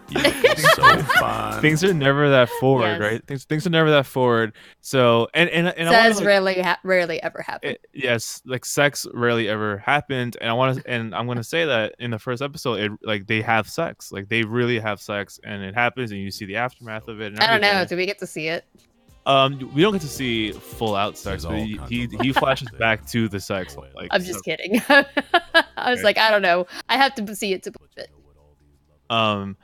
You're so fine. Things are never that forward, Yes. right? Things are never that forward. So and I Says wanna, rarely ever happen. yes, like sex rarely ever happened, and I'm gonna say that in the first episode, they have sex, like they really have sex, and it happens, and you see the aftermath of it. And I don't know. everything. Do we get to see it? We don't get to see full out sex, but he flashes back to the sex. Like I'm just kidding. I was like, I don't know. I have to see it to believe it. But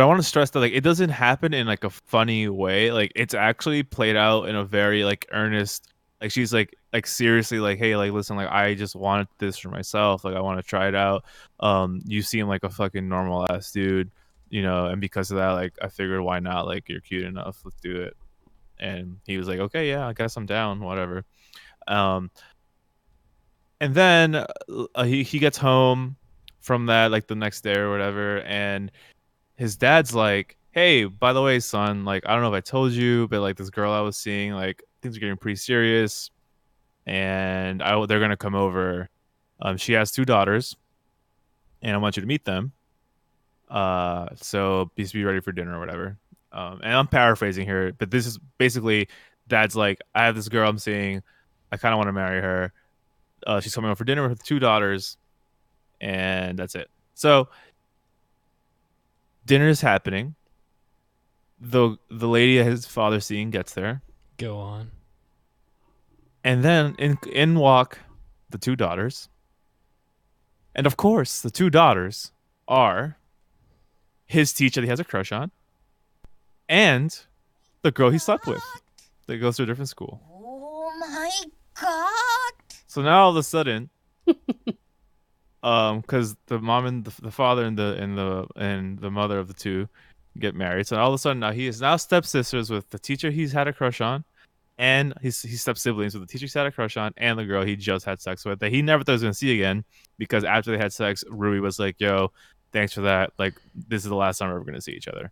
I want to stress that like it doesn't happen in like a funny way. Like it's actually played out in a very like earnest. Like she's like seriously like, hey, like listen, like I just wanted this for myself. Like I want to try it out. You seem like a fucking normal ass dude, and because of that, like I figured why not? Like you're cute enough, let's do it. And he was like, okay, yeah, I guess I'm down, whatever. And then he gets home from that like the next day or whatever, and his dad's like, hey, by the way, son, like I don't know if I told you, but like this girl I was seeing, like things are getting pretty serious, and they're gonna come over. She has 2 daughters, and I want you to meet them. So please be ready for dinner or whatever. And I'm paraphrasing here, but this is basically dad's like, I have this girl I'm seeing, I kind of want to marry her. She's coming over for dinner with her 2 daughters, and that's it. So dinner is happening. The lady that his father's seeing gets there. Go on. And then in walk the 2 daughters. And of course, the 2 daughters are his teacher that he has a crush on and the girl he slept with that goes to a different school. Oh my god! So now all of a sudden, because the mom and the father and the mother of the 2 get married, so all of a sudden now he is now stepsisters with the teacher he's had a crush on, and he's step siblings with the teacher he's had a crush on, and the girl he just had sex with that he never thought he was gonna see again, because after they had sex, Rui was like, "Yo, thanks for that. Like, this is the last time we're ever gonna see each other."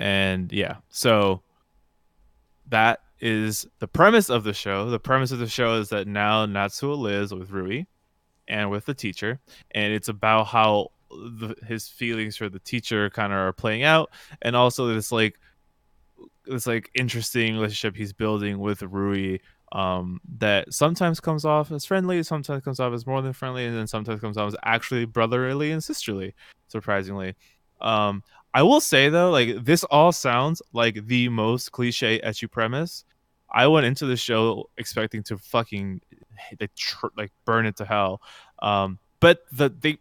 And yeah, so that is the premise of the show. The premise of the show is that now Natsuo lives with Rui and with the teacher, and it's about how his feelings for the teacher kind of are playing out, and also this interesting relationship he's building with Rui, that sometimes comes off as friendly, sometimes comes off as more than friendly, and then sometimes comes off as actually brotherly and sisterly, surprisingly. I will say though, like this all sounds like the most cliche ecchi premise. I went into the show expecting to fucking like burn it to hell, but they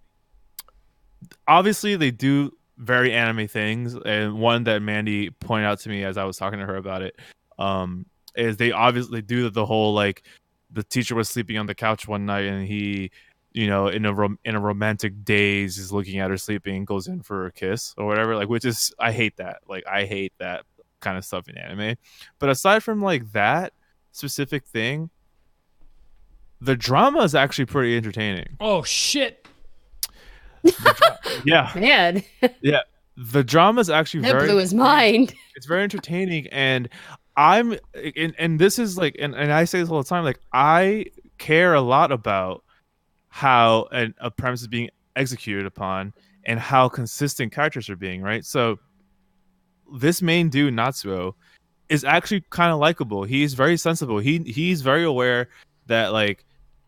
obviously they do very anime things, and one that Mandy pointed out to me as I was talking to her about it, is they obviously do the whole like the teacher was sleeping on the couch one night and he, in a romantic daze is looking at her sleeping and goes in for a kiss or whatever, like, which is, I hate that. Like I hate that kind of stuff in anime. But aside from like that specific thing, the drama is actually pretty entertaining. Oh shit. Yeah. Man, Yeah. The drama is actually that blew his mind. It's very entertaining, and and this is like, and I say this all the time, like I care a lot about how a premise is being executed upon and how consistent characters are being, right? So this main dude, Natsuo, is actually kind of likable. He's very sensible. He's very aware that like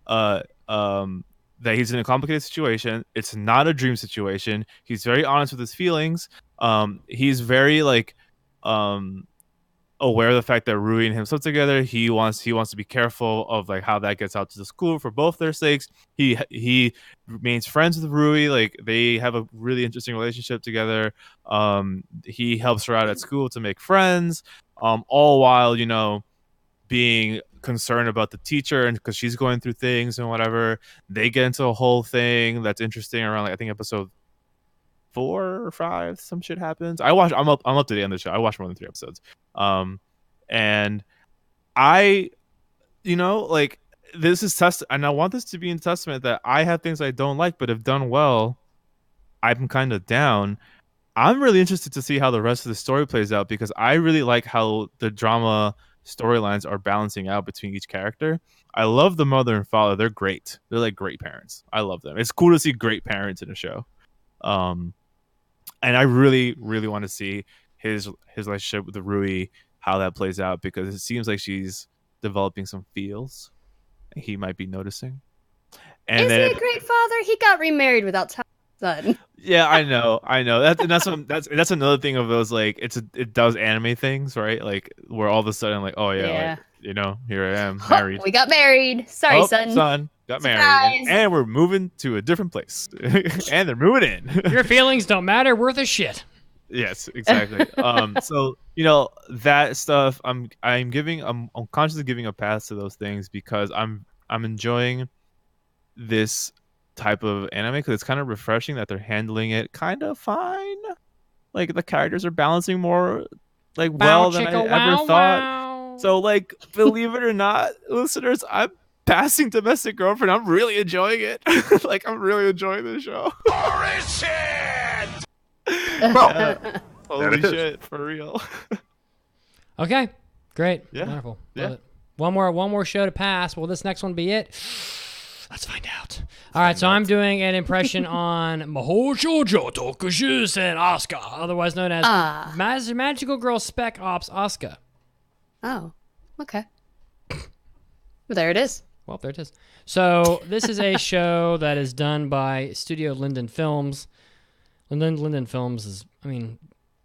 uh um that he's in a complicated situation. It's not a dream situation. He's very honest with his feelings. He's very like aware of the fact that Rui and him slept together. He wants to be careful of like how that gets out to the school for both their sakes. He remains friends with Rui. Like they have a really interesting relationship together. He helps her out at school to make friends. All while, you know, being concerned about the teacher and because she's going through things and whatever. They get into a whole thing that's interesting around like I think episode 4 or 5 some shit happens. I'm up to the end of the show. I watched more than 3 episodes. And I, you know, like this is and I want this to be in testament that I have things I don't like, but if done well, I'm kind of down. I'm really interested to see how the rest of the story plays out because I really like how the drama storylines are balancing out between each character. I love the mother and father. They're great. They're like great parents. I love them. It's cool to see great parents in a show. And I really, really want to see his relationship with the Rui, how that plays out, because it seems like she's developing some feels he might be noticing. And Is he a great father? He got remarried without telling his son. Yeah, I know. That's another thing of those like it does anime things, right? Like where all of a sudden like, oh yeah. Like, you know, here I am married. We got married. Sorry, son. Got married, and we're moving to a different place, and they're moving in. Your feelings don't matter. Worth a shit. Yes, exactly. So you know that stuff. I'm consciously giving a pass to those things because I'm enjoying this type of anime because it's kind of refreshing that they're handling it kind of fine. Like the characters are balancing more like well than I ever thought. So like, believe it or not, listeners, I'm passing Domestic Girlfriend. I'm really enjoying it. Like I'm really enjoying this show. Holy shit! Holy shit, for real. Okay, great, yeah, wonderful. Yeah. Love it. One more show to pass. Will this next one be it? Let's find out. All right, so I'm doing an impression on Mahou Shoujo Tokushusen Asuka, otherwise known as Magical Girl Spec Ops Asuka. Oh, okay. Well, there it is. Well, there it is. So this is a show that is done by Studio Linden Films. Linden Films is, I mean,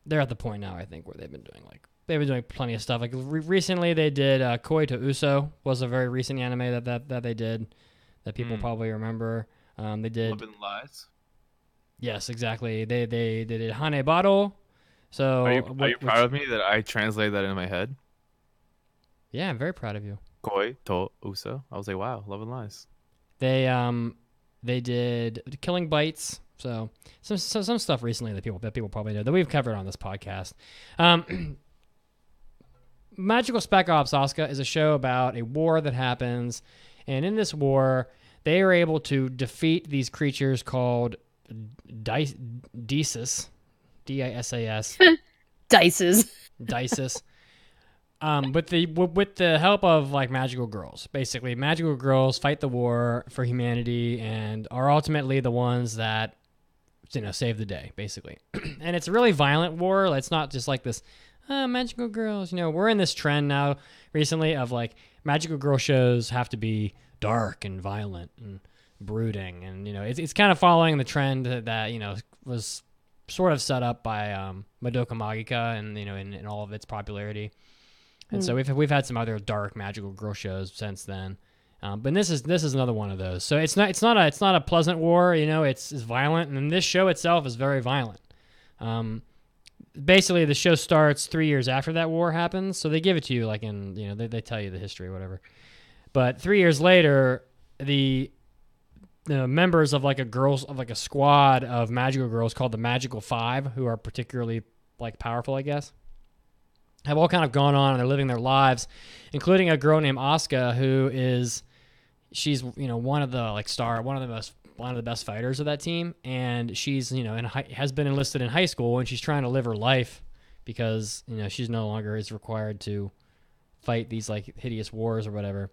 they're at the point now, I think, where they've been doing plenty of stuff. Like recently, they did Koi to Uso was a very recent anime that they did that people probably remember. They did Love and Lies. Yes, exactly. They did Hanebado. So are you proud of me that I translated that in my head? Yeah, I'm very proud of you. Koi to Uso. I was like, wow, Love and Lies. They did Killing Bites. So some stuff recently that people probably know that we've covered on this podcast. Magical Spec Ops Asuka is a show about a war that happens, and in this war, they are able to defeat these creatures called Disas, D-I-S-A-S. Dices. With the help of like magical girls. Basically, magical girls fight the war for humanity and are ultimately the ones that, you know, save the day, basically. And it's a really violent war. It's not just like this magical girls. You know, we're in this trend now recently of like magical girl shows have to be dark and violent and brooding, and you know, it's kind of following the trend that you know was sort of set up by Madoka Magica and you know in all of its popularity. And so we've had some other dark magical girl shows since then, but this is another one of those. So it's not a pleasant war, you know. It's violent, and this show itself is very violent. Basically, the show starts 3 years after that war happens, so they give it to you like in you know they tell you the history or whatever. But 3 years later, the members of like a squad of magical girls called the Magical Five, who are particularly like powerful, I guess, have all kind of gone on and they're living their lives, including a girl named Asuka, she's you know one of the best fighters of that team, and she's you know has been enlisted in high school, and she's trying to live her life because you know she's no longer is required to fight these like hideous wars or whatever.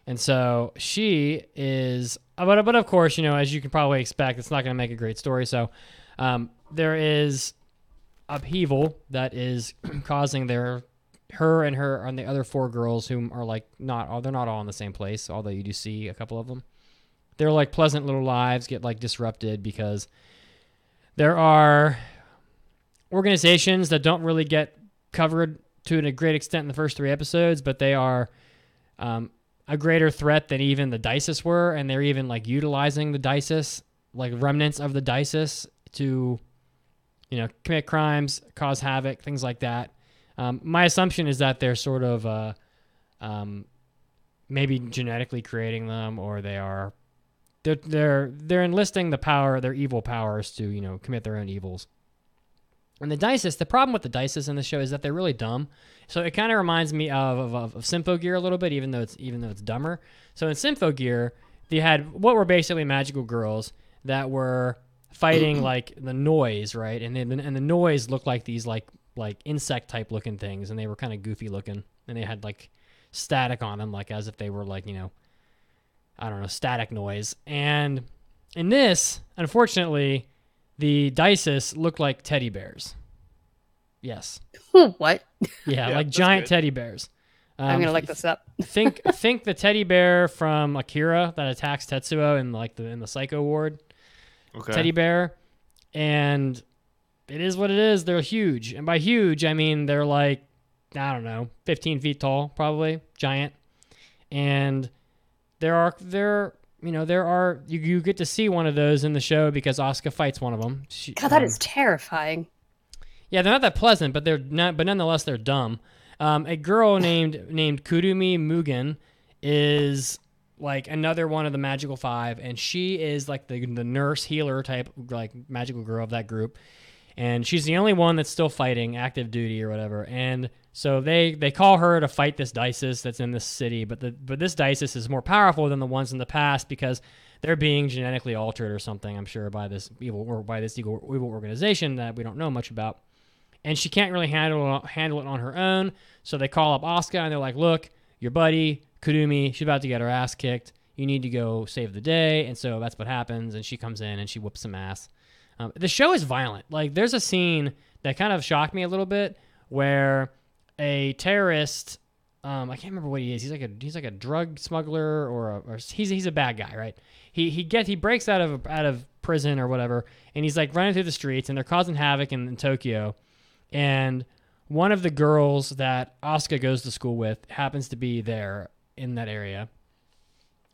And so she is, but of course, as you can probably expect, it's not going to make a great story. So there is upheaval that is causing her and the other 4 girls who are like they're not all in the same place, although you do see a couple of them. Their like pleasant little lives get like disrupted because there are organizations that don't really get covered to a great extent in the first 3 episodes, but they are a greater threat than even the Dices were, and they're even like utilizing the Dices, like remnants of the Dices, to commit crimes, cause havoc, things like that. My assumption is that they're sort of maybe genetically creating them, or they're enlisting their evil powers to commit their own evils. And the problem with the Dices in the show is that they're really dumb. So it kind of reminds me of Symphogear a little bit, even though it's dumber. So in Symphogear, they had what were basically magical girls that were fighting like the noise, right? And the noise looked like these like insect type looking things, and they were kind of goofy looking, and they had like static on them, like as if they were like I don't know, static noise. And in this, unfortunately, the Dices look like teddy bears. Yes. What? Yeah, like giant teddy bears. I'm gonna look this up. think the teddy bear from Akira that attacks Tetsuo in the Psycho Ward. Okay. Teddy bear, and it is what it is. They're huge, and by huge I mean they're like, I don't know, 15 feet tall, probably giant. And you get to see one of those in the show because Asuka fights one of them. God, that is terrifying. Yeah, they're not that pleasant, but nonetheless they're dumb. A girl named Kurumi Mugen is like another one of the magical 5, and she is like the nurse healer type like magical girl of that group. And she's the only one that's still fighting active duty or whatever. And so they call her to fight this Dices that's in this city, but this Dices is more powerful than the ones in the past because they're being genetically altered or something, I'm sure, by this evil organization that we don't know much about. And she can't really handle it on her own. So they call up Asuka and they're like, "Look, your buddy Kurumi, she's about to get her ass kicked. You need to go save the day." And so that's what happens. And she comes in and she whoops some ass. The show is violent. Like, there's a scene that kind of shocked me a little bit where a terrorist, I can't remember what he is. He's like a drug smuggler or he's a bad guy, right? He breaks out of prison or whatever, and he's like running through the streets, and they're causing havoc in Tokyo. And one of the girls that Asuka goes to school with happens to be there in that area.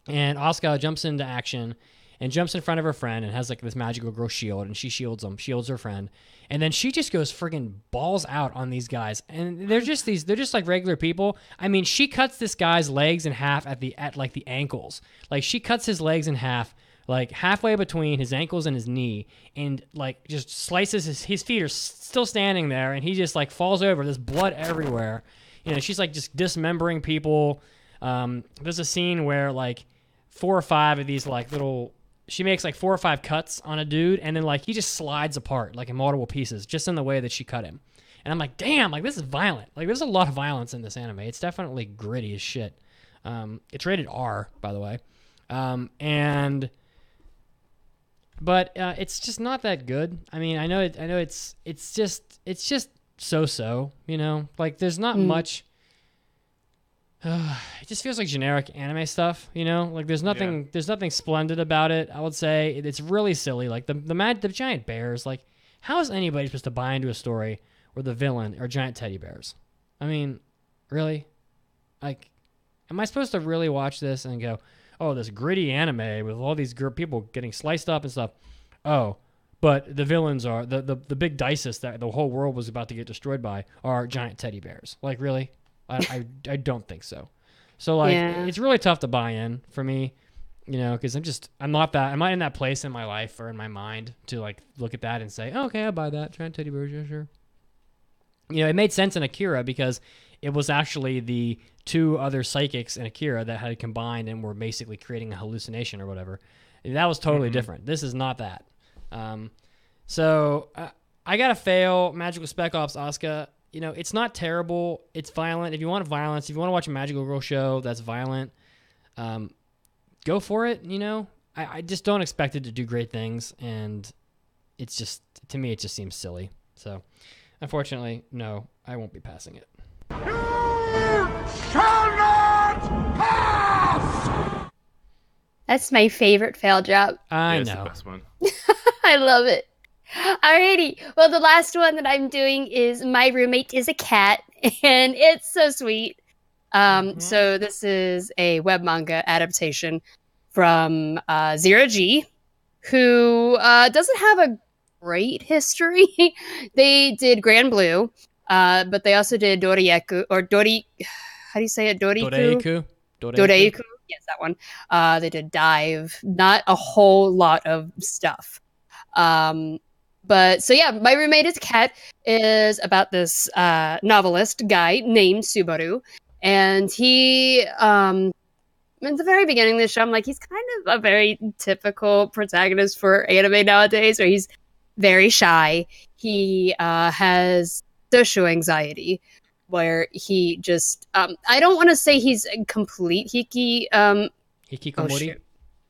And Asuka jumps into action and jumps in front of her friend and has like this magical girl shield, and she shields her friend. And then she just goes friggin' balls out on these guys. And they're just like regular people. I mean, she cuts this guy's legs in half at the ankles. Like, she cuts his legs in half, like halfway between his ankles and his knee, and like just slices his feet are still standing there, and he just like falls over. There's blood everywhere. She's like just dismembering people. There's a scene where like 4 or 5 of these like little, she makes like 4 or 5 cuts on a dude, and then like he just slides apart like in multiple pieces just in the way that she cut him. And I'm like, damn, like this is violent. Like, there's a lot of violence in this anime. It's definitely gritty as shit. It's rated R, by the way. But it's just not that good. I mean, I know it's just so-so, like there's not much. It just feels like generic anime stuff, like there's nothing splendid about it. I would say it's really silly. Like the giant bears, like how is anybody supposed to buy into a story where the villain are giant teddy bears? I mean, really? Like, am I supposed to really watch this and go, oh, this gritty anime with all these people getting sliced up and stuff? Oh, but the villains are the big Dices that the whole world was about to get destroyed by are giant teddy bears. Like, really? I don't think so. So like, It's really tough to buy in for me, because I'm not in that place in my life or in my mind to like look at that and say, oh, okay, I'll buy that giant teddy bears, yeah, sure. It made sense in Akira because it was actually the 2 other psychics in Akira that had combined and were basically creating a hallucination or whatever. That was totally different. This is not that. So I gotta fail Magical Spec Ops Asuka. It's not terrible. It's violent. If you want violence, if you want to watch a magical girl show that's violent, go for it. I just don't expect it to do great things, and it's just, to me, it just seems silly. So, unfortunately, no, I won't be passing it. That's my favorite fail drop. I It's know. the best one. I love it. Alrighty. Well, the last one that I'm doing is My Roommate is a Cat, and it's so sweet. So this is a web manga adaptation from Zero G, who doesn't have a great history. They did Grand Blue, but they also did Dorieku, or Dori... How do you say it? Doriku? Doreiku. Yes, that one. They did Dive. Not a whole lot of stuff. But so yeah, My Roommate is a Cat is about this novelist guy named Subaru. And he, at the very beginning of the show, I'm like, he's kind of a very typical protagonist for anime nowadays, where he's very shy. He has social anxiety, where he just, I don't want to say he's a complete Hikikomori. shit.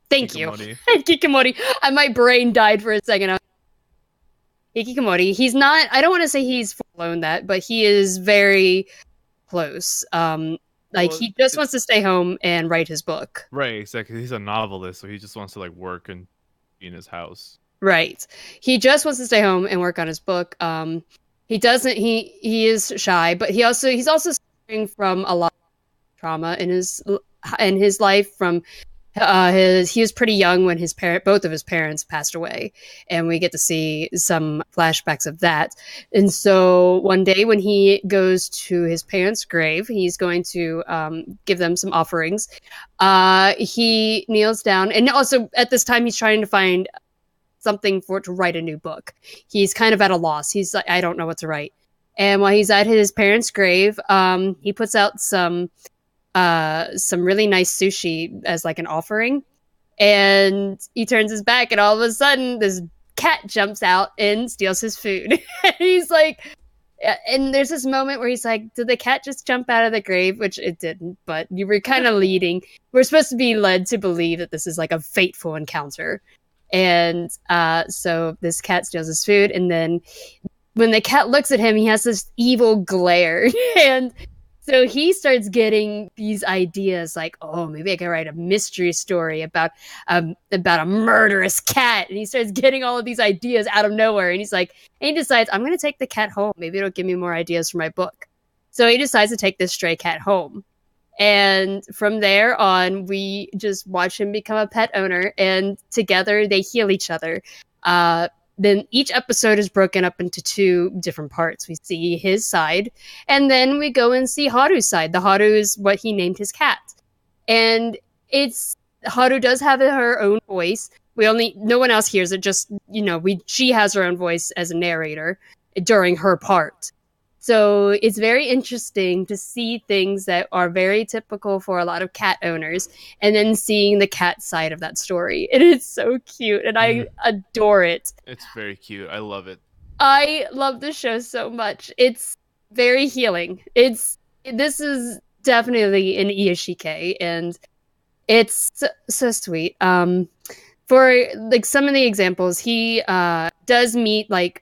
Thank you. Hikikomori. Hikikomori. My brain died for a second. Hikikomori. He's not, I don't want to say he's full-blown that, but he is very close. He just wants to stay home and write his book. Right, exactly. He's a novelist, so he just wants to like work and be in his house. Right. He just wants to stay home and work on his book. He doesn't. He is shy, but he's also suffering from a lot of trauma in his life. From he was pretty young when both of his parents passed away, and we get to see some flashbacks of that. And so one day when he goes to his parents' grave, he's going to give them some offerings. He kneels down, and also at this time he's trying to find something to write a new book. He's kind of at a loss. He's like, I don't know what to write. And while he's at his parents' grave, he puts out some really nice sushi as like an offering, and he turns his back, and all of a sudden this cat jumps out and steals his food. And he's like, and there's this moment where he's like, did the cat just jump out of the grave? Which it didn't, but you were kind of we're supposed to be led to believe that this is like a fateful encounter. And so this cat steals his food, and then when the cat looks at him, he has this evil glare. And so he starts getting these ideas like, oh, maybe I can write a mystery story about a murderous cat. And he starts getting all of these ideas out of nowhere. And he decides, I'm going to take the cat home. Maybe it'll give me more ideas for my book. So he decides to take this stray cat home. And from there on, we just watch him become a pet owner, and together they heal each other. Then each episode is broken up into 2 different parts. We see his side, and then we go and see Haru's side. The Haru is what he named his cat. And Haru does have her own voice. No one else hears it, just, she has her own voice as a narrator during her part. So it's very interesting to see things that are very typical for a lot of cat owners, and then seeing the cat side of that story. And it's so cute, and I adore it. It's very cute. I love it. I love this show so much. It's very healing. This is definitely an Iyashike, and it's so sweet. For like some of the examples, he does meet like.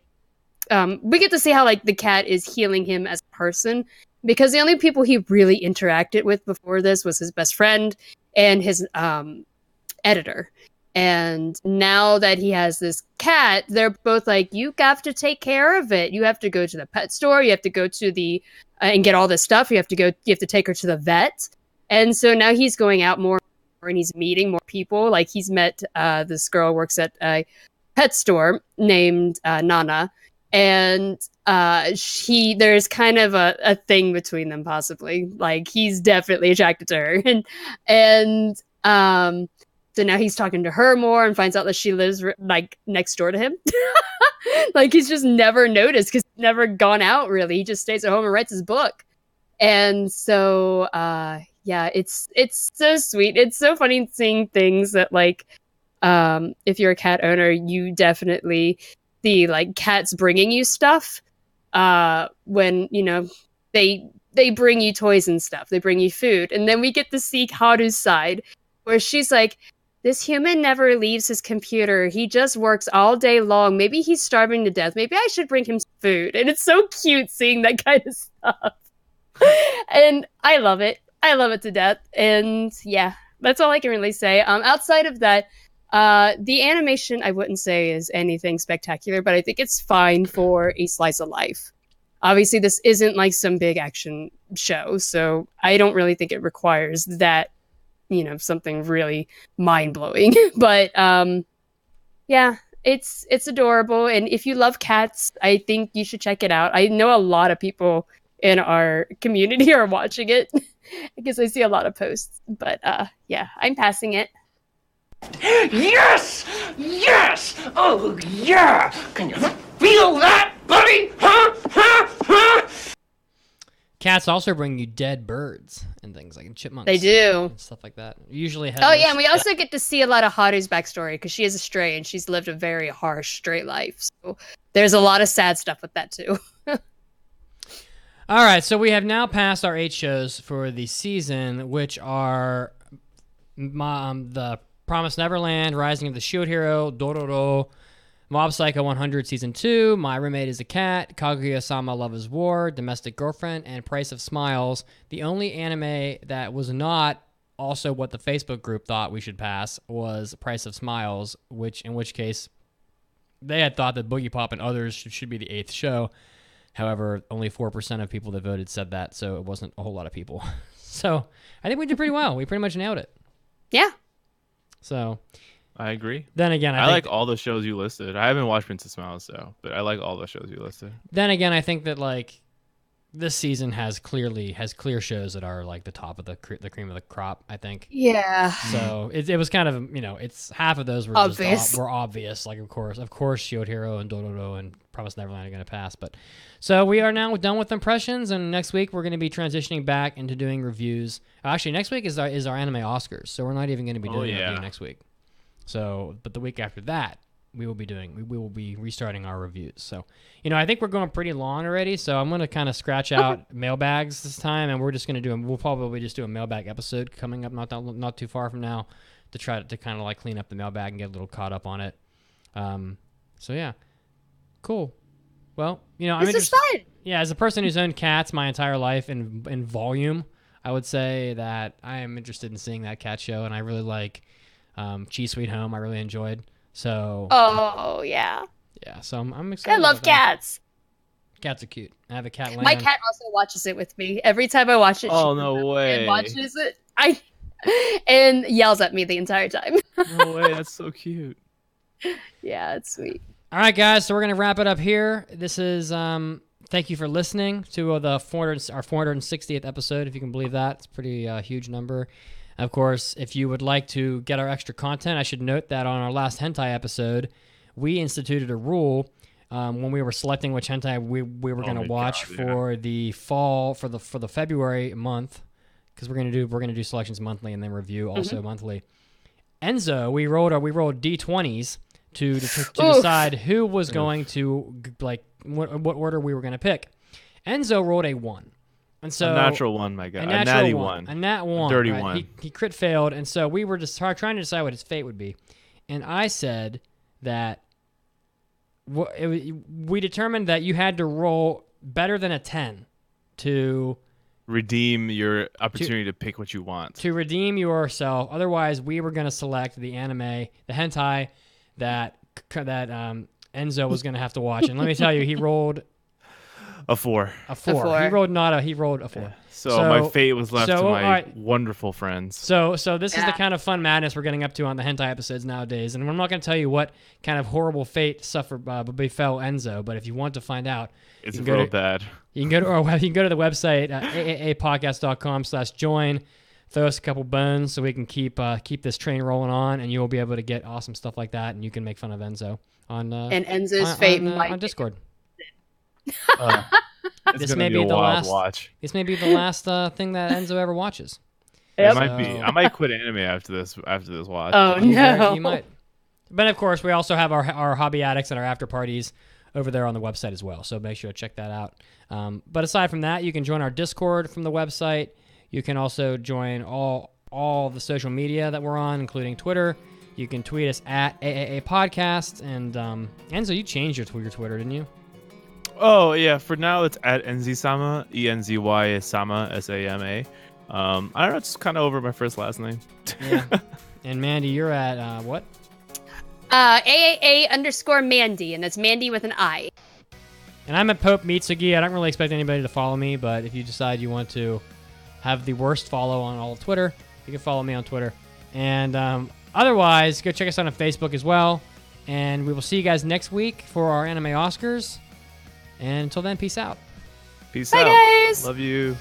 We get to see how like the cat is healing him as a person, because the only people he really interacted with before this was his best friend and his editor. And now that he has this cat, they're both like, you have to take care of it. You have to go to the pet store. You have to go to the and get all this stuff. You have to take her to the vet. And so now he's going out more and he's meeting more people. Like he's met this girl who works at a pet store named Nana. And there's kind of a thing between them, possibly. Like he's definitely attracted to her, and so now he's talking to her more and finds out that she lives like next door to him. Like he's just never noticed because he's never gone out really. He just stays at home and writes his book. And so it's so sweet. It's so funny seeing things that like if you're a cat owner, you definitely see like cats bringing you stuff when they they bring you toys and stuff. They bring you food. And then we get to see Haru's side, where she's like, this human never leaves his computer. He just works all day long. Maybe he's starving to death. Maybe I should bring him some food. And it's so cute seeing that kind of stuff. And I love it. I love it to death. And yeah, that's all I can really say. Outside of that, the animation I wouldn't say is anything spectacular, but I think it's fine for a slice of life. Obviously, this isn't like some big action show, so I don't really think it requires that, something really mind-blowing. But yeah, it's adorable, and if you love cats, I think you should check it out. I know a lot of people in our community are watching it because I see a lot of posts. But yeah, I'm passing it. Yes! Yes! Oh, yeah! Can you feel that, buddy? Huh? Cats also bring you dead birds and things like chipmunks. They do. And stuff like that. Usually Oh, yeah, and we also get to see a lot of Haru's backstory because she is a stray and she's lived a very harsh stray life. So there's a lot of sad stuff with that, too. All right, so we have now passed our 8 shows for the season, which are the Promised Neverland, Rising of the Shield Hero, Dororo, Mob Psycho 100 Season 2, My Roommate is a Cat, Kaguya-sama Love is War, Domestic Girlfriend, and Price of Smiles. The only anime that was not also what the Facebook group thought we should pass was Price of Smiles, in which case they had thought that Boogie Pop and others should be the 8th show. However, only 4% of people that voted said that, so it wasn't a whole lot of people. So I think we did pretty well. We pretty much nailed it. Yeah. So I agree. Then again, I like all the shows you listed. I haven't watched Princess Smiles though, but I like all the shows you listed. Then again, I think that like this season has clear shows that are like the top of the cream of the crop, I think. Yeah. So it was kind of, it's half of those were obvious. Were obvious. Like of course, Shield Hero and Dororo and Promised Neverland are going to pass. But so we are now done with impressions, and next week we're going to be transitioning back into doing reviews. Actually, next week is our anime Oscars, so we're not even going to be doing a review next week. So, but the week after that, we will be restarting our reviews. So, I think we're going pretty long already. So I'm going to kind of scratch out mailbags this time, and we're just going to we'll probably just do a mailbag episode coming up not too far from now to try to kind of like clean up the mailbag and get a little caught up on it. So yeah, cool. Well, I'm this is fun. Yeah, as a person who's owned cats my entire life in volume, I would say that I am interested in seeing that cat show, and I really like Cheese Sweet Home. I really enjoyed. So. Oh yeah. Yeah, so I'm excited. I love cats. Cats are cute. I have a cat. My cat also watches it with me. Every time I watch it, oh no way! And watches it. And yells at me the entire time. No way! That's so cute. Yeah, it's sweet. All right, guys. So we're gonna wrap it up here. This is thank you for listening to our 460th episode. If you can believe that, it's a pretty huge number. Of course, if you would like to get our extra content, I should note that on our last hentai episode, we instituted a rule when we were selecting which hentai we were going to watch for the fall for the February month, because we're going to do selections monthly and then review also monthly. Enzo, we rolled D20s to decide who was going to like what order we were going to pick. Enzo rolled a 1. And so, a natural one, my God. A natty one. A nat one. A dirty right? one. He crit failed, and so we were just trying to decide what his fate would be. And I said that we determined that you had to roll better than a 10 to redeem your opportunity to pick what you want. To redeem yourself. Otherwise, we were going to select the anime, the hentai that Enzo was going to have to watch. And let me tell you, he rolled... A 4. A 4. He rolled a 4. Yeah. So my fate was left to my wonderful friends. So this is the kind of fun madness we're getting up to on the hentai episodes nowadays. And I'm not going to tell you what kind of horrible fate befell Enzo, but if you want to find out, it's real bad. You can go to the website AAAPodcast.com/join. Throw us a couple bones so we can keep this train rolling on, and you will be able to get awesome stuff like that, and you can make fun of Enzo on and Enzo's fate on Discord. This may be the last watch. This may be the last thing that Enzo ever watches. It might be. I might quit anime after this watch. Oh no, you might. But of course, we also have our hobby addicts and our after parties over there on the website as well. So make sure to check that out. But aside from that, you can join our Discord from the website. You can also join all the social media that we're on, including Twitter. You can tweet us at AAAPodcast. And Enzo, you changed your Twitter, didn't you? Oh, yeah. For now, it's at Enzy-sama, E-N-Z-Y-sama, S-A-M-A. I don't know. It's kind of over my first last name. Yeah. And Mandy, you're at what? AAA_Mandy, and that's Mandy with an I. And I'm at Pope Mitsugi. I don't really expect anybody to follow me, but if you decide you want to have the worst follow on all of Twitter, you can follow me on Twitter. And otherwise, go check us out on Facebook as well. And we will see you guys next week for our anime Oscars. And until then, peace out. Peace Bye, out. guys. Love you.